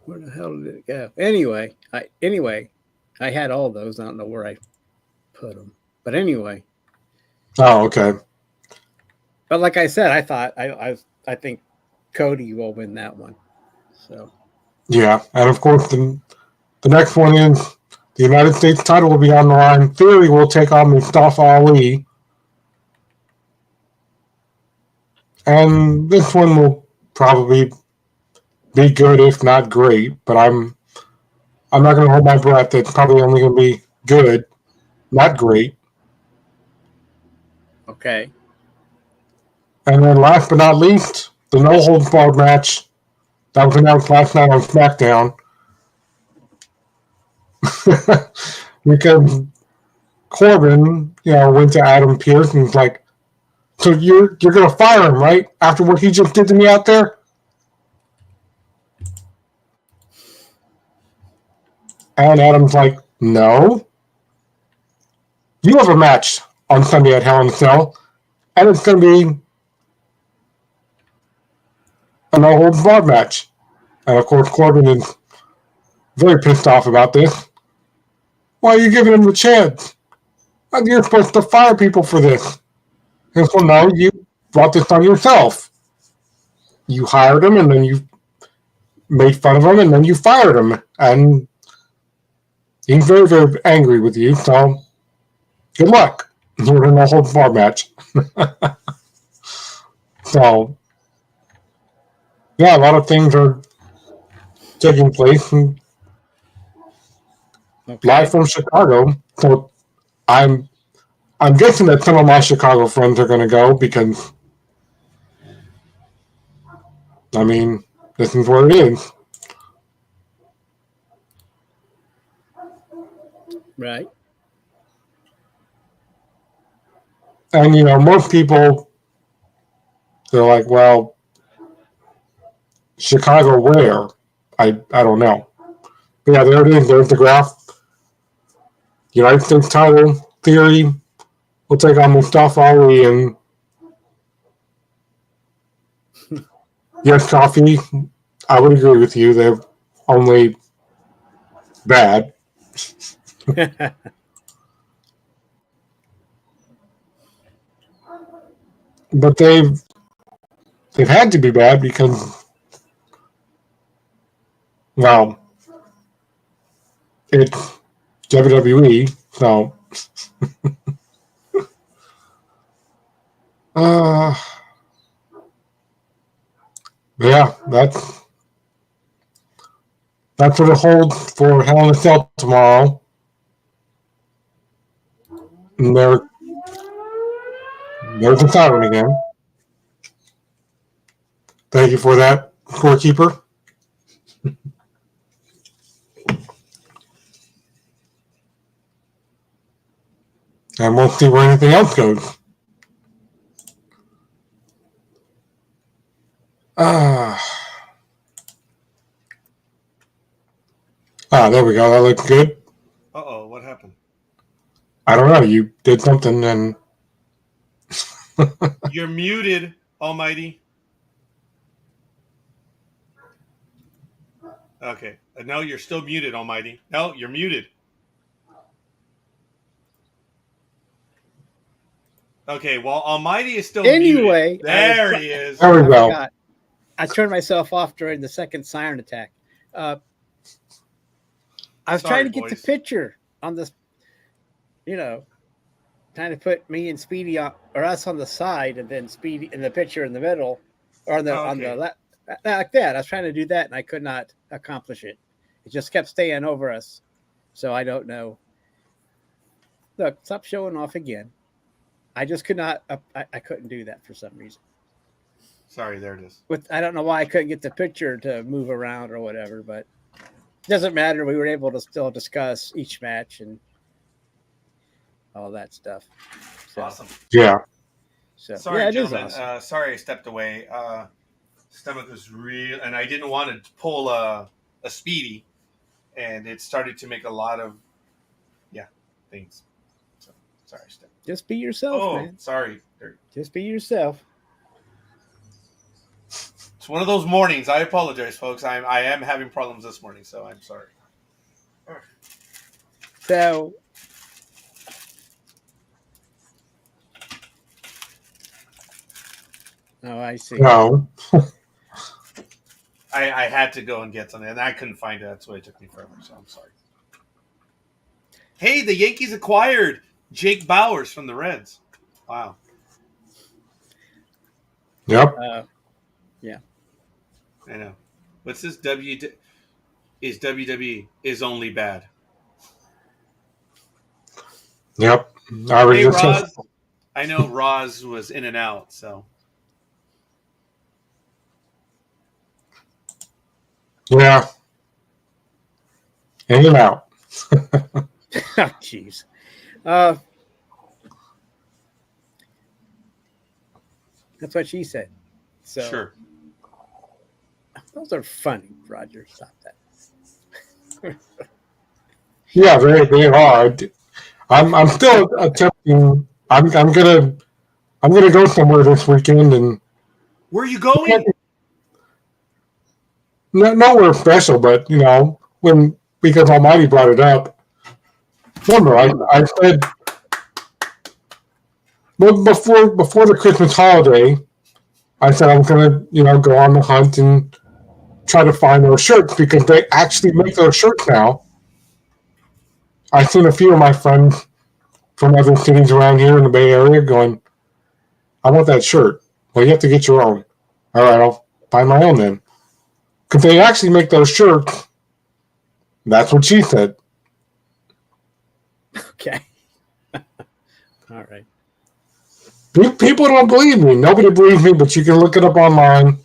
Where the hell did it go? Anyway, I had all those. I don't know where I put them, but anyway. Oh, okay. But like I said, I think Cody will win that one. So. Yeah, and of course the next one is the United States title will be on the line. Theory will take on Mustafa Ali. And this one will probably be good, if not great. But I'm not going to hold my breath. It's probably only going to be good, not great. Okay. And then last but not least, the no holds barred match that was announced last night on SmackDown. Because Corbin, went to Adam Pearce and was like, "So you're gonna fire him, right? After what he just did to me out there?" And Adam's like, "No. You have a match on Sunday at Hell in a Cell, and it's gonna be a no holds barred match." And of course, Corbin is very pissed off about this. "Why are you giving him the chance? You're supposed to fire people for this." And so, no, you brought this on yourself. You hired him, and then you made fun of him, and then you fired him. And he's very, very angry with you. So, good luck. You're in a whole bar match. So, yeah, a lot of things are taking place live from Chicago. So, I'm guessing that some of my Chicago friends are going to go because, I mean, this is where it is. Right. And, most people, they're like, well, Chicago where? I don't know. But yeah, there it is. There's the graph. United States title, Theory will take on Mustafa Ali, and yes, Coffee, I would agree with you. They're only bad. But they've had to be bad because, well, it's WWE, so yeah, that's what it holds for Hell in a Cell tomorrow. And there's the siren again. Thank you for that, Scorekeeper. And we'll see where anything else goes. There we go. That looks good. Uh-oh, what happened? I don't know. You did something and... You're muted, Almighty. Okay. No, you're still muted, Almighty. No, you're muted. Okay, well, Almighty is still Anyway, muted. There he is. There we go. I turned myself off during the second siren attack. I was trying to get the picture on this, trying to put me and Speedy or us on the side, and then Speedy in the picture in the middle, or on the left, like that. I was trying to do that, and I could not accomplish it. It just kept staying over us, so I don't know. Look, stop showing off again. I just could not. I couldn't do that for some reason. Sorry, there it is. I don't know why I couldn't get the picture to move around or whatever, but it doesn't matter. We were able to still discuss each match and all that stuff. So, awesome. Yeah. So sorry, yeah, gentlemen. Awesome. Sorry, I stepped away. Stomach was real, and I didn't want to pull a Speedy, and it started to make a lot of things. So sorry, I stepped. Just be yourself, man. Sorry. Just be yourself. It's one of those mornings. I apologize, folks. I am having problems this morning, so I'm sorry. So I see. No. I had to go and get something, and I couldn't find it. That's why it took me forever, so I'm sorry. Hey, the Yankees acquired Jake Bauers from the Reds. Wow. Yep. Yeah. I know. What's this? WWE is only bad. Yep. I was Hey, just Roz. I know Roz was in and out, so. yeah. In and out. Oh, jeez. That's what she said. So Sure. those are funny, Roger. Stop that. Yeah, they are. I'm still attempting. I'm gonna go somewhere this weekend and Where are you going? nowhere special, but because Almighty brought it up. Remember, I said before the Christmas holiday, I said I'm gonna go on the hunt and try to find those shirts because they actually make those shirts now. I've seen a few of my friends from other cities around here in the Bay Area going, I want that shirt. Well, you have to get your own. All right, I'll buy my own then. Because they actually make those shirts. That's what she said. Okay. All right. People don't believe me. Nobody believes me, but you can look it up online.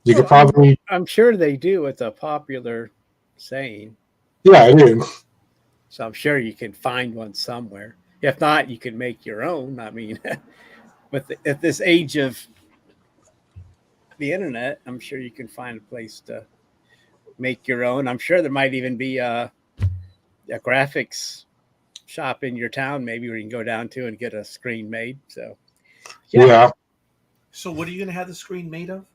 You could probably... I'm sure they do. It's a popular saying. Yeah, it is. So I'm sure you can find one somewhere. If not, you can make your own. I mean, at this age of the internet, I'm sure you can find a place to make your own. I'm sure there might even be a graphics shop in your town, maybe, where you can go down to and get a screen made. So, yeah. So what are you going to have the screen made of?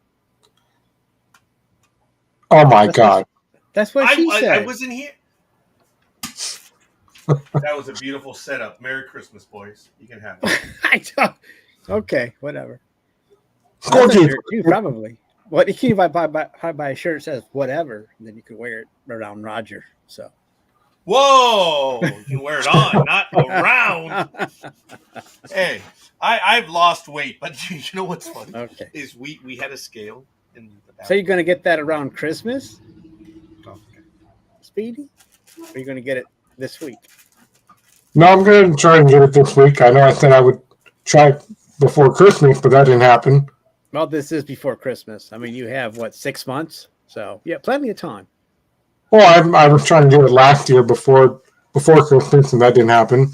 Oh, my God. That's what she said. I wasn't here. That was a beautiful setup. Merry Christmas, boys. You can have it. I don't. Okay, whatever. Scorekeeper. You probably. What if you buy a shirt that says whatever, and then you can wear it around Roger. So. Whoa! You can wear it on, not around. Hey, I've lost weight, but you know what's funny? Okay. Is we had a scale in the back. So you're going to get that around Christmas, Okay. Speedy? Or are you going to get it this week? No, I'm going to try and get it this week. I know I said I would try before Christmas, but that didn't happen. Well, this is before Christmas. I mean, you have, 6 months? So, yeah, plenty of time. Well, I was trying to do it last year before Christmas, and that didn't happen.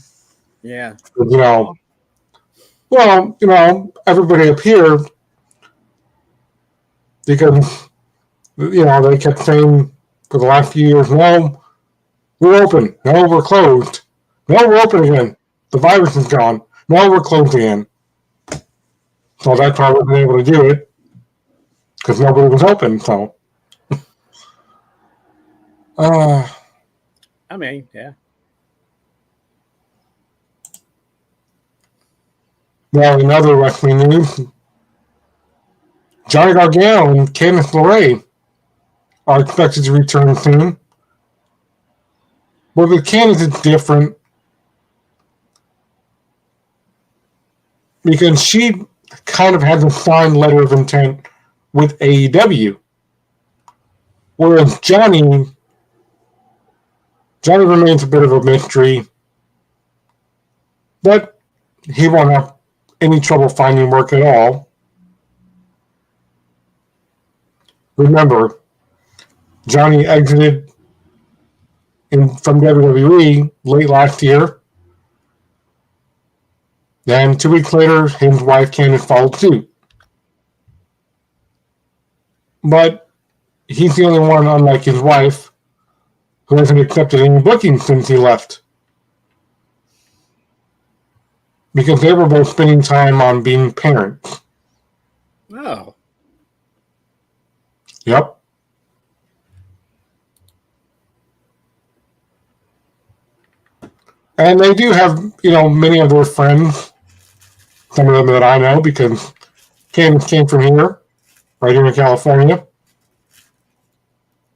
Yeah. Everybody up here, because, they kept saying for the last few years, no, we're open. No, we're closed. No, we're open again. The virus is gone. No, we're closed again. So that's why I wasn't able to do it, because nobody was open, so. I mean, yeah. Well, in other wrestling news, Johnny Gargano and Candice LeRae are expected to return soon. But with Candice, it's different because she kind of has a signed letter of intent with AEW. Whereas Johnny remains a bit of a mystery, but he won't have any trouble finding work at all. Remember, Johnny exited from WWE late last year. Then 2 weeks later, his wife Candice followed suit. But he's the only one, unlike his wife, who hasn't accepted any bookings since he left. Because they were both spending time on being parents. Oh. Yep. And they do have, many of their friends. Some of them that I know, because Candice came from here, right here in California.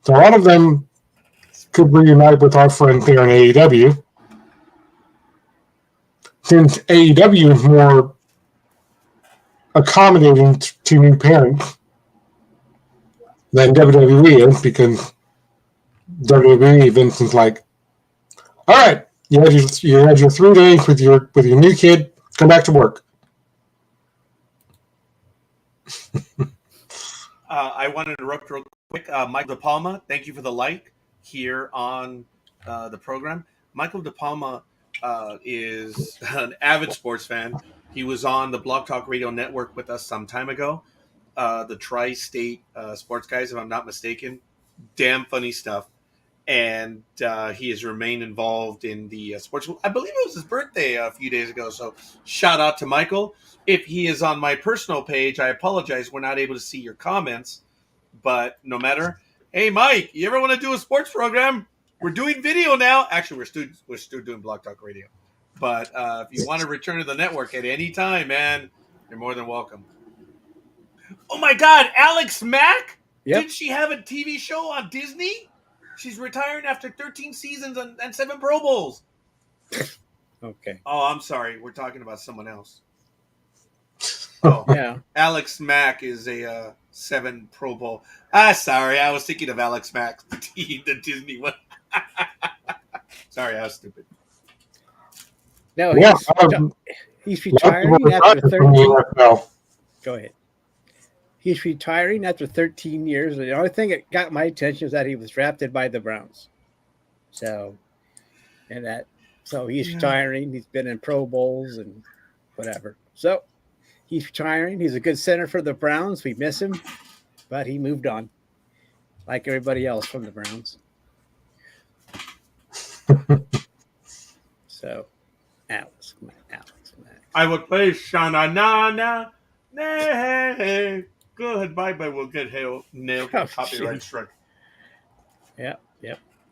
So a lot of them could reunite with our friends here in AEW. Since AEW is more accommodating to new parents than WWE is, because WWE, Vince is like, all right, You had your 3 days with your new kid. Come back to work. I want to interrupt real quick. Michael De Palma, thank you for the like here on the program. Michael De Palma is an avid sports fan. He was on the Blog Talk Radio Network with us some time ago. The Tri-State Sports Guys, if I'm not mistaken. Damn funny stuff. And he has remained involved in the sports. I believe it was his birthday a few days ago. So shout out to Michael. If he is on my personal page, I apologize. We're not able to see your comments. But no matter. Hey, Mike, you ever want to do a sports program? We're doing video now. Actually, we're still doing Blog Talk Radio. But if you want to return to the network at any time, man, you're more than welcome. Oh, my God. Alex Mack? Yep. Did she have a TV show on Disney? She's retiring after 13 seasons and 7 Pro Bowls. Okay. Oh, I'm sorry. We're talking about someone else. Oh, Yeah. Alex Mack is a 7 Pro Bowl. Sorry. I was thinking of Alex Mack, the Disney one. Sorry, I was stupid. No, Yeah, he's retiring after 13. Go ahead. He's retiring after 13 years. The only thing that got my attention is that he was drafted by the Browns. So he's retiring. He's been in Pro Bowls and whatever. So he's retiring. He's a good center for the Browns. We miss him, but he moved on, like everybody else from the Browns. So, Alex. I would play Shana Na Na. Goodbye, but we'll get nailed for copyright strike. Yep.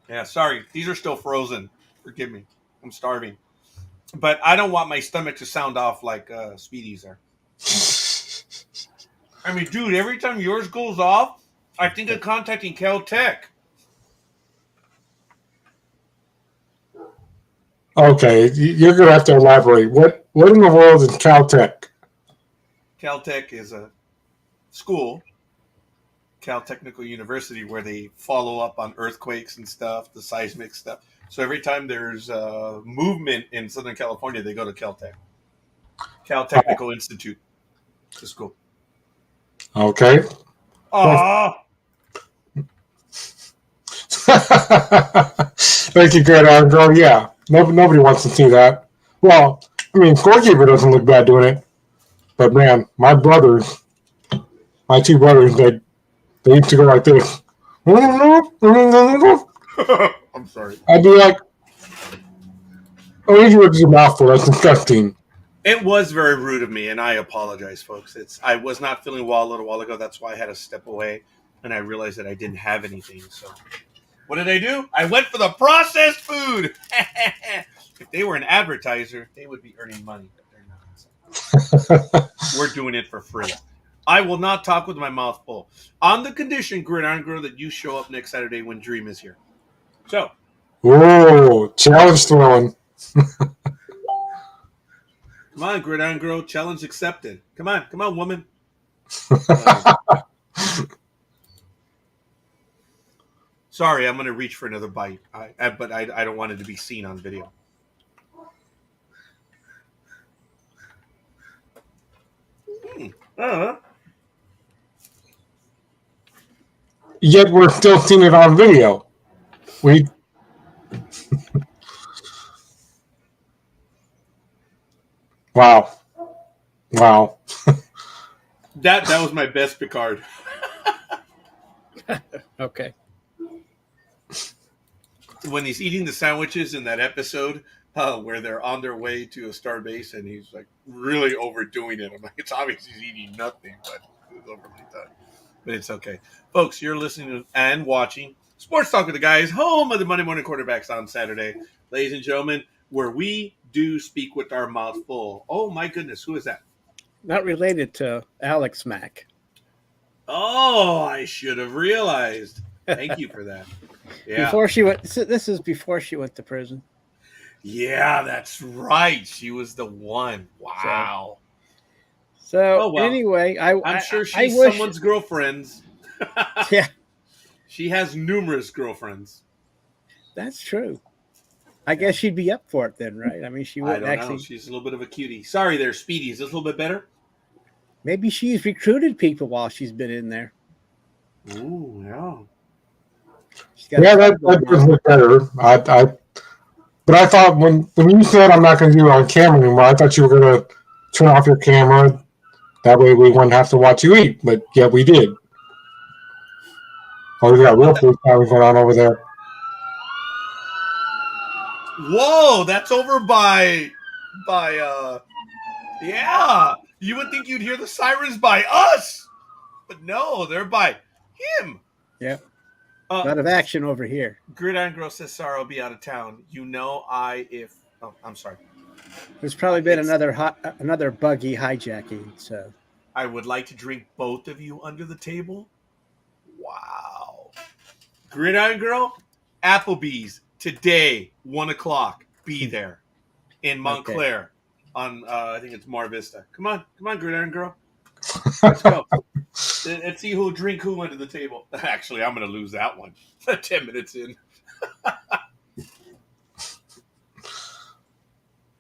Yeah, sorry. These are still frozen. Forgive me. I'm starving. But I don't want my stomach to sound off like Speedy's are. I mean, dude, every time yours goes off, I think of contacting Caltech. Okay, you're going to have to elaborate. What in the world is Caltech? Caltech is a school, Cal Technical University, where they follow up on earthquakes and stuff, the seismic stuff. So every time there's movement in Southern California, they go to Caltech. Cal Technical Institute, the school. Okay. Aww. Thank you, good girl. Yeah, nobody wants to see that. Well, I mean, Scorekeeper doesn't look bad doing it, but man, my two brothers, they used to go like this. I'm sorry. I'd be like, "Oh, you your mouth full. That's disgusting." It was very rude of me, and I apologize, folks. I was not feeling well a little while ago. That's why I had to step away, and I realized that I didn't have anything. So, what did I do? I went for the processed food. If they were an advertiser, they would be earning money, but they're not. We're doing it for free. I will not talk with my mouth full. On the condition, Gridiron Girl, that you show up next Saturday when Dreem is here. So. Whoa, challenge throwing. Come on, Gridiron Girl, challenge accepted. Come on, woman. Sorry, I'm going to reach for another bite, but I don't want it to be seen on video. Yet we're still seeing it on video. Wow. That was my best Picard. Okay. When he's eating the sandwiches in that episode where they're on their way to a star base and he's like really overdoing it. I'm like, it's obvious he's eating nothing, but it's overly done. But it's okay. Folks, you're listening to and watching Sports Talk with the Guys, home of the Monday Morning Quarterbacks on Saturday. Ladies and gentlemen, where we do speak with our mouth full. Oh, my goodness. Who is that? Not related to Alex Mack. Oh, I should have realized. Thank you for that. Yeah. This is before she went to prison. Yeah, that's right. She was the one. Wow. So anyway, I'm sure she's someone's girlfriends. Yeah. She has numerous girlfriends. That's true. I guess she'd be up for it then, right? I mean, she I wouldn't don't know. actually. She's a little bit of a cutie. Sorry there, Speedy. Is this a little bit better? Maybe she's recruited people while she's been in there. Ooh, yeah. Yeah, that does look better. But I thought when you said I'm not going to do it on camera anymore, I thought you were going to turn off your camera. That way we wouldn't have to watch you eat. But yeah, we did. Oh, we got real food going on over there. Whoa, that's over by yeah. You would think you'd hear the sirens by us, but no, they're by him. Yeah. A lot of action over here. Gridiron Girl says, "Sorry, I'll be out of town. You know, I'm sorry. There's probably been another buggy hijacking. So I would like to drink both of you under the table." Wow. Gridiron Girl, Applebee's today, 1:00. Be there in Montclair on I think it's Mar Vista. Come on, Gridiron Girl. Let's go. Let's see who'll drink who under the table. Actually, I'm going to lose that one 10 minutes in.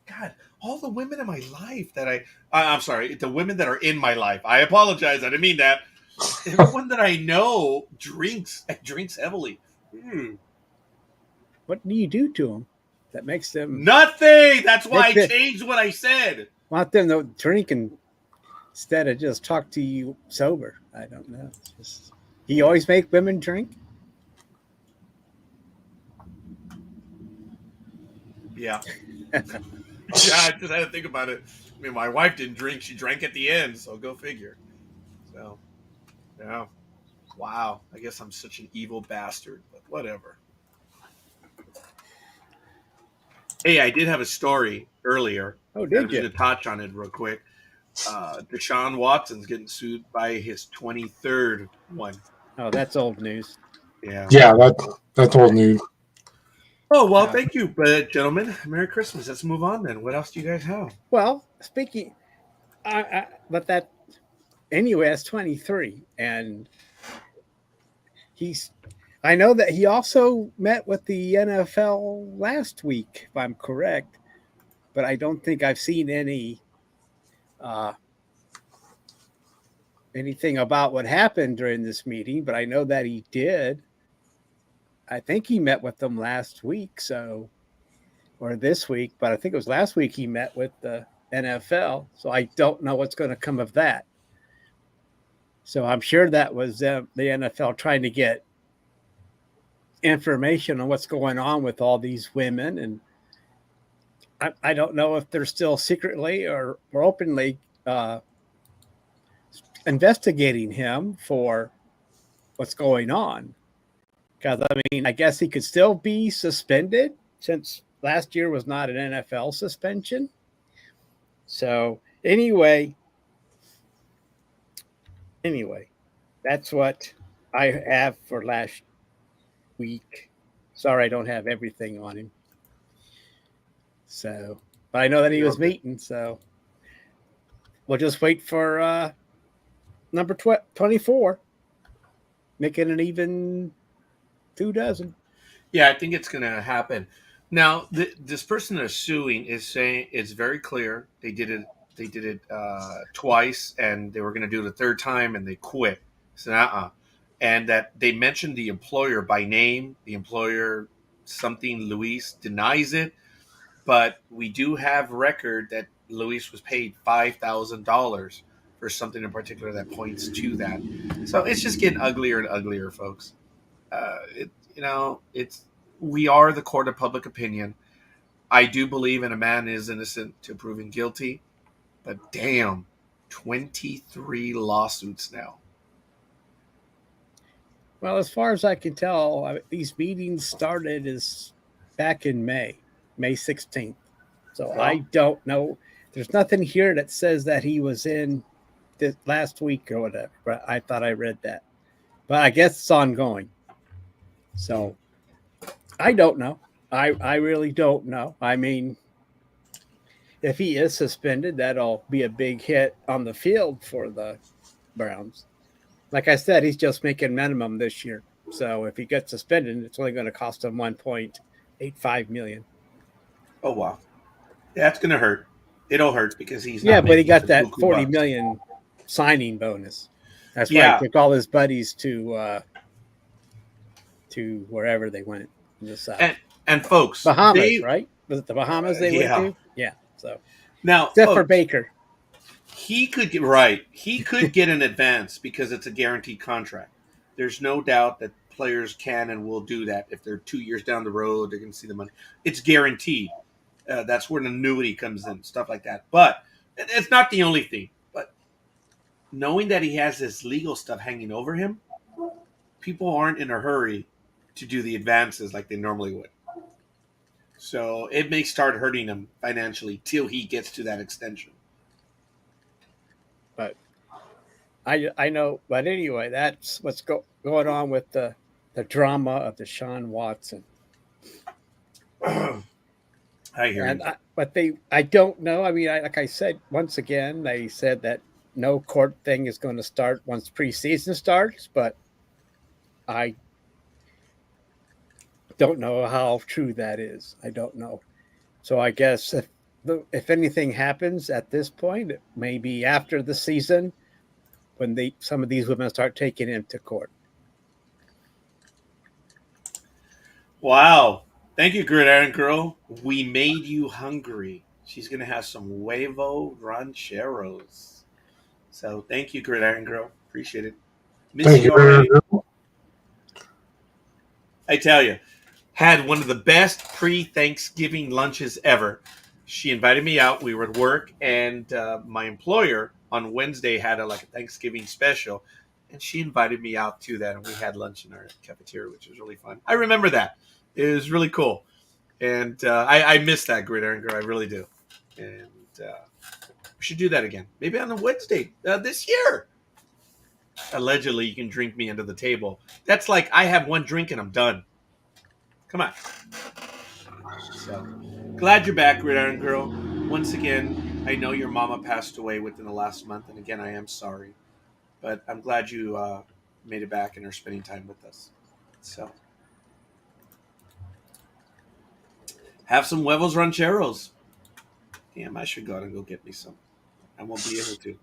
God, all the women in my life that I'm sorry, the women that are in my life. I apologize. I didn't mean that. Everyone that I know drinks heavily. What do you do to them that makes them... Nothing! That's why I changed what I said. Want them to drink instead of just talk to you sober. I don't know. You always make women drink? Yeah. Yeah, I just had to think about it. I mean, my wife didn't drink. She drank at the end, so go figure. So, yeah. Wow. I guess I'm such an evil bastard, but whatever. Hey, I did have a story earlier. Oh, did you? I'm going to touch on it real quick. Deshaun Watson's getting sued by his 23rd one. Oh, that's old news. Yeah. Yeah, that's old news. Oh, well, thank you, gentlemen. Merry Christmas. Let's move on then. What else do you guys have? Well, speaking, but that, anyway, that's 23. And I know that he also met with the NFL last week, if I'm correct, but I don't think I've seen anything about what happened during this meeting, but I know that he did. I think he met with them last week, or this week, but I think it was last week he met with the NFL. So I don't know what's going to come of that. So I'm sure that was the NFL trying to get information on what's going on with all these women. And I don't know if they're still secretly or openly investigating him for what's going on. Because, I mean, I guess he could still be suspended since last year was not an NFL suspension. So anyway, that's what I have for last week. Sorry, I don't have everything on him. So, but I know that he was meeting, so we'll just wait for number 24, making an even 2 dozen. Yeah, I think it's going to happen. Now, this person they're suing is saying it's very clear they did it twice, and they were going to do it a third time, and they quit. So, and that they mentioned the employer by name. The employer, something Luis, denies it, but we do have record that Luis was paid $5,000 for something in particular that points to that. So it's just getting uglier and uglier, folks. We are the court of public opinion. I do believe in a man is innocent to proven guilty, but damn, 23 lawsuits now. Well, as far as I can tell, these meetings started back in May 16th. So I don't know. There's nothing here that says that he was in this last week or whatever, but I thought I read that. But I guess it's ongoing. So I don't know. I really don't know. I mean, if he is suspended, that'll be a big hit on the field for the Browns. Like I said, he's just making minimum this year. So if he gets suspended, it's only going to cost him $1.85 million. Oh wow, that's gonna hurt. It'll hurt because he's Yeah, not but he making got the that buku 40 bucks. million signing bonus. That's why he Yeah, took all his buddies to wherever they went in the south. and folks, Bahamas, right? Was it the Bahamas they went yeah. to? Yeah. So Now, except for folks, Baker. he could get right. He could get an advance because it's a guaranteed contract. There's no doubt that players can and will do that if they're 2 years down the road. They're going to see the money. It's guaranteed. That's where an annuity comes in, stuff like that. But it's not the only thing. But knowing that he has this legal stuff hanging over him, people aren't in a hurry to do the advances like they normally would. So it may start hurting him financially till he gets to that extension. But I know. But anyway, that's what's going on with the drama of the Deshaun Watson. I hear And you. I don't know. I mean, like I said, once again, they said that no court thing is going to start once preseason starts, but I don't know how true that is. I don't know. So I guess if anything happens at this point, maybe after the season, when some of these women start taking him to court. Wow. Thank you, Gridiron Girl. We made you hungry. She's going to have some huevo rancheros. So thank you, Gridiron Girl. Appreciate it. Miss Thank you you very already. much. I tell you, had one of the best pre-Thanksgiving lunches ever. She invited me out. We were at work, and my employer on Wednesday had a Thanksgiving special, and she invited me out to that, and we had lunch in our cafeteria, which was really fun. I remember that. It was really cool, and I miss that, Gridiron Girl. I really do, and we should do that again. Maybe on a Wednesday this year. Allegedly, you can drink me under the table. That's like I have one drink and I'm done. Come on. So glad you're back, Gridiron Girl. Once again, I know your mama passed away within the last month, and again, I am sorry, but I'm glad you made it back and are spending time with us. So have some huevos rancheros. Damn, I should go out and go get me some. I won't be able to.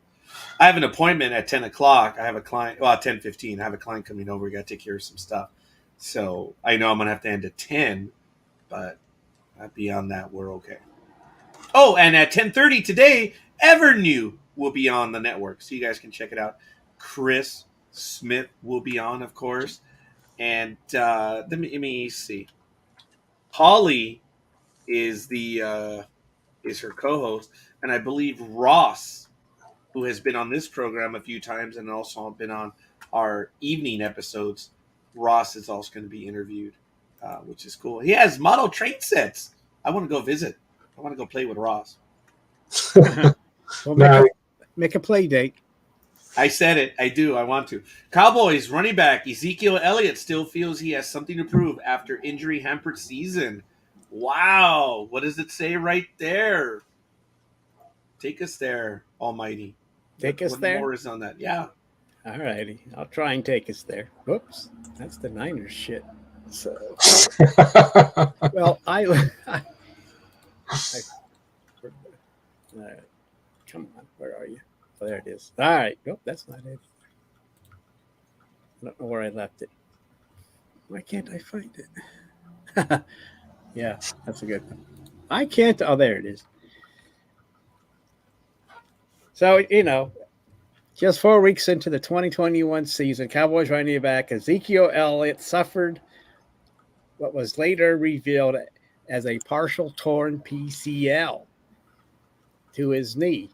I have an appointment at 10 o'clock. I have a client, well, 10:15. I have a client coming over. We got to take care of some stuff. So I know I'm going to have to end at 10, but beyond that, we're okay. Oh, and at 10:30 today, Evernew will be on the network, so you guys can check it out. Chris Smith will be on, of course. And let me see. Holly is is her co-host, and I believe Ross, who has been on this program a few times and also been on our evening episodes, Ross is also going to be interviewed, which is cool. He has model train sets. I want to go visit. I want to go play with Ross. Well, make a play date. I said it. I do. I want to. Cowboys running back Ezekiel Elliott still feels he has something to prove after injury hampered season. Wow. What does it say right there? Take us there, Almighty. What more is on that? Yeah. All righty. I'll try and take us there. Whoops. That's the Niners shit. So, well, all right. Come on. Where are you? Oh, there it is. All right. Nope, that's not it. I don't know where I left it. Why can't I find it? Yeah, that's a good one. I can't. Oh, there it is. So, just 4 weeks into the 2021 season, Cowboys running back Ezekiel Elliott suffered what was later revealed as a partial torn PCL to his knee,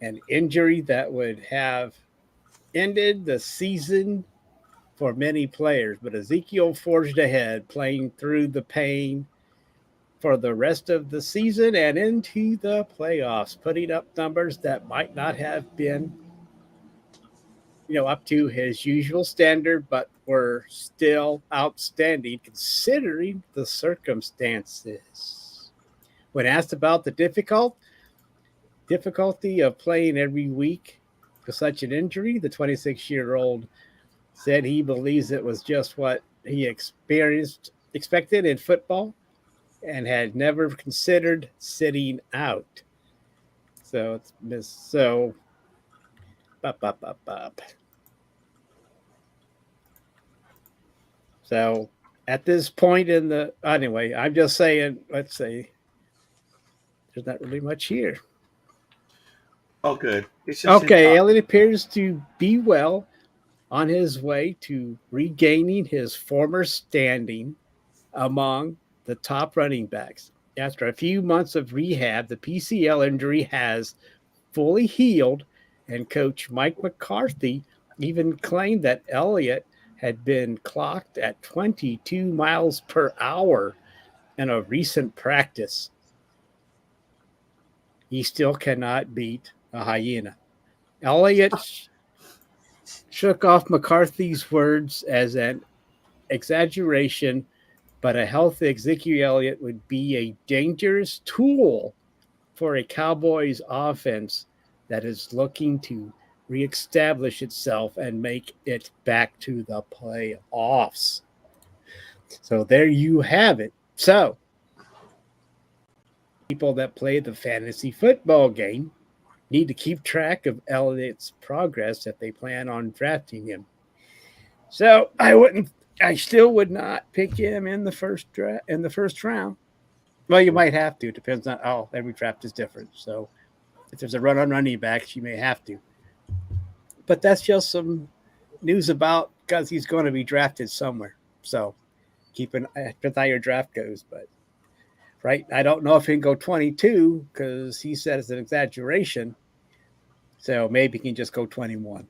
an injury that would have ended the season for many players. But Ezekiel forged ahead, playing through the pain for the rest of the season and into the playoffs, putting up numbers that might not have been up to his usual standard, but were still outstanding considering the circumstances. When asked about the difficulty of playing every week with such an injury, the 26-year-old said he believes it was just what he expected in football. and had never considered sitting out. So it's So at this point in the anyway, I'm just saying, let's say there's not really much here. Oh, good. It's just Okay, Elliott appears to be well on his way to regaining his former standing among the top running backs. After a few months of rehab, the PCL injury has fully healed, and coach Mike McCarthy even claimed that Elliott had been clocked at 22 miles per hour in a recent practice. He still cannot beat a hyena. Elliott shook off McCarthy's words as an exaggeration, but a healthy Ezekiel Elliott would be a dangerous tool for a Cowboys offense that is looking to reestablish itself and make it back to the playoffs. So there you have it. So people that play the fantasy football game need to keep track of Elliott's progress if they plan on drafting him. So I still would not pick him in the first round. Well, you might have to. Depends on every draft is different. So if there's a run on running backs, you may have to. But that's just some news about because he's going to be drafted somewhere. So keep an eye on how your draft goes. But right, I don't know if he can go 22 because he said it's an exaggeration. So maybe he can just go 21.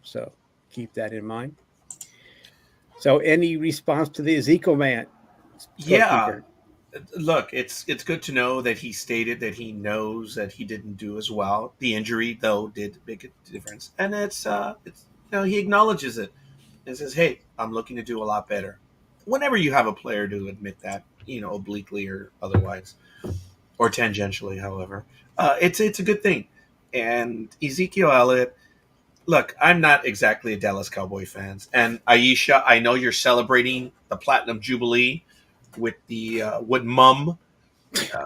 So keep that in mind. So any response to the Ezekiel man? Yeah. Look, it's good to know that he stated that he knows that he didn't do as well. The injury, though, did make a difference, and it's he acknowledges it and says, "Hey, I'm looking to do a lot better." Whenever you have a player to admit that, obliquely or otherwise, or tangentially, however, it's a good thing. And Ezekiel Elliott, look, I'm not exactly a Dallas Cowboy fan, and Aisha, I know you're celebrating the Platinum Jubilee with the with Mum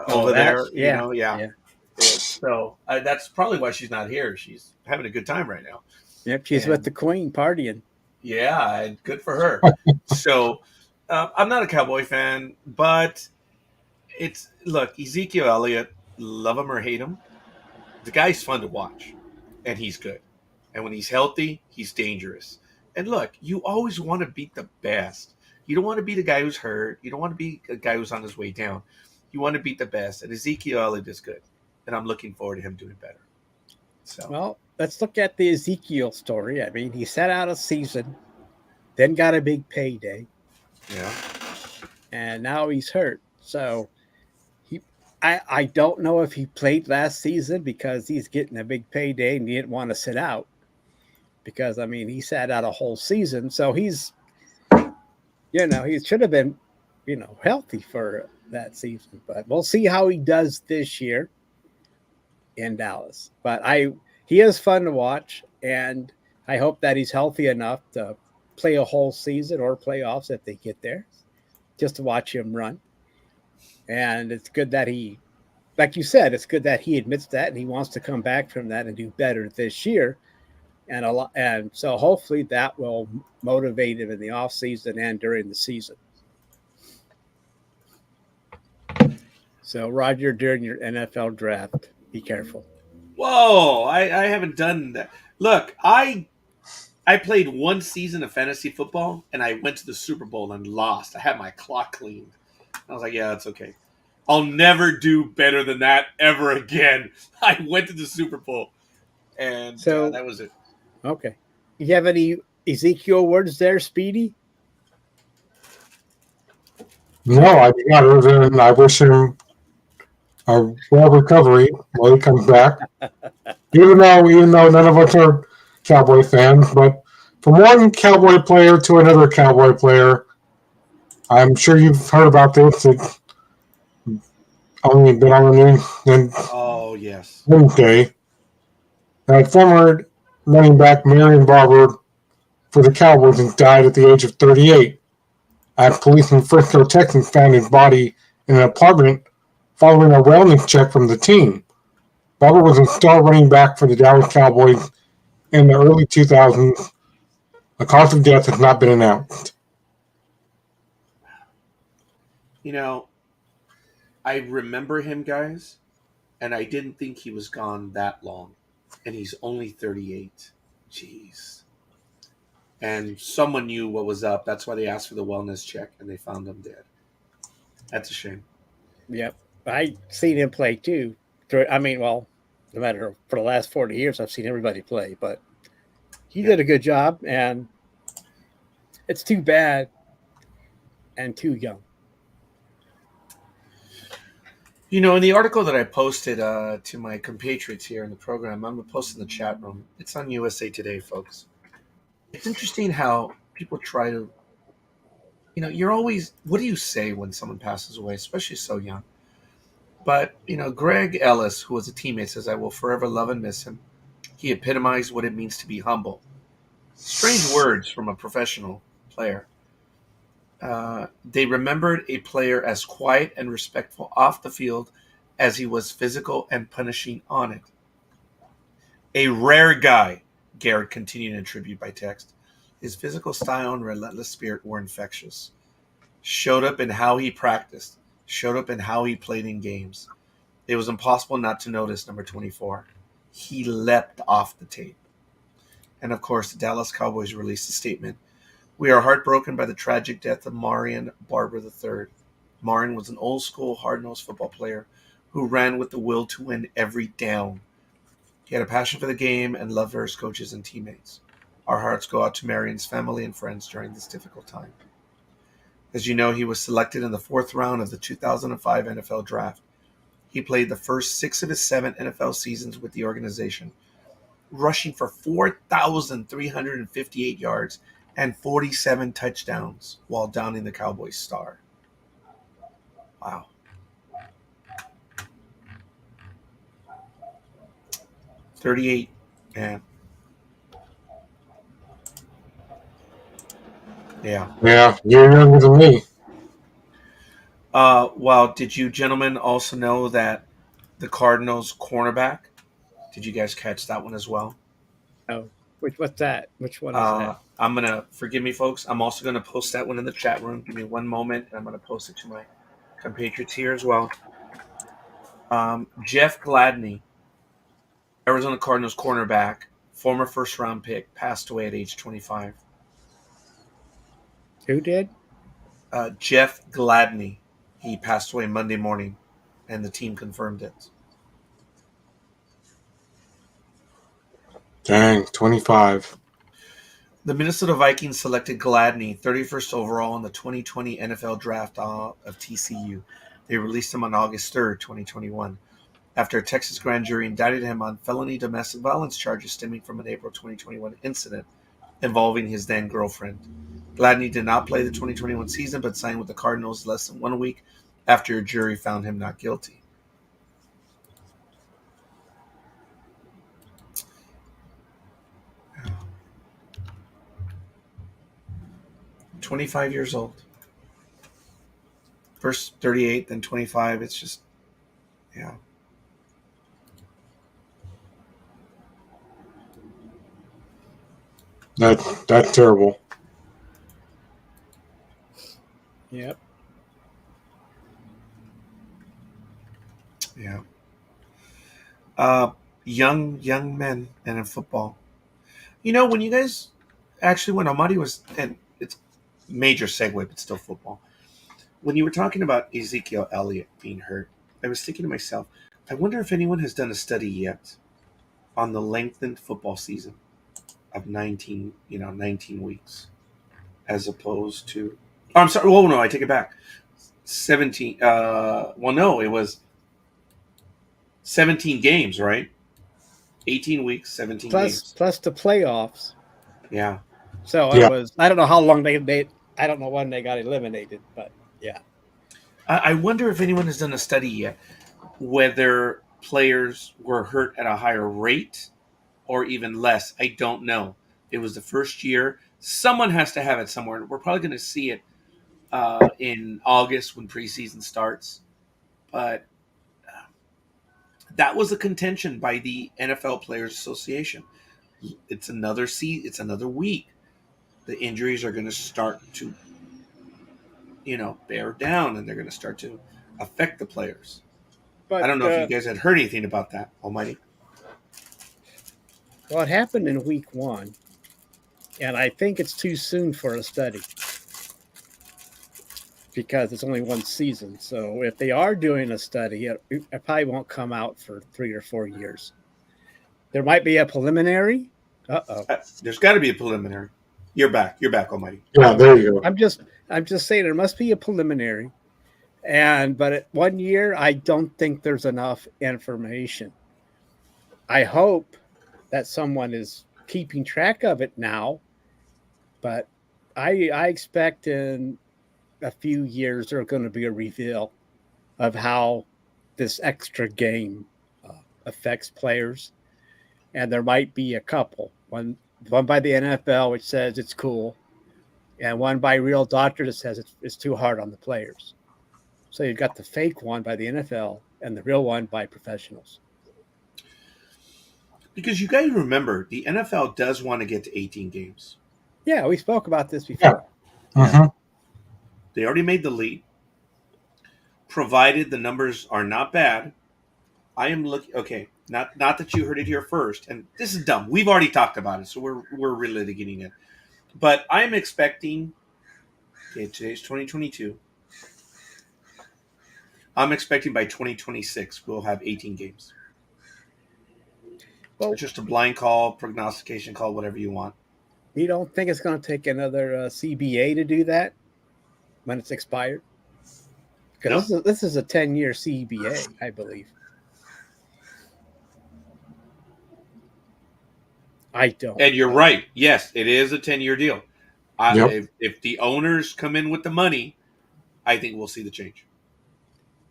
over there, yeah. So that's probably why she's not here. She's having a good time right now. Yep, she's with the Queen partying. Yeah, and good for her. So I'm not a Cowboy fan, but look, Ezekiel Elliott, love him or hate him, the guy's fun to watch, and he's good. And when he's healthy, he's dangerous. And look, you always want to beat the best. You don't want to be the guy who's hurt. You don't want to be a guy who's on his way down. You want to beat the best. And Ezekiel Elliott is good. And I'm looking forward to him doing better. So, well, let's look at the Ezekiel story. I mean, he sat out a season, then got a big payday. Yeah. And now he's hurt. So I don't know if he played last season because he's getting a big payday and he didn't want to sit out. Because, I mean, he sat out a whole season. So he's he should have been, healthy for that season. But we'll see how he does this year in Dallas. But he is fun to watch, and I hope that he's healthy enough to play a whole season or playoffs if they get there, just to watch him run. And it's good that he, like you said, it's good that he admits that and he wants to come back from that and do better this year. And so hopefully that will motivate him in the off season and during the season. So Roger, during your NFL draft, be careful. Whoa, I haven't done that. Look, I played one season of fantasy football and I went to the Super Bowl and lost. I had my clock cleaned. I was like, yeah, that's okay. I'll never do better than that ever again. I went to the Super Bowl and so that was it. Okay. You have any Ezekiel words there, Speedy? No, I got it. And I wish him a well recovery when he comes back. even though none of us are Cowboy fans, but from one Cowboy player to another Cowboy player, I'm sure you've heard about this. It's only been on the news. Oh, yes. Wednesday. That former running back Marion Barber for the Cowboys has died at the age of 38. Police in Frisco, Texas found his body in an apartment following a wellness check from the team. Barber was a star running back for the Dallas Cowboys in the early 2000s. A cause of death has not been announced. You know, I remember him, guys, and I didn't think he was gone that long. And he's only 38. Jeez. And someone knew what was up. That's why they asked for the wellness check, and they found him dead. That's a shame. Yep. I seen him play too. No matter for the last 40 years, I've seen everybody play, but he did a good job, and it's too bad and too young. You know, in the article that I posted to my compatriots here in the program, I'm going to post in the chat room. It's on USA Today, folks. It's interesting how people try to, you're always, what do you say when someone passes away, especially so young? But, Greg Ellis, who was a teammate, says, I will forever love and miss him. He epitomized what it means to be humble. Strange words from a professional player. They remembered a player as quiet and respectful off the field as he was physical and punishing on it. A rare guy, Garrett continued in tribute by text. His physical style and relentless spirit were infectious. Showed up in how he practiced. Showed up in how he played in games. It was impossible not to notice number 24. He leapt off the tape. And of course, the Dallas Cowboys released a statement. We are heartbroken by the tragic death of Marion Barber III. Marion was an old-school, hard-nosed football player who ran with the will to win every down. He had a passion for the game and love for his coaches and teammates. Our hearts go out to Marion's family and friends during this difficult time. As you know, he was selected in the 4th round of the 2005 NFL Draft. He played the first 6 of his 7 NFL seasons with the organization, rushing for 4,358 yards and 47 touchdowns while donning the Cowboys star. Wow. $38, man. Yeah. Yeah, you're younger than me. Well, did you gentlemen also know that the Cardinals cornerback, did you guys catch that one as well? Oh, what's that? Which one is that? I'm going to, forgive me, folks, I'm also going to post that one in the chat room. Give me one moment, and I'm going to post it to my compatriots here as well. Jeff Gladney, Arizona Cardinals cornerback, former first-round pick, passed away at age 25. Who did? Jeff Gladney. He passed away Monday morning, and the team confirmed it. Dang, 25. The Minnesota Vikings selected Gladney 31st overall in the 2020 NFL Draft of TCU. They released him on August 3rd, 2021, after a Texas grand jury indicted him on felony domestic violence charges stemming from an April 2021 incident involving his then-girlfriend. Gladney did not play the 2021 season, but signed with the Cardinals less than 1 week after a jury found him not guilty. Oh. 25 years old. First 38, then 25. It's just, yeah. That's terrible. Yep. Yeah. Young men and in football. When you guys actually, when Amadi was, and it's major segue, but still football. When you were talking about Ezekiel Elliott being hurt, I was thinking to myself, I wonder if anyone has done a study yet on the lengthened football season of 19 weeks, as opposed to, oh, I'm sorry. Oh no, I take it back. 17. No, it was 17 games, right? 18 weeks, 17 games. Plus the playoffs. Yeah. So it was, I don't know how long I don't know when they got eliminated, but yeah. I wonder if anyone has done a study yet whether players were hurt at a higher rate or even less. I don't know. It was the first year. Someone has to have it somewhere. We're probably going to see it in August when preseason starts. But that was a contention by the NFL Players Association. It's another it's another week. The injuries are going to start to, bear down, and they're going to start to affect the players. But I don't know if you guys had heard anything about that, Almighty. Well, it happened in week 1, and I think it's too soon for a study because it's only one season. So if they are doing a study, it probably won't come out for 3 or 4 years. There might be a preliminary. There's got to be a preliminary. You're back, Almighty. Yeah, there you go. I'm just saying there must be a preliminary, but at 1 year, I don't think there's enough information. I hope that someone is keeping track of it now, but I expect in a few years there's going to be a reveal of how this extra game affects players, and there might be a couple. One by the NFL, which says it's cool, and one by real doctor that says it's too hard on the players. So you've got the fake one by the NFL and the real one by professionals. Because you guys remember, the NFL does want to get to 18 games. Yeah, we spoke about this before. Yeah. Mm-hmm. They already made the lead. Provided the numbers are not bad, I am looking. Okay, not that you heard it here first, and this is dumb. We've already talked about it, so we're relitigating it. But I'm expecting. Okay, today's 2022. I'm expecting by 2026 we'll have 18 games. Well, just a blind call, prognostication call, whatever you want. You don't think it's going to take another CBA to do that when it's expired? Because this is a 10-year CBA, I believe. I don't. And you're right. Yes, it is a 10-year deal. Yep. If the owners come in with the money, I think we'll see the change.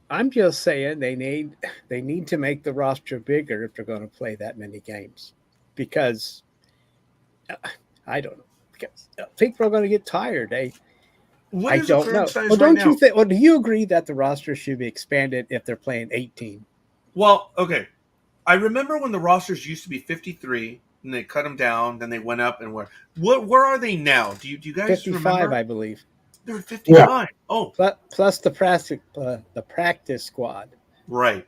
I'm just saying they need to make the roster bigger if they're going to play that many games, because I don't know. Because people are going to get tired. I don't know. Well, don't you think? Well, do you agree that the roster should be expanded if they're playing 18? Well, okay. I remember when the rosters used to be 53, and they cut them down, then they went up, and where are they now? Do you guys 55, remember? I believe. They're 55. Yeah. Oh, plus the practice squad. Right.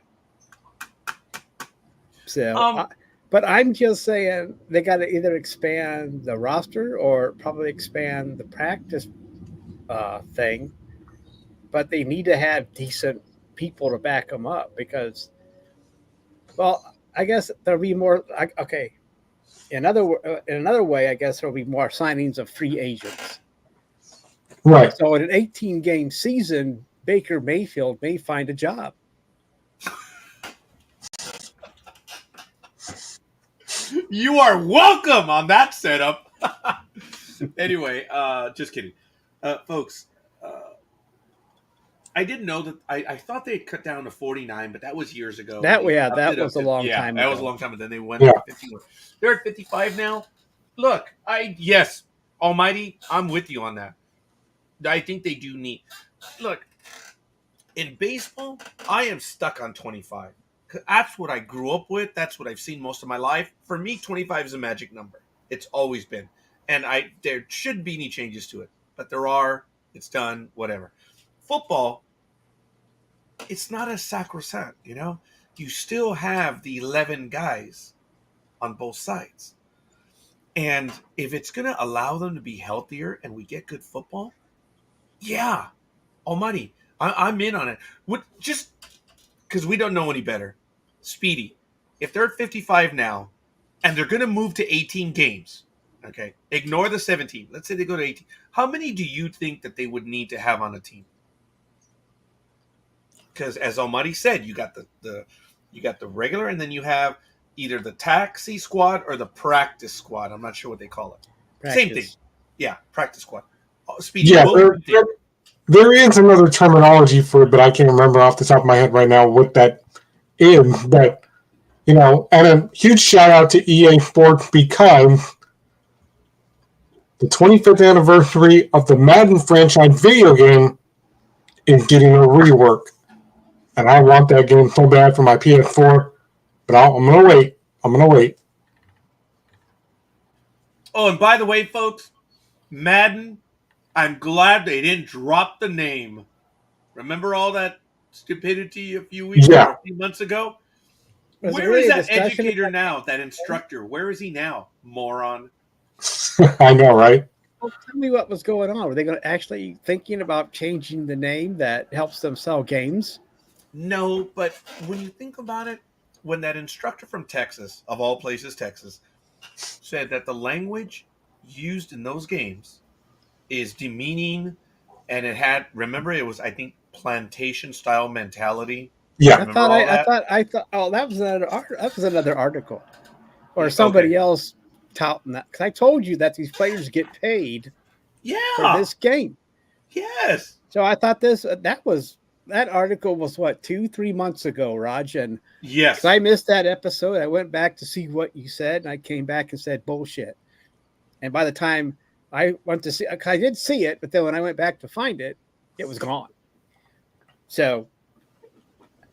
So, but I'm just saying they got to either expand the roster or probably expand the practice thing. But they need to have decent people to back them up because, well, I guess there'll be more. Okay, in another way, I guess there'll be more signings of free agents. Right. So in an 18-game season, Baker Mayfield may find a job. You are welcome on that setup. Anyway, just kidding. Folks, I didn't know that. I thought they had cut down to 49, but that was years ago. That was a long time ago. That was a long time, but then they went up to 51. They're at 55 now. Look, yes, Almighty, I'm with you on that. I think they do need. Look, in baseball, I am stuck on 25. That's what I grew up with. That's what I've seen most of my life. For me, 25 is a magic number. It's always been. And there shouldn't be any changes to it. But there are. It's done. Whatever. Football, it's not as sacrosanct, You still have the 11 guys on both sides. And if it's going to allow them to be healthier and we get good football, yeah, Almighty, I'm in on it. Just because we don't know any better. Speedy, if they're at 55 now and they're going to move to 18 games, okay, ignore the 17. Let's say they go to 18. How many do you think that they would need to have on a team? Because as Almighty said, you got the regular, and then you have either the taxi squad or the practice squad. I'm not sure what they call it. Practice. Same thing. Yeah, practice squad. Speedy, yeah, there is another terminology for it, but I can't remember off the top of my head right now what that is. But, and a huge shout out to EA Sports because the 25th anniversary of the Madden franchise video game is getting a rework. And I want that game so bad for my PS4, but I'm going to wait. I'm going to wait. Oh, and by the way, folks, Madden, I'm glad they didn't drop the name. Remember all that stupidity a few weeks or a few months ago? Where is that educator now, that instructor? Where is he now, moron? I know, right? Well, tell me what was going on. Were they going to actually thinking about changing the name that helps them sell games? No, but when you think about it, when that instructor from Texas, of all places, Texas, said that the language used in those games is demeaning, and it had, remember, it was, I think, plantation style mentality. Yeah, I thought. Oh, that was another article, or somebody else touting that. Because I told you that these players get paid. For this game. Yes. So I thought that article was what 2-3 months ago, Raj, and yes, I missed that episode. I went back to see what you said, and I came back and said bullshit. And by the time I went to see, I did see it, but then when I went back to find it, it was gone. So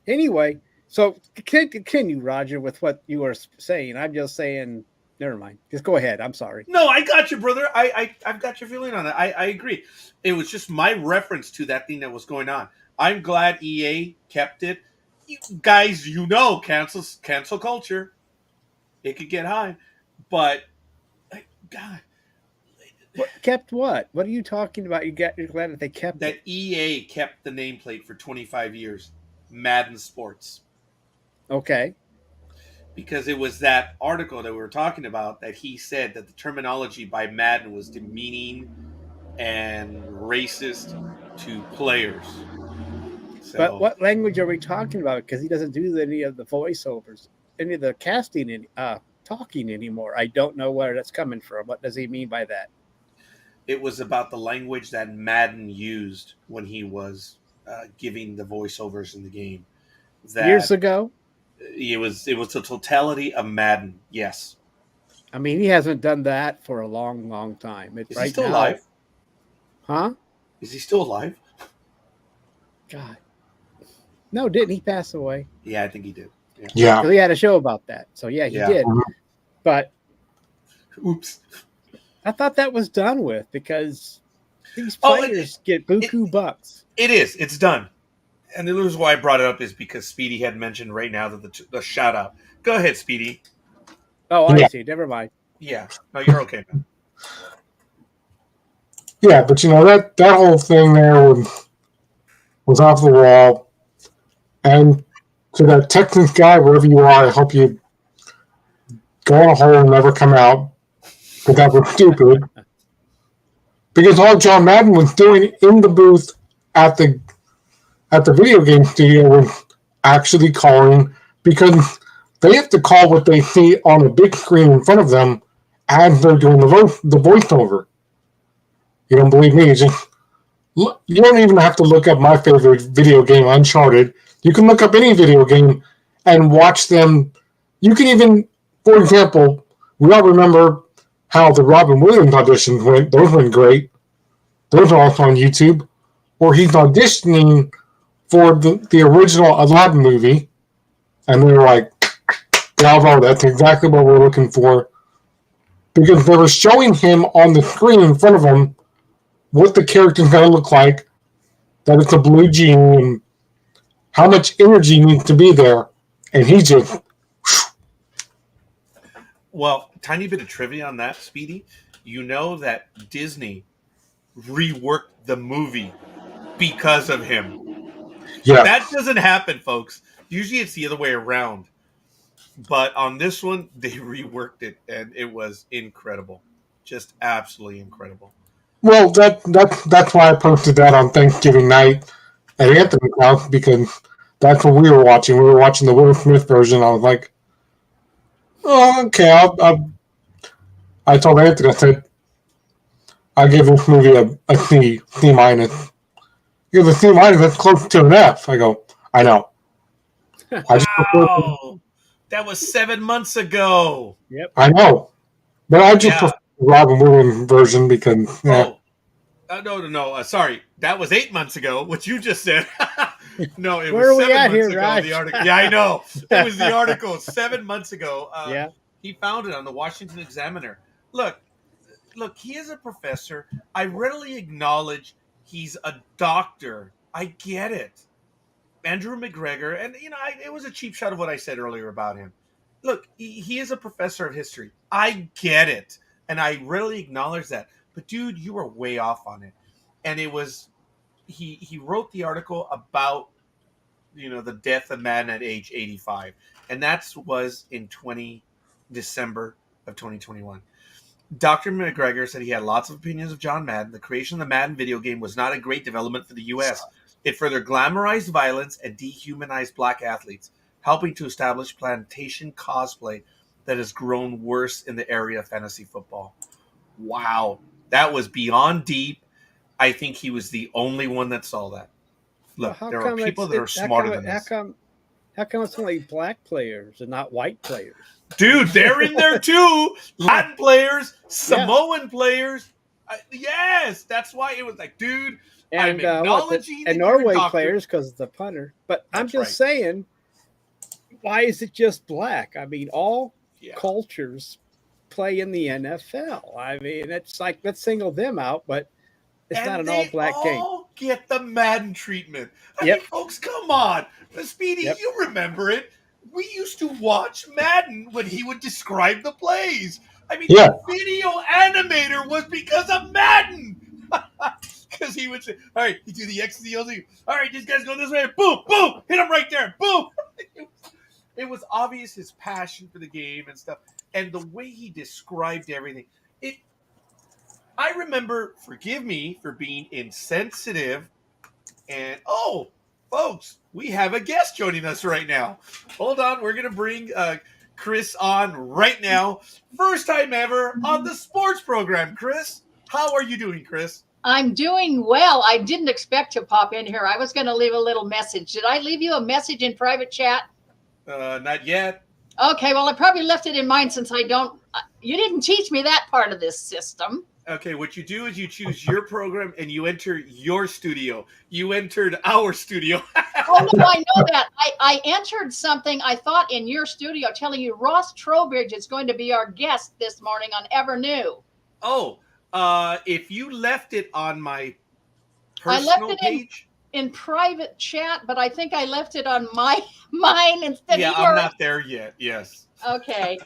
anyway, so continue, Roger, with what you were saying. I'm just saying, never mind. Just go ahead. I'm sorry. No, I got you, brother. I've got your feeling on that. I agree. It was just my reference to that thing that was going on. I'm glad EA kept it. You guys, cancel culture. It could get high, but God. What kept what? What are you talking about? You're glad that they kept that it. EA kept the nameplate for 25 years. Madden Sports. Okay. Because it was that article that we were talking about that he said that the terminology by Madden was demeaning and racist to players. So, but what language are we talking about? Because he doesn't do any of the voiceovers, any of the casting, talking anymore. I don't know where that's coming from. What does he mean by that? It was about the language that Madden used when he was giving the voiceovers in the game. Years ago? It was the totality of Madden, yes. I mean, he hasn't done that for a long, long time. Is he still alive? Huh? Is he still alive? God. No, didn't he pass away? Yeah, I think he did. Yeah. So he had a show about that. So, yeah, he did. But oops. I thought that was done with because these players get buku bucks. It is. It's done. And the reason why I brought it up is because Speedy had mentioned right now that the shout out. Go ahead, Speedy. Oh, I see. Never mind. Yeah. No, you're okay, man. Yeah, but that whole thing there was off the wall. And to that Texas guy, wherever you are, I hope you go in a hole and never come out. But that was stupid. Because all John Madden was doing in the booth at the video game studio was actually calling, because they have to call what they see on a big screen in front of them as they're doing the voiceover. You don't believe me? Just look, you don't even have to look up my favorite video game, Uncharted. You can look up any video game and watch them. You can even, for example, we all remember how the Robin Williams auditions went. Those went great. Those are also on YouTube. Or he's auditioning for the original Aladdin movie, and they're like, bravo, that's exactly what we're looking for. Because they were showing him on the screen in front of him what the character's going to look like, that it's a blue genie, and how much energy needs to be there, and he just... Well, tiny bit of trivia on that, Speedy. You know that Disney reworked the movie because of him. Yeah. That doesn't happen, folks. Usually it's the other way around. But on this one, they reworked it, and it was incredible. Just absolutely incredible. Well, that's why I posted that on Thanksgiving night at Anthony's house, because that's what we were watching. We were watching the Will Smith version. I was like, oh, okay. I told Anthony, I said, I give this movie a C minus. He goes, a C minus, that's close to an F. I go, I know. Wow. That was 7 months ago. Yep. I know. But I just prefer Robin Williams version because No. Sorry, that was 8 months ago. What you just said. No, it Where was are we 7 at months here, ago. Raj? The article. Yeah, I know. It was the article 7 months ago. Yeah. He found it on the Washington Examiner. Look, he is a professor. I readily acknowledge he's a doctor. I get it. Andrew McGregor, and it was a cheap shot of what I said earlier about him. Look, he is a professor of history. I get it, and I really acknowledge that. But dude, you were way off on it. And it was he wrote the article about the death of Madden at age 85, and that was in December of 2021. Dr. McGregor said he had lots of opinions of John Madden. The creation of the Madden video game was not a great development for the U.S. It further glamorized violence and dehumanized black athletes, helping to establish plantation cosplay that has grown worse in the area of fantasy football. Wow. That was beyond deep. I think he was the only one that saw that. Look, there are people that are smarter than this. How come it's only black players and not white players? Dude, they're in there too. Latin players, Samoan players. Yes, that's why it was like, dude, I'm acknowledging and Norway players because of the punter. But I'm just saying, why is it just black? I mean, all cultures play in the NFL. I mean, it's like, let's single them out, but it's not an all-black game. Get the Madden treatment. I mean, folks, come on. Speedy, you remember it. We used to watch Madden when he would describe the plays. I mean, the video animator was because of Madden. Because he would say, all right, you do the X, the O's. All right, these guys go this way. Boom, boom. Hit him right there. Boom. It was obvious his passion for the game and stuff. And the way he described everything. I remember, forgive me for being insensitive. And, folks, we have a guest joining us right now. Hold on. We're going to bring Chris on right now. First time ever on the sports program. Chris, how are you doing, Chris? I'm doing well. I didn't expect to pop in here. I was going to leave a little message. Did I leave you a message in private chat? Not yet. Okay, well, I probably left it in mine since you didn't teach me that part of this system. Okay, what you do is you choose your program and you enter your studio. You entered our studio. Oh, no, I know that. I entered something, I thought, in your studio telling you Ross Trowbridge is going to be our guest this morning on Ever New. Oh, if you left it on my personal page? In private chat, but I think I left it on mine instead of yours. Yeah, I'm not there yet, yes. Okay.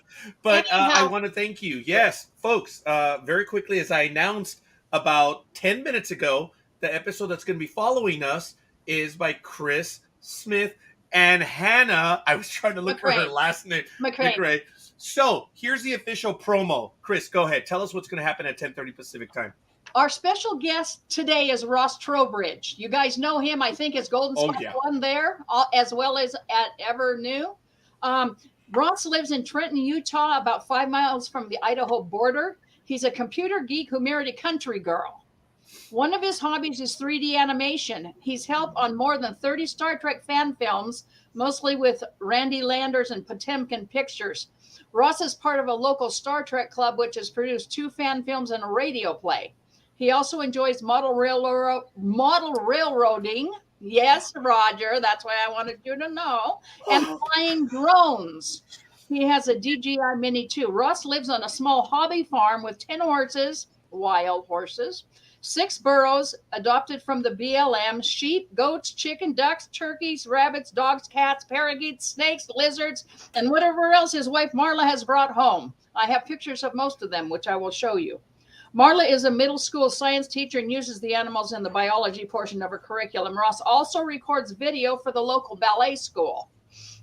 But I want to thank you. Yes, folks, very quickly, as I announced about 10 minutes ago, the episode that's going to be following us is by Chris Smith and Hannah. I was trying to look for her last name. McRae. So here's the official promo. Chris, go ahead. Tell us what's going to happen at 10:30 Pacific time. Our special guest today is Ross Trowbridge. You guys know him, I think, as Golden Spot One there, as well as at Ever New. Ross lives in Trenton, Utah, about 5 miles from the Idaho border. He's a computer geek who married a country girl. One of his hobbies is 3D animation. He's helped on more than 30 Star Trek fan films, mostly with Randy Landers and Potemkin Pictures. Ross is part of a local Star Trek club, which has produced 2 fan films and a radio play. He also enjoys model railroading. Yes, Roger, that's why I wanted you to know. And flying drones. He has a DJI Mini too. Ross lives on a small hobby farm with 10 horses, wild horses, 6 burros adopted from the BLM, sheep, goats, chicken, ducks, turkeys, rabbits, dogs, cats, parakeets, snakes, lizards, and whatever else his wife Marla has brought home. I have pictures of most of them, which I will show you. Marla is a middle school science teacher and uses the animals in the biology portion of her curriculum. Ross also records video for the local ballet school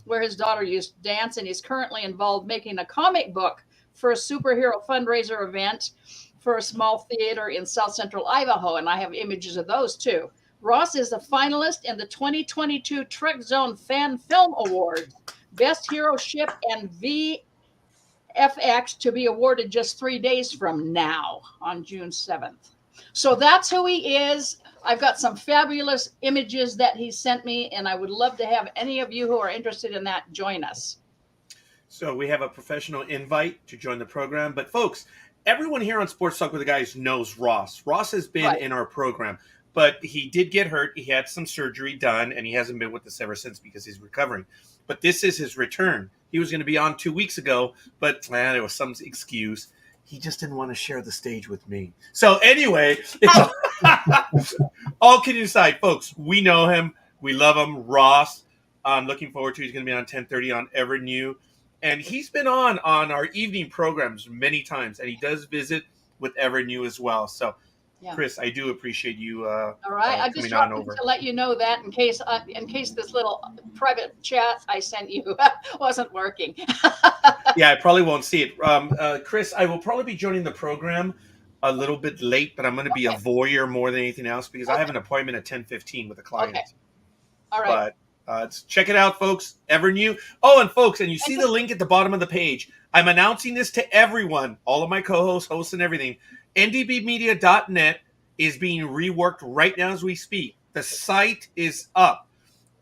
where his daughter used to dance, and he's currently involved making a comic book for a superhero fundraiser event for a small theater in South Central Idaho, and I have images of those too. Ross is a finalist in the 2022 Trek Zone Fan Film Award, Best Hero Ship and VFX, to be awarded just 3 days from now on June 7th. So that's who he is. I've got some fabulous images that he sent me, and I would love to have any of you who are interested in that join us. So we have a professional invite to join the program. But folks, everyone here on Sports Talk with the Guys knows Ross. Ross has been Right. in our program, but he did get hurt. He had some surgery done, and he hasn't been with us ever since because he's recovering. But this is his return. He was going to be on 2 weeks ago, but there was some excuse. He just didn't want to share the stage with me. So anyway, all kidding aside, folks, we know him. We love him. Ross, I'm looking forward to. He's going to be on 10:30 on Ever New. And he's been on our evening programs many times, and he does visit with Ever New as well. So, Yeah. Chris, I do appreciate you. All right, I just wanted to let you know that in case this little private chat I sent you wasn't working. Yeah, I probably won't see it. Chris, I will probably be joining the program a little bit late, but I'm going to be a voyeur more than anything else because I have an appointment at 10:15 with a client. Okay. All right. But check it out, folks. Ever New. Oh, and folks, and you see the link at the bottom of the page. I'm announcing this to everyone, all of my co-hosts, hosts, and everything. ndbmedia.net is being reworked right now as we speak. The site is up.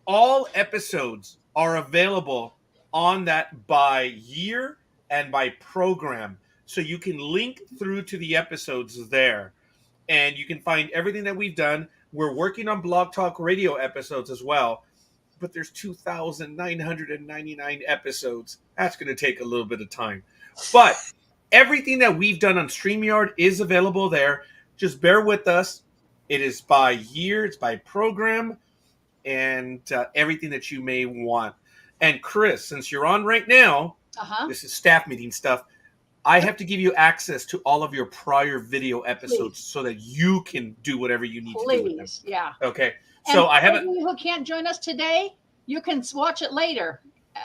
All episodes are available on that by year and by program. So you can link through to the episodes there. And you can find everything that we've done. We're working on Blog Talk Radio episodes as well. But there's 2,999 episodes. That's going to take a little bit of time. But everything that we've done on StreamYard is available there. Just bear with us. It is by year, it's by program, and everything that you may want. And Chris, since you're on right now, this is staff meeting stuff. I have to give you access to all of your prior video episodes so that you can do whatever you need to do with them. Yeah. Okay. And So I haven't. Who can't join us today, you can watch it later.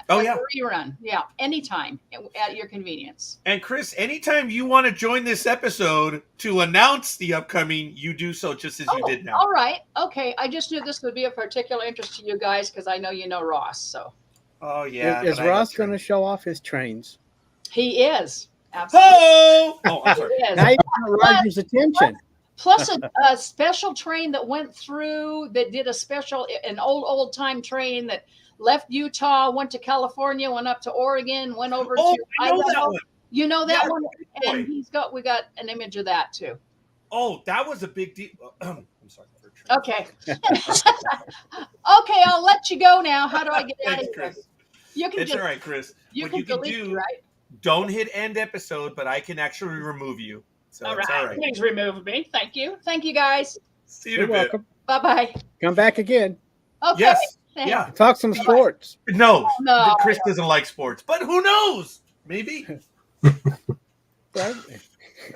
Rerun. Yeah, anytime at your convenience. And Chris, anytime you want to join this episode to announce the upcoming, you do so just as you did now. All right. Okay. I just knew this would be of particular interest to you guys because I know you know Ross. So. Oh yeah. Is Ross going to show off his trains? He is. Absolutely. Oh, I'm sorry. Now you got Roger's attention. Plus a special train that went through that did an old time train that left Utah, went to California, went up to Oregon, went over to Idaho. That one. You know that one? And we got an image of that too. Oh, that was a big deal. I'm sorry. Okay. Okay, I'll let you go now. How do I get out of here? Chris. You can all right, Chris. You can delete me, right? Don't hit end episode, but I can actually remove you. So all it's all right. Please remove me. Thank you. Thank you, guys. See you in a bit. Welcome. Bye-bye. Come back again. Okay. Yes. Thanks. Yeah. Talk some sports. No. Chris No. doesn't like sports, but who knows? Maybe. Right?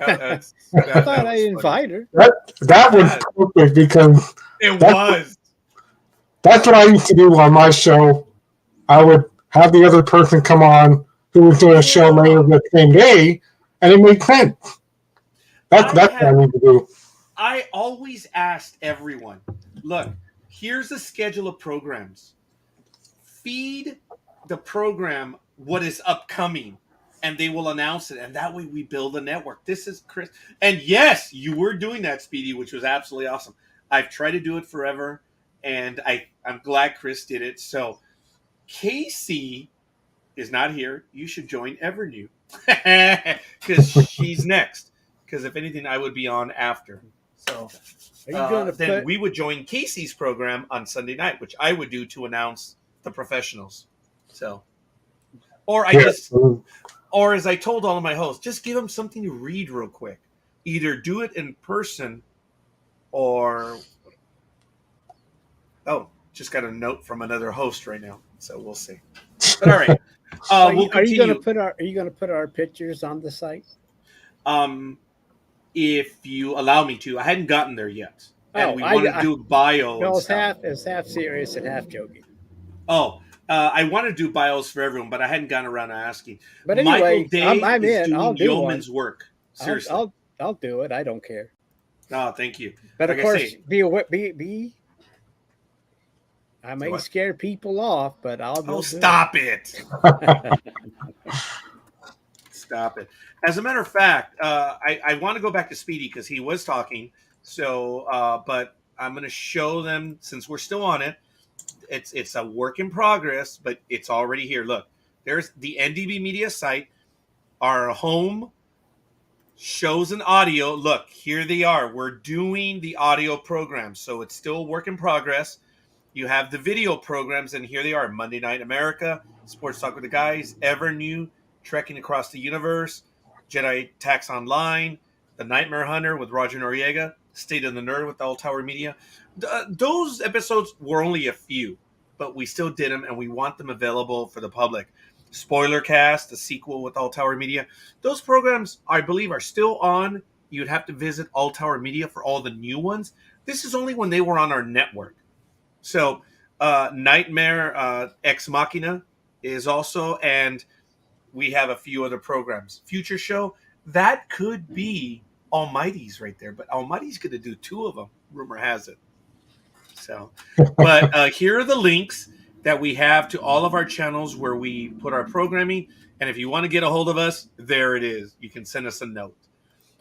I I thought I'd invite her. That was perfect because It was. that's what I used to do on my show. I would have the other person come on who was doing a show later the same day, and it made sense. That's what I need to do. I always asked everyone, look, here's a schedule of programs. Feed the program what is upcoming, and they will announce it. And that way we build a network. This is Chris. And yes, you were doing that, Speedy, which was absolutely awesome. I've tried to do it forever, and I'm glad Chris did it. So Casey is not here. You should join Evernew because she's next. Because if anything, I would be on after. So then we would join Casey's program on Sunday night, which I would do to announce the professionals. So, or as I told all of my hosts, just give them something to read real quick. Either do it in person, or just got a note from another host right now. So we'll see. But all right, we'll are you continue. going to put our pictures on the site? If you allow me to. I hadn't gotten there yet. And we want to do bio. No, it's half serious and half joking. I want to do bios for everyone, but I hadn't gotten around to asking. But anyway, I'm in. I'll do yeoman's work. Seriously. I'll do it. I don't care. Oh, thank you. But of course, I may scare people off, but I'll do stop it. Stop it. As a matter of fact, I want to go back to Speedy because he was talking. So, but I'm going to show them, since we're still on it, it's a work in progress, but it's already here. Look, there's the NDB Media site, our home shows and audio. Look, here they are. We're doing the audio programs, so it's still a work in progress. You have the video programs, and here they are: Monday Night America, Sports Talk with the Guys, Ever New, Trekking Across the Universe, Jedi Tax Online, The Nightmare Hunter with Roger Noriega, State of the Nerd with All Tower Media. Those episodes were only a few, but we still did them, and we want them available for the public. Spoiler Cast, the sequel with All Tower Media. Those programs, I believe, are still on. You'd have to visit All Tower Media for all the new ones. This is only when they were on our network. So, Nightmare Ex Machina is also, and we have a few other programs. Future Show, that could be Almighty's right there, but Almighty's going to do 2 of them, rumor has it. So, but here are the links that we have to all of our channels where we put our programming. And if you want to get a hold of us, there it is. You can send us a note.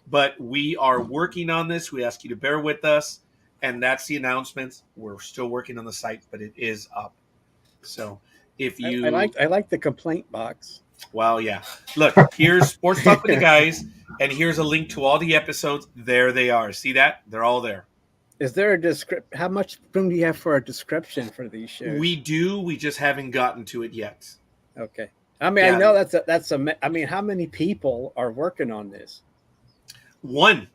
But we are working on this. We ask you to bear with us. And that's the announcements. We're still working on the site, but it is up. So if you... I like the complaint box. Well, yeah. Look, here's Sports Talk with the Guys, and here's a link to all the episodes. There they are. See that? They're all there. Is there a description? How much room do you have for a description for these shows? We do. We just haven't gotten to it yet. Okay. I mean, I know that's a. I mean, how many people are working on this? 1.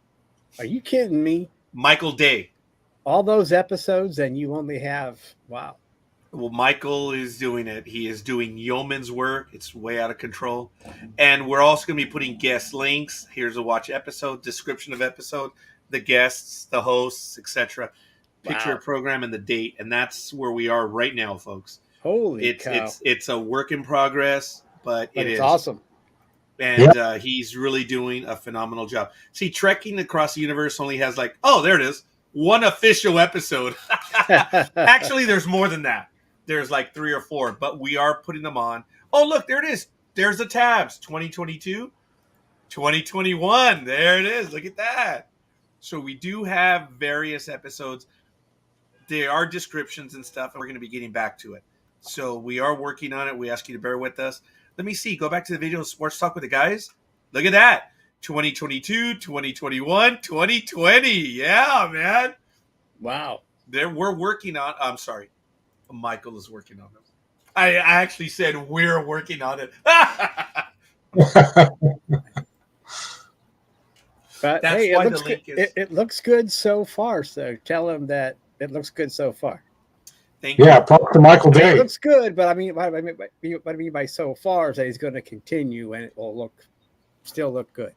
Are you kidding me? Michael Day. All those episodes, and you only have wow. Well, Michael is doing it. He is doing yeoman's work. It's way out of control. And we're also going to be putting guest links. Here's a watch episode, description of episode, the guests, the hosts, etc. Picture of program and the date. And that's where we are right now, folks. Holy cow. It's a work in progress, but it is awesome. And he's really doing a phenomenal job. See, Trekking Across the Universe only has there it is, 1 official episode. Actually, there's more than that. There's 3 or 4, but we are putting them on. Oh, look, there it is. There's the tabs. 2022, 2021. There it is. Look at that. So we do have various episodes. There are descriptions and stuff, and we're going to be getting back to it. So we are working on it. We ask you to bear with us. Let me see. Go back to the video, Sports Talk with the Guys. Look at that. 2022, 2021, 2020. Yeah, man. Wow. We're working on... I'm sorry. Michael is working on it. I actually said we're working on it. But that's hey, why the link is... It looks good so far, so tell him that it looks good so far. Thank you. Yeah, talk to Michael Day. It looks good, but I mean by so far is that he's going to continue and it will still look good.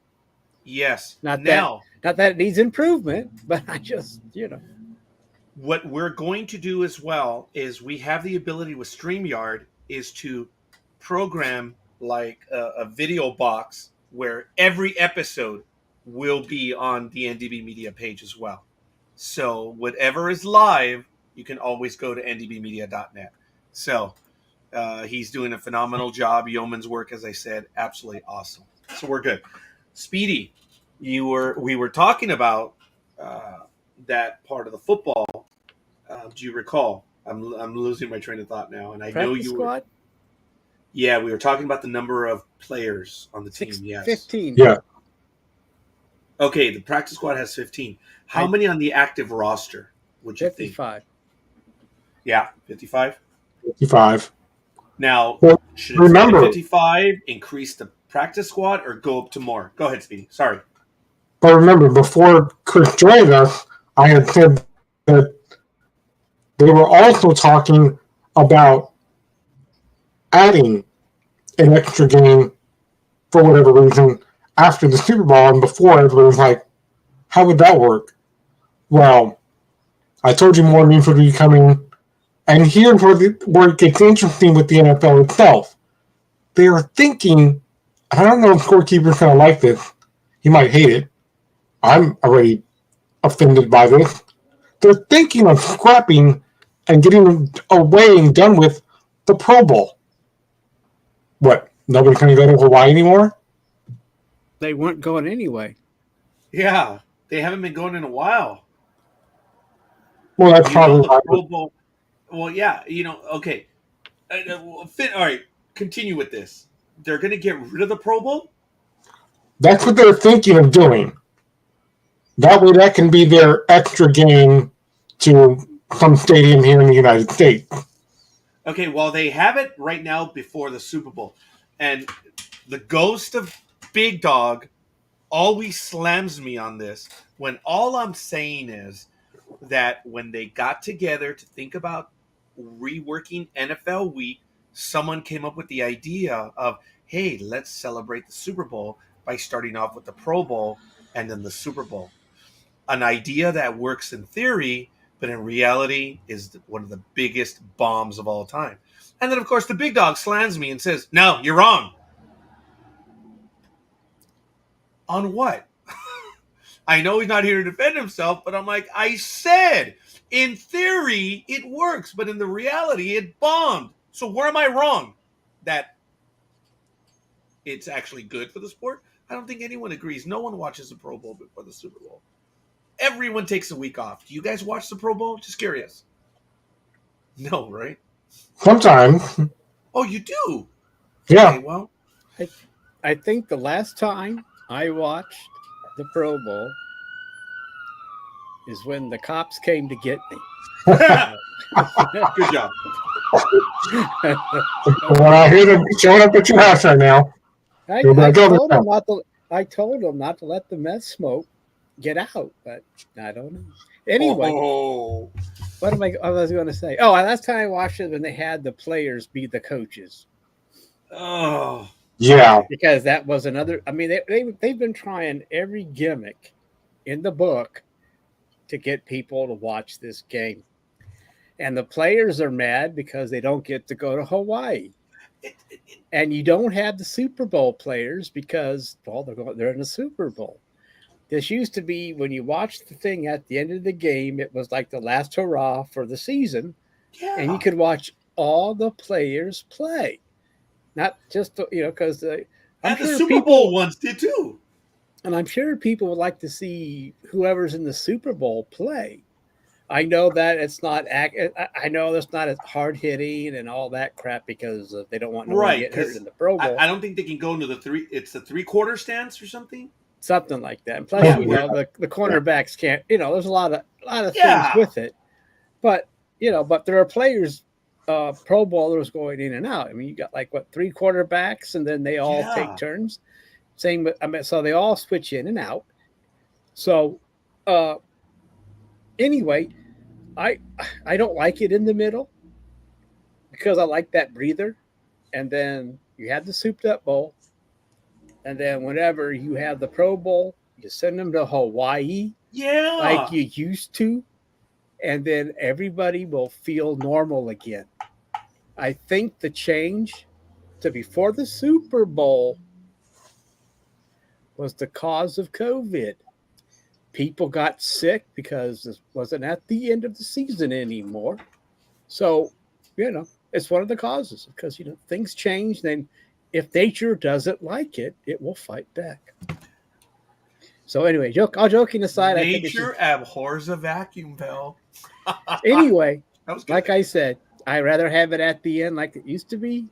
Yes. Not that it needs improvement, but I just, What we're going to do as well is we have the ability with StreamYard is to program a video box where every episode will be on the NDB Media page as well. So whatever is live, you can always go to ndbmedia.net. So he's doing a phenomenal job. Yeoman's work, as I said, absolutely awesome. So we're good. Speedy, we were talking about that part of the football. Do you recall? I'm losing my train of thought now, and I know you squad? Yeah, we were talking about the number of players on the team. Yes, 15. Yeah. Okay, the practice squad has 15. How many on the active roster would you 55. think? Yeah, 55. 55. Now, Well, should remember, 55 increase the practice squad or go up to more? Go ahead, Speedy. Sorry. But remember, before Chris joined us, I had said that they were also talking about adding an extra game for whatever reason after the Super Bowl, and before everybody was like, how would that work? Well, I told you more news would be coming, and here's where it gets interesting with the NFL itself. They are thinking, I don't know if Scorekeeper's going to like this. He might hate it. I'm already offended by this. They're thinking of scrapping and getting away and done with the Pro Bowl. What? Nobody's going to go to Hawaii anymore? They weren't going anyway. Yeah, they haven't been going in a while. Well, that's probably the Pro Bowl. Well, yeah, okay. All right, continue with this. They're going to get rid of the Pro Bowl? That's what they're thinking of doing. That way, that can be their extra game to some stadium here in the United States. Okay, well, they have it right now before the Super Bowl. And the ghost of Big Dog always slams me on this when all I'm saying is that when they got together to think about reworking NFL Week, someone came up with the idea of, hey, let's celebrate the Super Bowl by starting off with the Pro Bowl and then the Super Bowl. An idea that works in theory, but in reality is one of the biggest bombs of all time. And then, of course, the Big Dog slams me and says, no, you're wrong. On what? I know he's not here to defend himself, but I'm like, I said, in theory, it works, but in the reality, it bombed. So where am I wrong? That it's actually good for the sport? I don't think anyone agrees. No one watches the Pro Bowl before the Super Bowl. Everyone takes a week off. Do you guys watch the Pro Bowl? Just curious. No, right? Sometimes. Oh, you do? Yeah. Okay, well. I think the last time I watched the Pro Bowl is when the cops came to get me. Good job. When I hear them showing up at your house right now, I told them not to let the meth smoke get out, but I don't know. Anyway, what was I going to say? Oh, last time I watched it when they had the players be the coaches. Oh, yeah, because that was another. I mean, they've been trying every gimmick in the book to get people to watch this game, and the players are mad because they don't get to go to Hawaii. And you don't have the Super Bowl players because, well, they're in the Super Bowl. This used to be when you watched the thing at the end of the game, it was like the last hurrah for the season. Yeah. And you could watch all the players play. Not just, because the Super Bowl ones did too. And I'm sure people would like to see whoever's in the Super Bowl play. I know that it's not. I know that's not as hard hitting and all that crap because they don't want no one to get hurt in the Pro Bowl. I don't think they can go into the three. It's the 3/4 stance or something. Something like that. And plus, the cornerbacks can't. There's a lot of things with it. But but there are players, Pro Bowlers going in and out. I mean, you got 3 quarterbacks, and then they all take turns. Same. So they all switch in and out. So, anyway, I don't like it in the middle because I like that breather. And then you have the souped up bowl. And then whenever you have the Pro Bowl, you send them to Hawaii. Yeah. Like you used to. And then everybody will feel normal again. I think the change to before the Super Bowl was the cause of COVID. People got sick because it wasn't at the end of the season anymore. So, it's one of the causes because, things change. Then if nature doesn't like it, it will fight back. So anyway, all joking aside, nature abhors a vacuum valve. Anyway, like I said, I'd rather have it at the end like it used to be.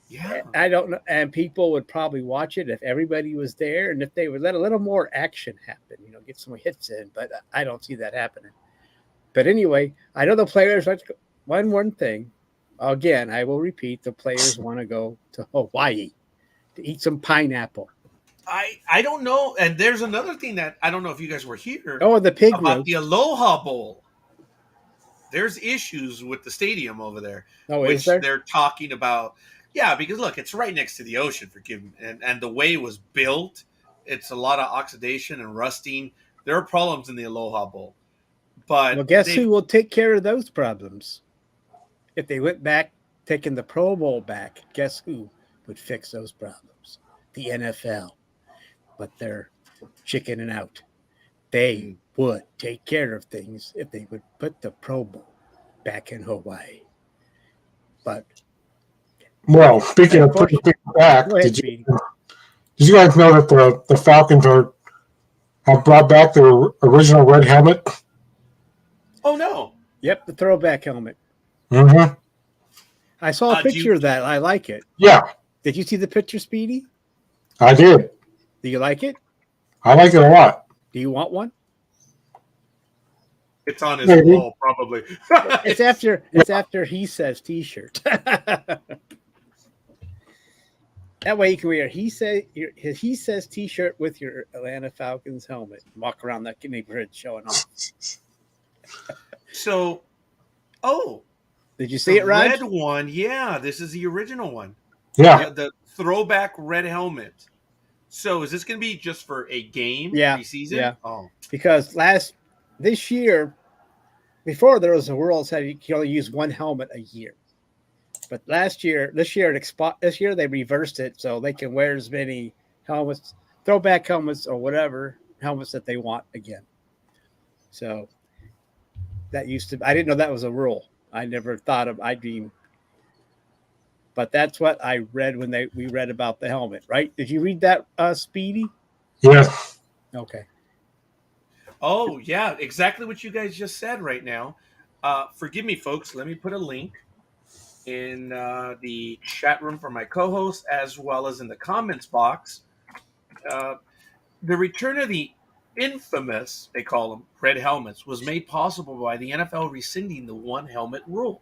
Yeah. I don't know. And people would probably watch it if everybody was there and if they would let a little more action happen, get some hits in, but I don't see that happening. But anyway, I know the players like one thing. Again, I will repeat, the players want to go to Hawaii to eat some pineapple. I don't know. And there's another thing that I don't know if you guys were here. Oh, the pig about roast. The Aloha Bowl. There's issues with the stadium over there. Oh, which is there? They're talking about. Yeah, because look, it's right next to the ocean, forgive me. And the way it was built, it's a lot of oxidation and rusting. There are problems in the Aloha Bowl. But well, guess who will take care of those problems? If they went back, taking the Pro Bowl back, guess who would fix those problems? The NFL. But they're chickening out. They would take care of things if they would put the Pro Bowl back in Hawaii. But well, speaking of putting things back, did you guys know that the Falcons have brought back their original red helmet? Oh no! Yep, the throwback helmet. Mm-hmm. I saw a picture of that. I like it. Yeah. Did you see the picture, Speedy? I did. Do you like it? I like it a lot. Do you want one? It's on his Maybe. wall, probably. It's after he says T-shirt. That way you can wear he says T-shirt with your Atlanta Falcons helmet. Walk around that neighborhood showing off. So, did you see it, Raj? red one, yeah. This is the original one. Yeah. The throwback red helmet. So, is this going to be just for a game? Yeah. Preseason? Yeah. Oh, Because this year, before there was a rule that said you can only use one helmet a year. But this year they reversed it so they can wear as many helmets, throwback helmets or whatever helmets that they want again. So I didn't know that was a rule. I never thought of but that's what I read when we read about the helmet, right? Did you read that, Speedy? Yeah. Okay. Oh, yeah, exactly what you guys just said right now. Forgive me, folks. Let me put a link in the chat room for my co-host as well as in the comments box. The return of the infamous, they call them, red helmets was made possible by the NFL rescinding the one helmet rule,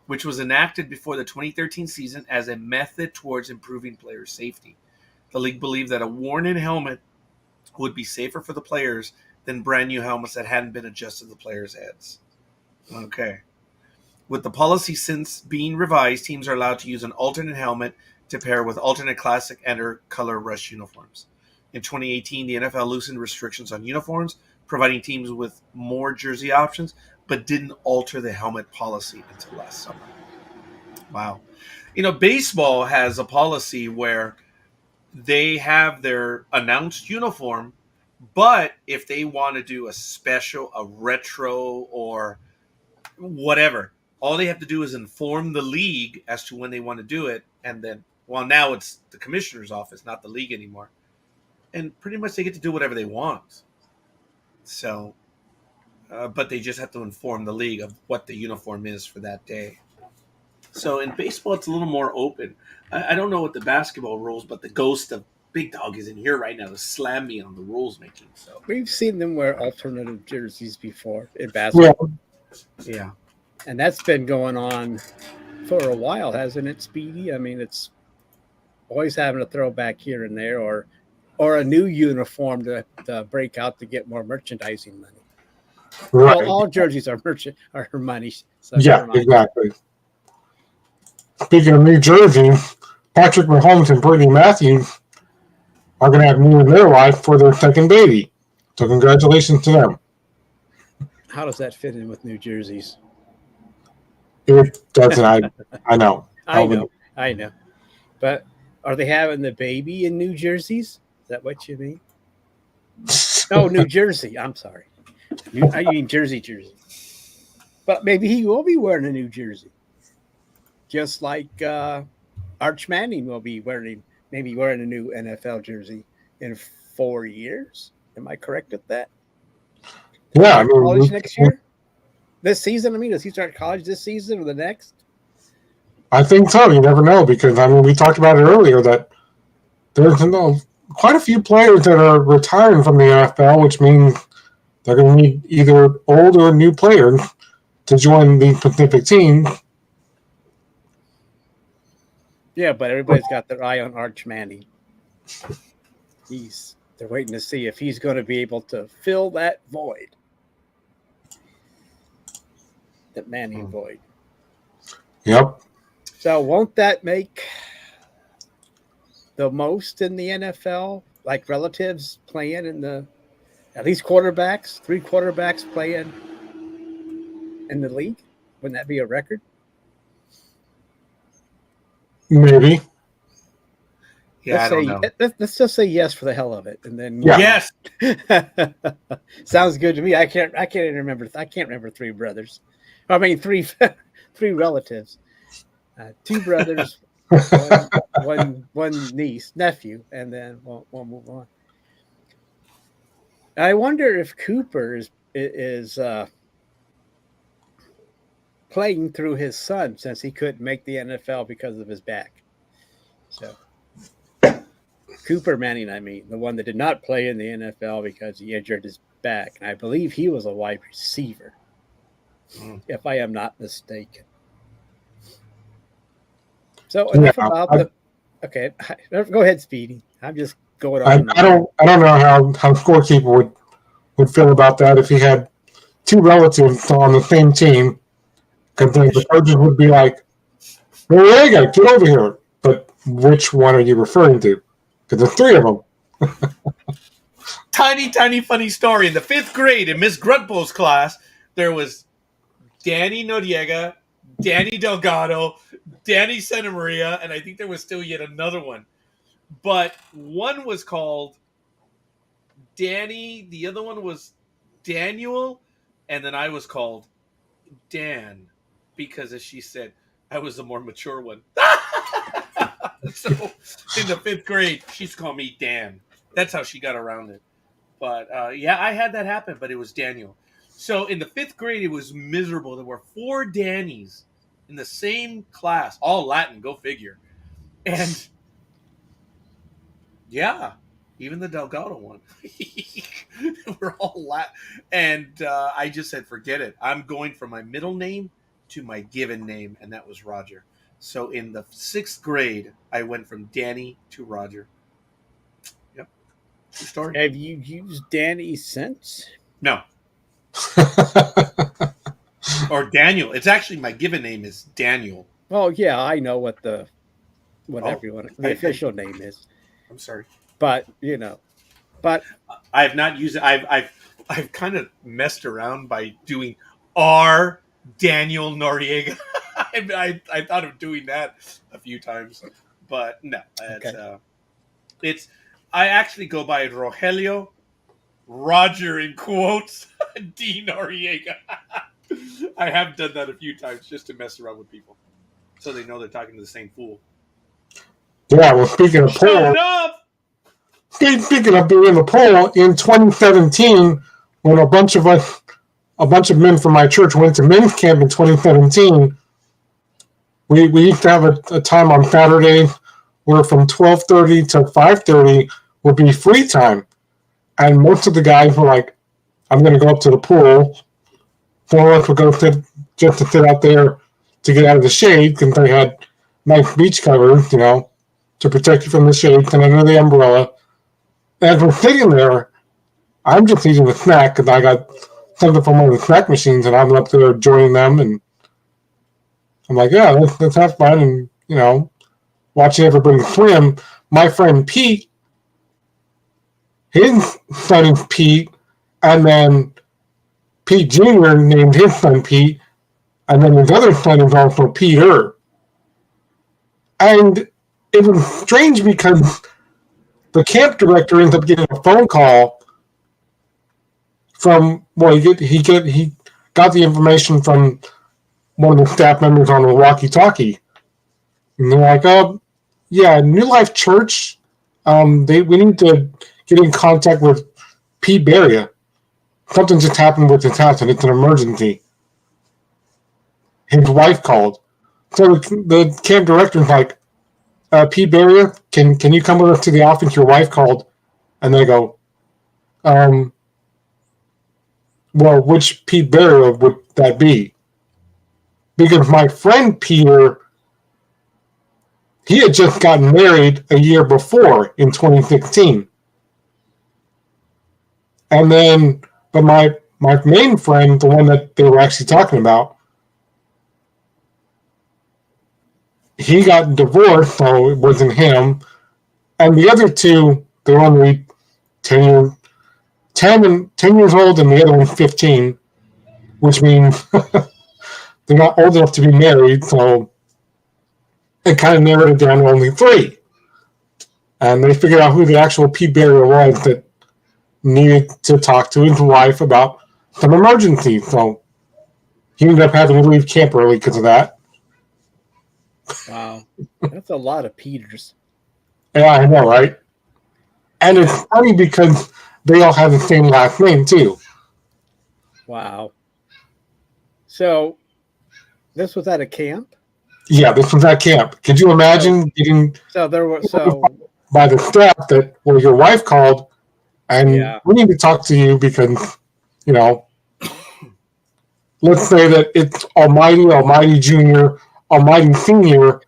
which was enacted before the 2013 season as a method towards improving player safety. The league believed that a worn-in helmet would be safer for the players than brand new helmets that hadn't been adjusted to the players' heads. Okay. With the policy since being revised, teams are allowed to use an alternate helmet to pair with alternate classic and or color rush uniforms. In 2018, the NFL loosened restrictions on uniforms, providing teams with more jersey options, but didn't alter the helmet policy until last summer. Wow. Baseball has a policy where they have their announced uniform, but if they want to do a retro, or whatever, all they have to do is inform the league as to when they want to do it. And then, now it's the commissioner's office, not the league anymore. And pretty much they get to do whatever they want. So, but they just have to inform the league of what the uniform is for that day. So in baseball, it's a little more open. I don't know what the basketball rules, but the ghost of Big Dawg is in here right now to slam me on the rules making. So We've seen them wear alternative jerseys before in basketball. yeah. And that's been going on for a while, hasn't it, Speedy? I mean, it's always having a throwback here and there, or a new uniform to break out to get more merchandising money. Right. Well, all jerseys are money. So Yeah, exactly. Speaking of New Jersey, Patrick Mahomes and Brittany Matthews are going to have new in their life for their second baby. So congratulations to them. How does that fit in with New Jersey's? It doesn't. I know. I know. But are they having the baby in New Jersey's? Is that what you mean? Oh, New Jersey. I'm sorry. I mean Jersey. But maybe he will be wearing a New Jersey. Just like Arch Manning will be wearing a new NFL jersey in 4 years. Am I correct at that? Yeah. College next year? This season? I mean, does he start college this season or the next? I think so. You never know, because we talked about it earlier that there's quite a few players that are retiring from the NFL, which means they're going to need either old or new players to join the specific team. Yeah, but everybody's got their eye on Arch Manning. They're waiting to see if he's going to be able to fill that void. That Manning void. Yep. So won't that make the most in the NFL? Like relatives playing at least quarterbacks, 3 quarterbacks playing in the league? Wouldn't that be a record? Maybe. Yeah, I don't know. Let's just say yes for the hell of it, and then Yes. Sounds good to me. I can't even remember. I can't remember 3 brothers. I mean 3 relatives, 2 brothers, one nephew, and then we'll move on. I wonder if Cooper is playing through his son, since he couldn't make the NFL because of his back. So Cooper Manning, I mean, the one that did not play in the NFL because he injured his back. And I believe he was a wide receiver, if I am not mistaken. So enough about the. Okay, go ahead, Speedy. I'm just going on. I don't know how Scorekeeper would feel about that if he had two relatives on the same team. Because the coaches would be like, Noriega, get over here. But which one are you referring to? Because there's three of them. Tiny funny story. In the 5th grade, in Miss Gruntpo's class, there was Danny Noriega, Danny Delgado, Danny Santa Maria, and I think there was still yet another one. But one was called Danny, the other one was Daniel, and then I was called Dan because, as she said, I was the more mature one. So in the 5th grade, she's called me Dan. That's how she got around it. But yeah, I had that happen, but it was Daniel. So in the 5th grade, it was miserable. There were 4 Dannies in the same class, all Latin, go figure. And yeah, even the Delgado one. We're all Latin. And I just said, forget it. I'm going from my middle name to my given name, and that was Roger. So in the 6th grade, I went from Danny to Roger. Yep. True story. Have you used Danny since? No. Or Daniel. It's actually my given name is Daniel. Oh yeah, I know what everyone the official name is. I'm sorry. But I have not used it. I've kind of messed around by doing R. Daniel Noriega. I thought of doing that a few times, but no. It's I actually go by Rogelio, Roger in quotes, D Noriega. I have done that a few times just to mess around with people, so they know they're talking to the same fool. Yeah, well, speaking of poll, speaking of being in the poll, in 2017, when a bunch of men from my church went to men's camp in 2017, we used to have a time on Saturday where from 12:30 to 5:30 would be free time. And most of the guys were like, I'm going to go up to the pool. 4 of us would go just to sit out there to get out of the shade because they had nice beach covers, to protect you from the shade and under the umbrella. As we're sitting there, I'm just eating a snack because I got something from one of the snack machines and I'm up there joining them. And I'm like, yeah, let's have fun and, watching everybody swim. My friend Pete, his son is Pete, and then Pete Jr. named his son Pete, and then his other son is also Peter. And it was strange because the camp director ends up getting a phone call from, he got the information from one of the staff members on the walkie-talkie. And they're like, yeah, New Life Church, we need to get in contact with Pete Beria. Something just happened with his house and it's an emergency. His wife called. So the camp director's like, Pete Beria, can you come with us to the office? Your wife called. And they go, well, which Pete Beria would that be? Because my friend Peter, he had just gotten married a year before in 2016. And then, but my main friend, the one that they were actually talking about, he got divorced, so it wasn't him. And the other two, they're only 10 years old, and the other one's 15, which means they're not old enough to be married, so it kind of narrowed it down to only 3. And they figured out who the actual Pete Beria was that needed to talk to his wife about some emergency. So he ended up having to leave camp early because of that. Wow. That's a lot of Peters. Yeah, I know, right? And it's funny because they all have the same last name, too. Wow. So this was at a camp? Yeah, this was at camp. Could you imagine getting by the staff that, well, your wife called and we need to talk to you because, you know, let's say that it's Almighty, Almighty Junior, Almighty Senior,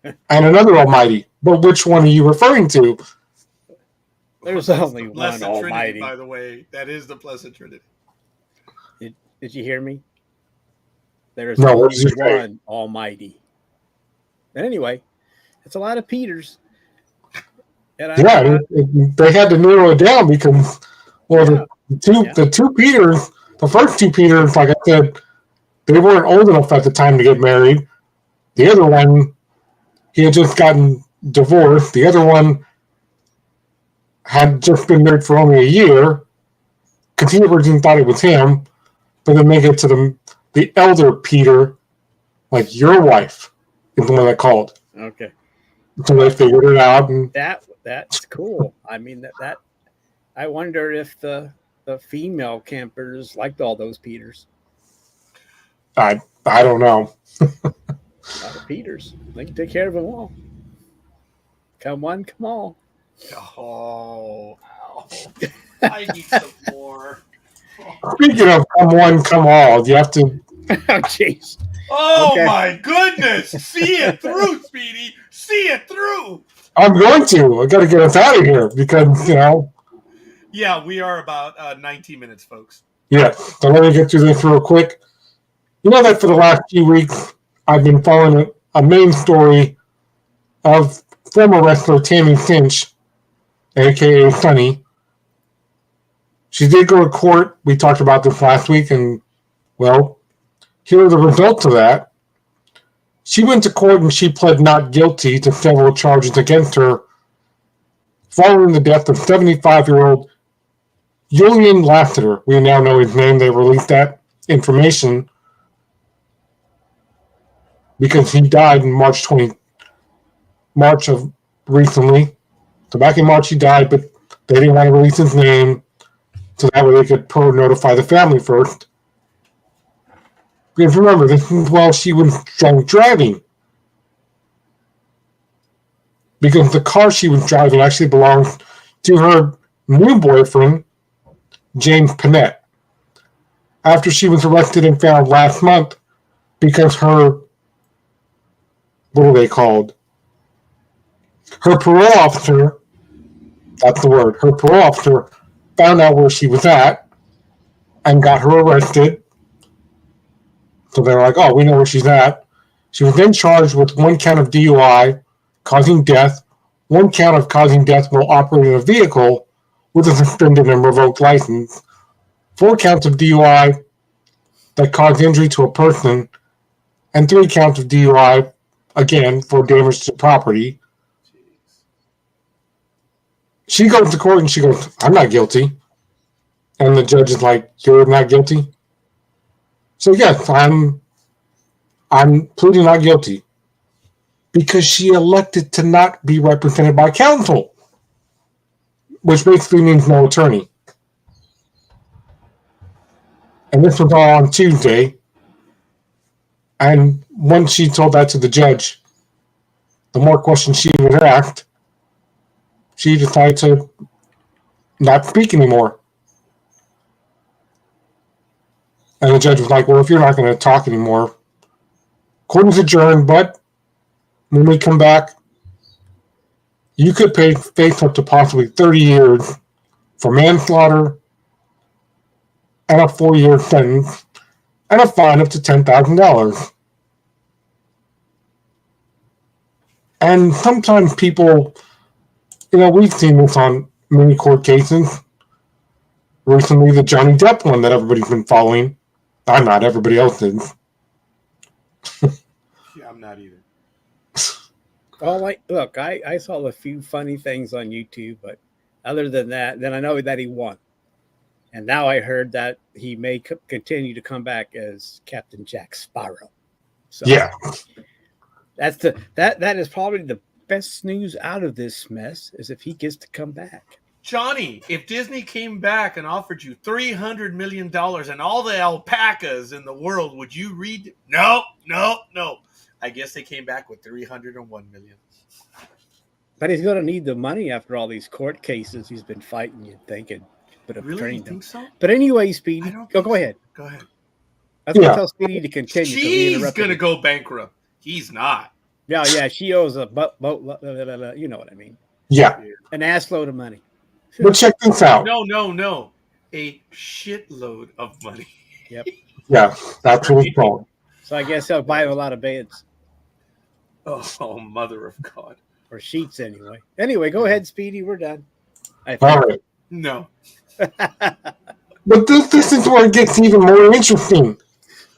and another Almighty. But which one are you referring to? There's only one Trinity, Almighty. by the way. That is the Blessed Trinity. Did you hear me? There's No, only one Almighty. And anyway, it's a lot of Peters. And they had to narrow it down because, well, the two Peters, the first two Peters, like I said, they weren't old enough at the time to get married. The other one, he had just gotten divorced. The other one had just been married for only a year because he originally thought it was him, but then they get to the elder Peter, like your wife is the one that called. Okay. So they figured it out. And that's cool. I mean, that I wonder if the female campers liked all those Peters. I don't know. A lot of Peters. They can take care of them all. Come one, come all. Oh, I need some more. Speaking of come one, come all, you have to. Oh, jeez. Oh, my goodness. See it through, Speedy. See it through. I'm going to. I got to get us out of here because, you know. Yeah, we are about 19 minutes, folks. Yeah. So let me get through this real quick. You know that for the last few weeks, I've been following a main story of former wrestler Tammy Finch, a.k.a. Sunny. She did go to court. We talked about this last week, and, well, here are the results of that. She went to court and she pled not guilty to several charges against her following the death of 75-year-old Julian Lassiter. We now know his name. They released that information because he died in March of recently. So back in March he died, but they didn't want to release his name so that way they could notify the family first. Because remember, this is while she was drunk driving. Because the car she was driving actually belongs to her new boyfriend, James Panett. After she was arrested and found last month because her, what are they called? Her parole officer, that's the word, her parole officer found out where she was at and got her arrested. So they were like, oh, we know where she's at. She was then charged with 1 count of DUI, causing death, 1 count of causing death while operating a vehicle with a suspended and revoked license, 4 counts of DUI that caused injury to a person, and 3 counts of DUI, again, for damage to property. She goes to court and she goes, I'm not guilty. And the judge is like, you're not guilty? So yes, I'm pleading not guilty because she elected to not be represented by counsel, which basically means no attorney. And this was all on Tuesday. And once she told that to the judge, the more questions she was asked, she decided to not speak anymore. And the judge was like, well, if you're not going to talk anymore, court is adjourned, but when we come back, you could face up to possibly 30 years for manslaughter and a 4-year sentence and a fine up to $10,000. And sometimes people, you know, we've seen this on many court cases. Recently, the Johnny Depp one that everybody's been following. I'm not. Everybody else is. Yeah, I'm not either. Well, look, I saw a few funny things on YouTube, but other than that, then I know that he won. And now I heard that he may continue to come back as Captain Jack Sparrow. So yeah. That is probably the best news out of this mess is if he gets to come back. Johnny, if Disney came back and offered you $300 million and all the alpacas in the world, would you read? No. I guess they came back with $301 million. But he's going to need the money after all these court cases he's been fighting, you'd think, and but have Really? You trained him. think so? But anyway, Speedy, I don't go think so. ahead. Go ahead. I was going to tell Speedy to continue. She's going to go bankrupt. He's not. Yeah, she owes a boat, you know what I mean. Yeah. An assload of money. But check this out. No. A shitload of money. Yep. Yeah, that's what it's called. So I guess he'll buy a lot of beds. Oh, mother of God. Or sheets, anyway. Anyway, go ahead, Speedy. We're done. All right. No. But this is where it gets even more interesting.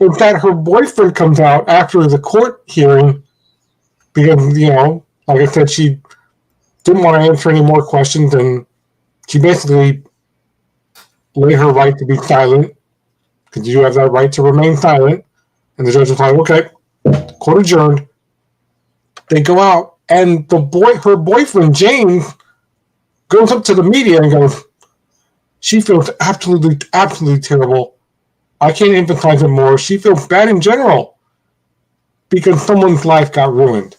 In fact, her boyfriend comes out after the court hearing because, like I said, she didn't want to answer any more questions, and she basically laid her right to be silent because you have that right to remain silent. And the judge was like, okay, court adjourned. They go out, and her boyfriend, James, goes up to the media and goes, she feels absolutely, absolutely terrible. I can't emphasize it more. She feels bad in general because someone's life got ruined.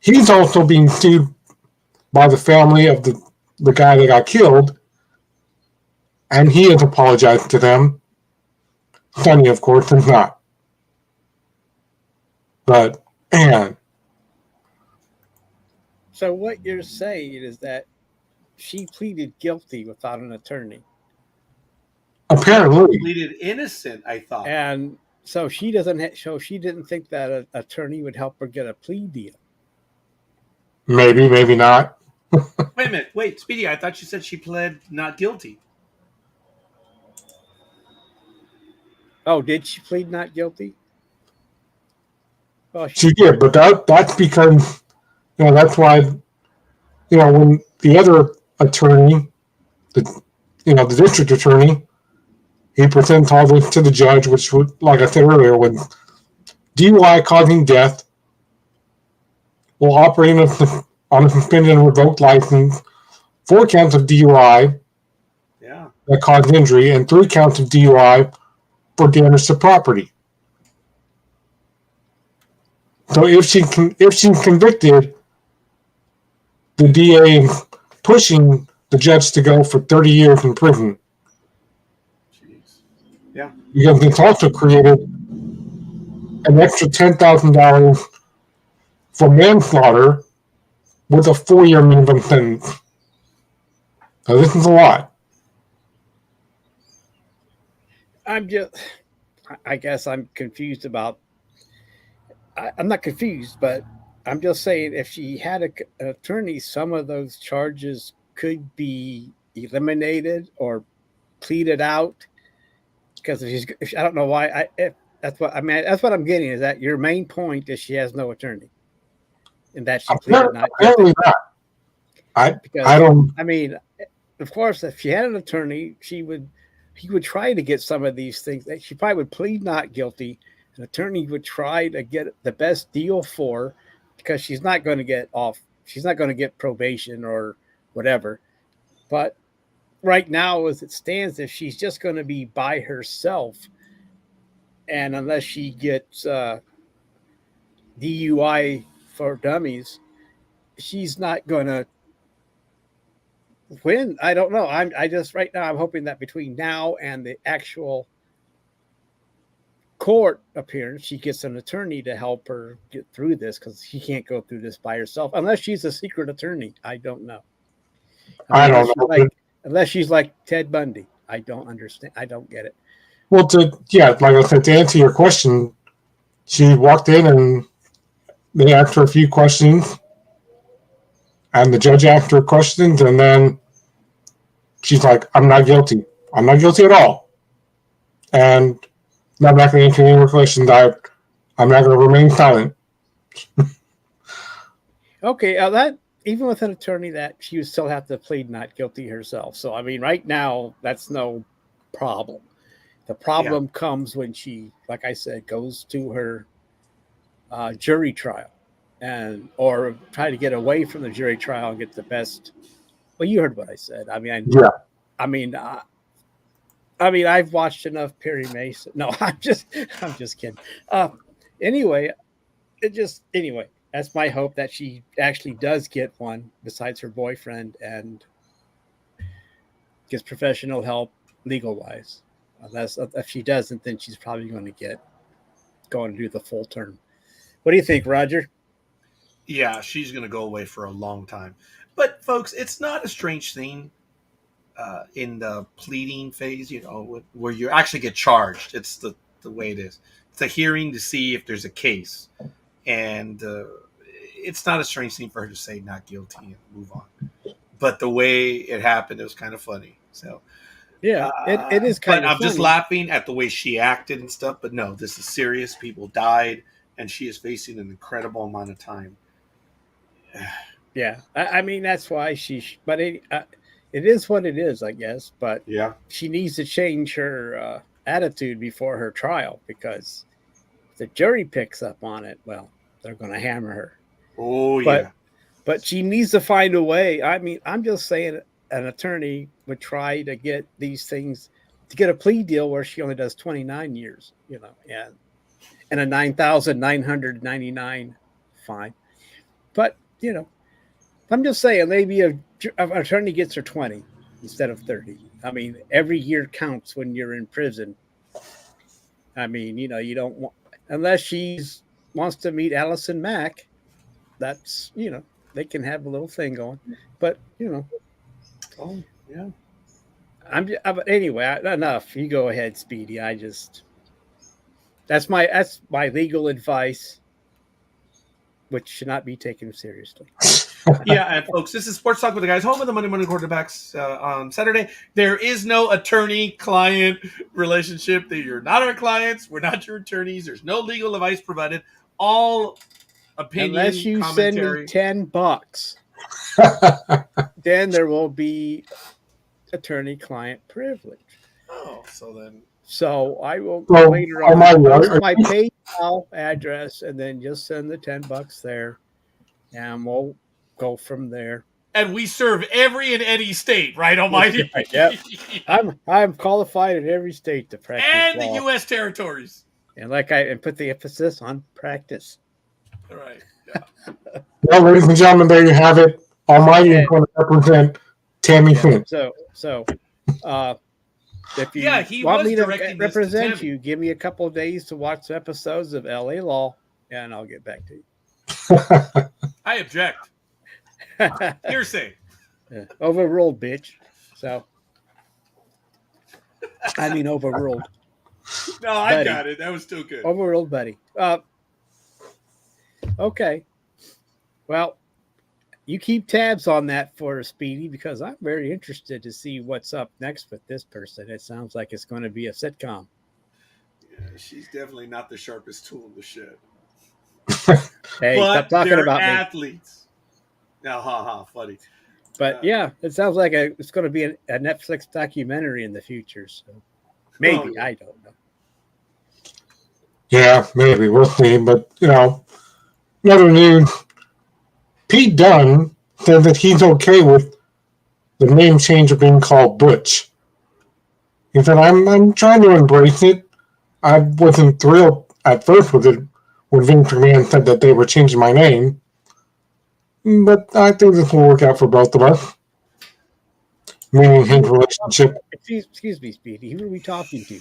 He's also being sued by the family of the guy that got killed, and he has apologized to them. Sonny, of course, is not. But, man. So what you're saying is that she pleaded guilty without an attorney. Apparently. Pleaded innocent, I thought. And so she didn't think that an attorney would help her get a plea deal. Maybe, maybe not. Wait a minute. Wait, Speedy, I thought you said she pled not guilty. Oh, did she plead not guilty? Well, she did, but that's because, that's why, when the other attorney, the district attorney, he presents all this to the judge, which would, like I said earlier, with DUI causing death, while operating on a suspended and revoked license, 4 counts of DUI that caused injury, and 3 counts of DUI for damage to property. So if she's convicted, the DA is pushing the judge to go for 30 years in prison. Jeez. Yeah. Because it's also created an extra $10,000 for manslaughter with a 4-year minimum sentence. So this is a lot. I guess I'm confused about. I'm not confused, but I'm just saying if she had an attorney, some of those charges could be eliminated or pleaded out. Because if I don't know why. That's what I'm getting. Is that your main point? Is she has no attorney, and that she pleaded not guilty? Apparently not. I don't. I mean, of course, if she had an attorney, he would try to get some of these things. She probably would plead not guilty. An attorney would try to get the best deal for her because she's not going to get off. She's not going to get probation or whatever. But right now, as it stands, if she's just going to be by herself, and unless she gets DUI for dummies, she's not going to win. I don't know. Right now I'm hoping that between now and the actual court appearance, she gets an attorney to help her get through this because she can't go through this by herself unless she's a secret attorney. I don't know. I don't know. Unless she's like Ted Bundy. I don't understand. I don't get it. Well, like I said, to answer your question, she walked in and they asked her a few questions, and the judge asked her questions, and then she's like, I'm not guilty. I'm not guilty at all. And I'm not going to answer any more questions. I'm not going to remain silent. Okay, that even with an attorney, that she would still have to plead not guilty herself. So, I mean, right now, that's no problem. The problem comes when she, like I said, goes to her jury trial or try to get away from the jury trial and get the best. Well, you heard what I said. I mean, I've watched enough Perry Mason. No, I'm just kidding. Anyway, That's my hope that she actually does get one besides her boyfriend and gets professional help legal wise. Unless if she doesn't, then she's probably going to do the full term. What do you think, Roger? Yeah, she's going to go away for a long time. But folks, it's not a strange thing in the pleading phase, where you actually get charged. It's the way it is. It's a hearing to see if there's a case. And it's not a strange thing for her to say not guilty and move on. But the way it happened, it was kind of funny. So yeah, it is kind of I'm just laughing at the way she acted and stuff. But no, this is serious. People died, and she is facing an incredible amount of time. Yeah, I mean, that's why but it is what it is, I guess. But yeah, she needs to change her attitude before her trial, because if the jury picks up on it, well, they're going to hammer her. Oh, yeah. But she needs to find a way. I mean, I'm just saying an attorney would try to get these things, to get a plea deal where she only does 29 years, and a $9,999 fine. But, I'm just saying, maybe an attorney gets her 20 instead of 30. I mean, every year counts when you're in prison. I mean, you don't want, unless she wants to meet Allison Mack, that's, they can have a little thing going. But, Oh, yeah. But anyway, enough. You go ahead, Speedy. That's my legal advice, which should not be taken seriously. Yeah, and folks, this is Sports Talk with the Guys, home of the Monday Morning Quarterbacks on Saturday. There is no attorney-client relationship. You're not our clients. We're not your attorneys. There's no legal advice provided. All opinion, unless you commentary. send me $10, then there will be attorney-client privilege. Oh, so then. So I will later on post my PayPal address, and then just send the $10 there, and we'll go from there. And we serve every and any state, right, Almighty? Yep. I'm qualified in every state to practice and law. The U.S. territories. And and put the emphasis on practice. All right. Yeah. Well, ladies and gentlemen, there you have it. Almighty is going to represent Tammy Finn. So if you he want was me to directing this to represent Tammy. you, give me a couple of days to watch episodes of L.A. Law, and I'll get back to you. I object. Hearsay. Overruled, bitch. So, I mean, overruled. No, I buddy. got it. That was still good. Overruled, buddy. Okay. Well, you keep tabs on that for Speedy, because I'm very interested to see what's up next with this person. It sounds like it's going to be a sitcom. Yeah, she's definitely not the sharpest tool in the shed. Hey, but stop talking they're about athletes. Now, funny. But yeah, it sounds like it's going to be a Netflix documentary in the future. So maybe, I don't know. Yeah, maybe. We'll see. But, another news. Pete Dunne said that he's okay with the name change of being called Butch. He said, I'm trying to embrace it. I wasn't thrilled at first with it when Vince McMahon said that they were changing my name. But I think this will work out for both of us. Meaning his relationship. Excuse me, Speedy. Who are we talking to?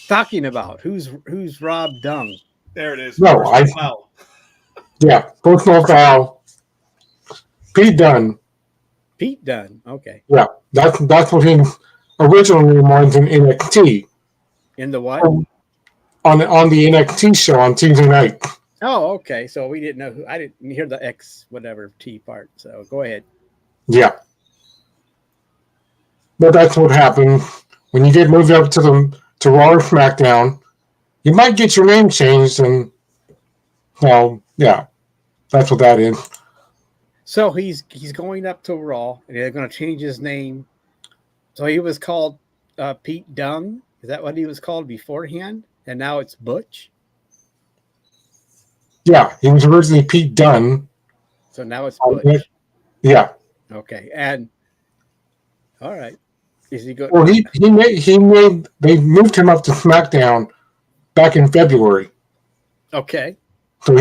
Talking about? Who's Rob Dung? There it is. No, yeah, personal foul. Pete Dunne. Pete Dunne. Okay. Yeah, that's what his original name was in NXT. In the what? On the NXT show on Tuesday night. Oh, okay. So we didn't know who. I didn't hear the X whatever T part. So go ahead. Yeah. But that's what happens when you get moved up to Raw or SmackDown. You might get your name changed, and well, yeah, that's what that is. So he's going up to Raw, and they're going to change his name. So he was called Pete Dunne. Is that what he was called beforehand? And now it's Butch. Yeah, he was originally Pete Dunne. So now it's Butch. Yeah. Okay, and all right. Is he good? Well, they moved him up to SmackDown back in February. Okay. So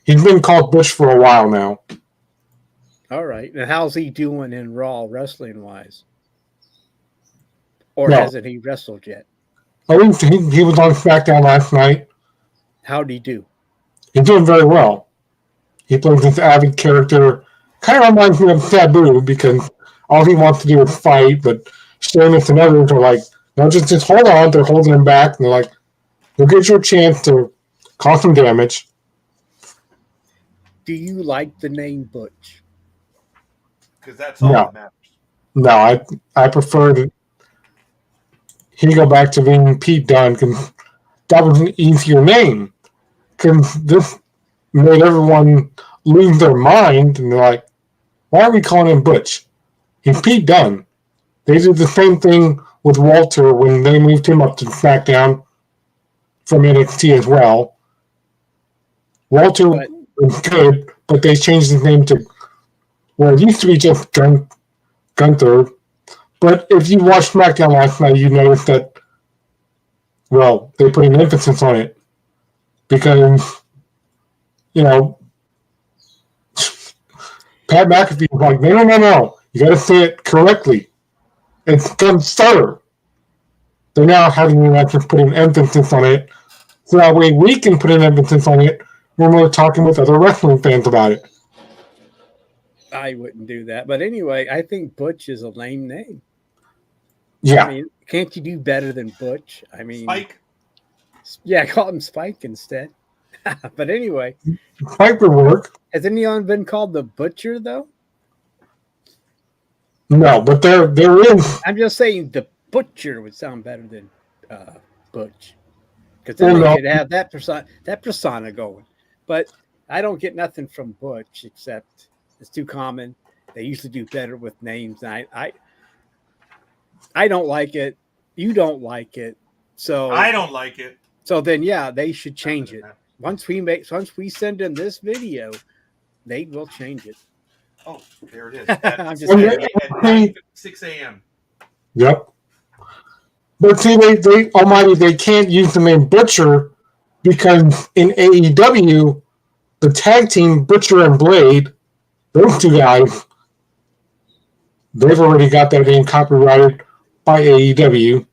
He's been called Butch for a while now. All right. And how's he doing in Raw wrestling wise? Or No. hasn't he wrestled yet? I think he was on SmackDown last night. How'd he do? He's doing very well. He plays this avid character. Kind of reminds me of Sabu because all he wants to do is fight, but Sheamus and others are like, no, just hold on. They're holding him back, and they're like, you'll get your chance to cause some damage. Do you like the name Butch? Because that's all that matters. No, I prefer that he go back to being Pete Dunne because that was an easier name. Because this made everyone lose their mind, and they're like, why are we calling him Butch? He's Pete Dunne. They did the same thing with Walter when they moved him up to SmackDown from NXT as well. Walter was good, but they changed his name to, well, it used to be just Gunther. But if you watched SmackDown last night, you noticed that, well, they put an emphasis on it. Because, you know, Pat McAfee was like, no. You got to say it correctly. It's done stutter. They're now having the actors put an emphasis on it. So that way we can put an emphasis on it when we're talking with other wrestling fans about it. I wouldn't do that. But anyway, I think Butch is a lame name. Yeah. I mean, can't you do better than Butch? I mean, Spike. Yeah, call him Spike instead. But anyway. Spike would work. Has anyone been called the Butcher, though? No, but there is. I'm just saying the Butcher would sound better than Butch. Because then they could have that persona going. But I don't get nothing from Butch except it's too common. They usually do better with names. And I don't like it. You don't like it. So I don't like it. So then, yeah, they should change it. Once we send them this video, they will change it. Oh, there it is. I'm just at 6 a.m. Yep. But see, they can't use the name Butcher because in AEW, the tag team Butcher and Blade, those two guys, they've already got that name copyrighted by AEW.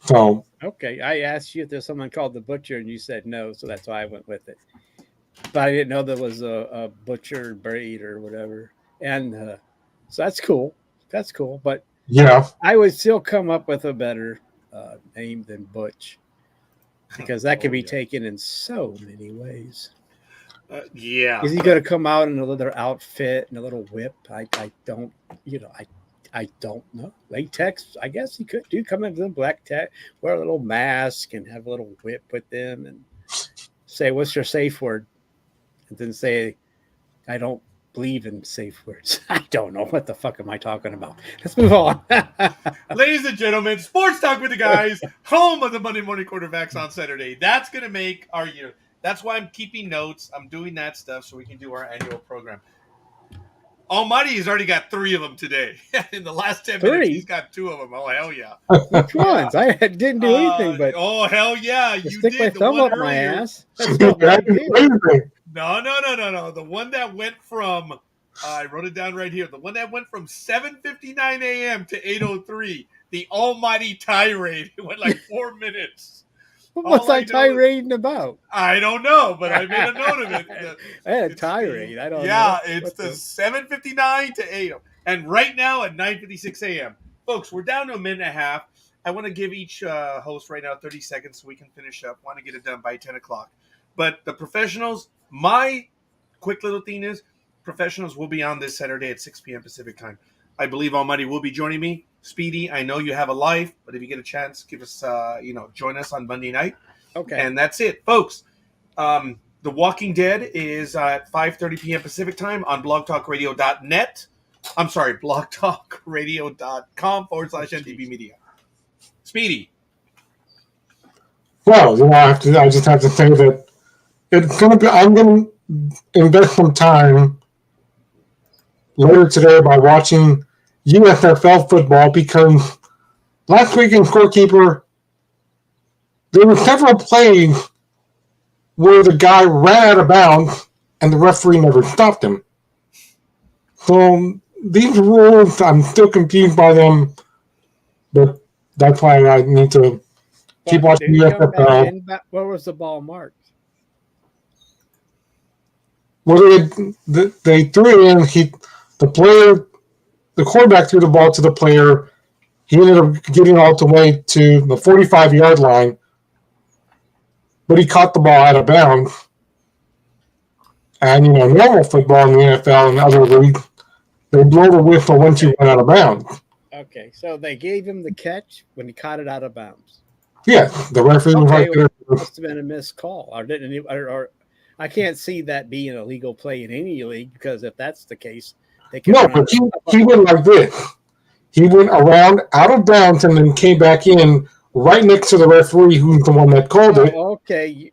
So okay, I asked you if there's someone called the Butcher, and you said no, so that's why I went with it. But I didn't know there was a Butcher Braid or whatever, and so that's cool. That's cool, but yeah, I would still come up with a better name than Butch because that could be taken in so many ways. Yeah. Is he going to come out in a leather outfit and a little whip? I don't, I don't know. Latex, I guess he could do come in with a black tech, wear a little mask and have a little whip with them and say, what's your safe word? And then say, I don't believe in safe words. I don't know. What the fuck am I talking about? Let's move on. Ladies and gentlemen, Sports Talk with the Guys, home of the Monday Morning Quarterbacks on Saturday. That's going to make our year. That's why I'm keeping notes. I'm doing that stuff so we can do our annual program. Almighty has already got 3 of them today. In the last 10 minutes, he's got 2 of them. Oh, hell yeah. Which ones? I didn't do anything, but... Oh, hell yeah. You stick did. my thumb up my ass. That's No. The one that went from... I wrote it down right here. The one that went from 7:59 a.m. to 8:03. The almighty tirade. It went like 4 minutes. What's I tirading about? I don't know, but I made a note of it. I had a tirade. I don't know. Yeah, it's the 7:59 to 8. And right now at 9:56 a.m. Folks, we're down to a minute and a half. I want to give each host right now 30 seconds so we can finish up. Want to get it done by 10 o'clock. But the professionals, my quick little thing is, professionals will be on this Saturday at 6 p.m. Pacific time. I believe Almighty will be joining me. Speedy, I know you have a life, but if you get a chance, give us, join us on Monday night. Okay. And that's it, folks. The Walking Dead is at 5:30 p.m. Pacific time on blogtalkradio.net. I'm sorry, blogtalkradio.com/NDB Media. Speedy. Well, I just have to say that it's going to be, I'm going to invest some time later today by watching USFL football because last week in Scorekeeper, there were several plays where the guy ran out of bounds and the referee never stopped him. So these rules, I'm still confused by them, but that's why I need to keep watching USFL. Where was the ball marked? Well, they threw it in. The quarterback threw the ball to the player. He ended up getting all the way to the 45-yard line, but he caught the ball out of bounds. And, normal football in the NFL and other leagues, they blow the whistle once you run out of bounds. Okay, so they gave him the catch when he caught it out of bounds. Yeah, the referee was right there. It must have been a missed call. Or I can't see that being a legal play in any league, because if that's the case, they can. No, but he went like this. He went around out of bounds and then came back in right next to the referee, who's the one that called it. Okay.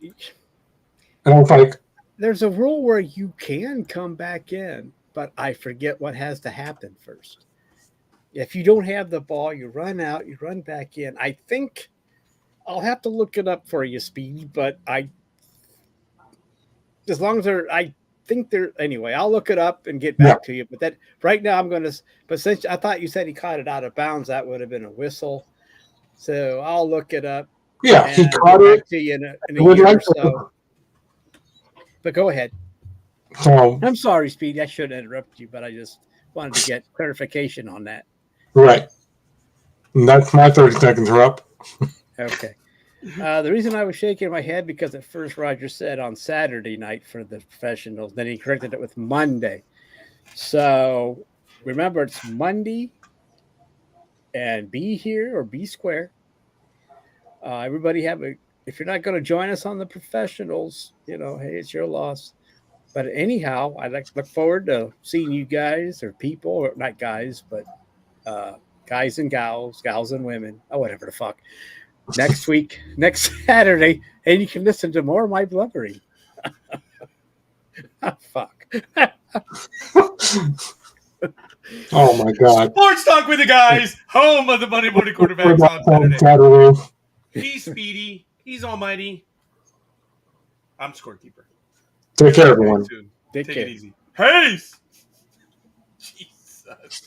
And I was like, there's a rule where you can come back in, but I forget what has to happen first. If you don't have the ball, you run out, you run back in. I think I'll have to look it up for you, Speedy, but as long as anyway, I'll look it up and get back to you. But that right now but since I thought you said he caught it out of bounds, that would have been a whistle. So I'll look it up. Yeah, he caught it. To you in a year or so. But go ahead. I'm sorry, Speedy. I shouldn't interrupt you, but I just wanted to get clarification on that. Right. And that's my 30 seconds are up. Okay. The reason I was shaking my head, because at first Roger said on Saturday night for the professionals, then he corrected it with Monday. So remember, it's Monday, and be here or be square. Everybody if you're not going to join us on the professionals, hey, it's your loss. But anyhow, I look forward to seeing you guys, or people, or not guys, but guys and gals and women, whatever the fuck. Next week, next Saturday, and you can listen to more of my blubbering. Fuck. Oh my God. Sports Talk with the Guys, home of the Monday Morning Quarterbacks on Saturday. He's Speedy. He's Almighty. I'm Scorekeeper. Take care, everyone. Take it easy. Peace. Jesus.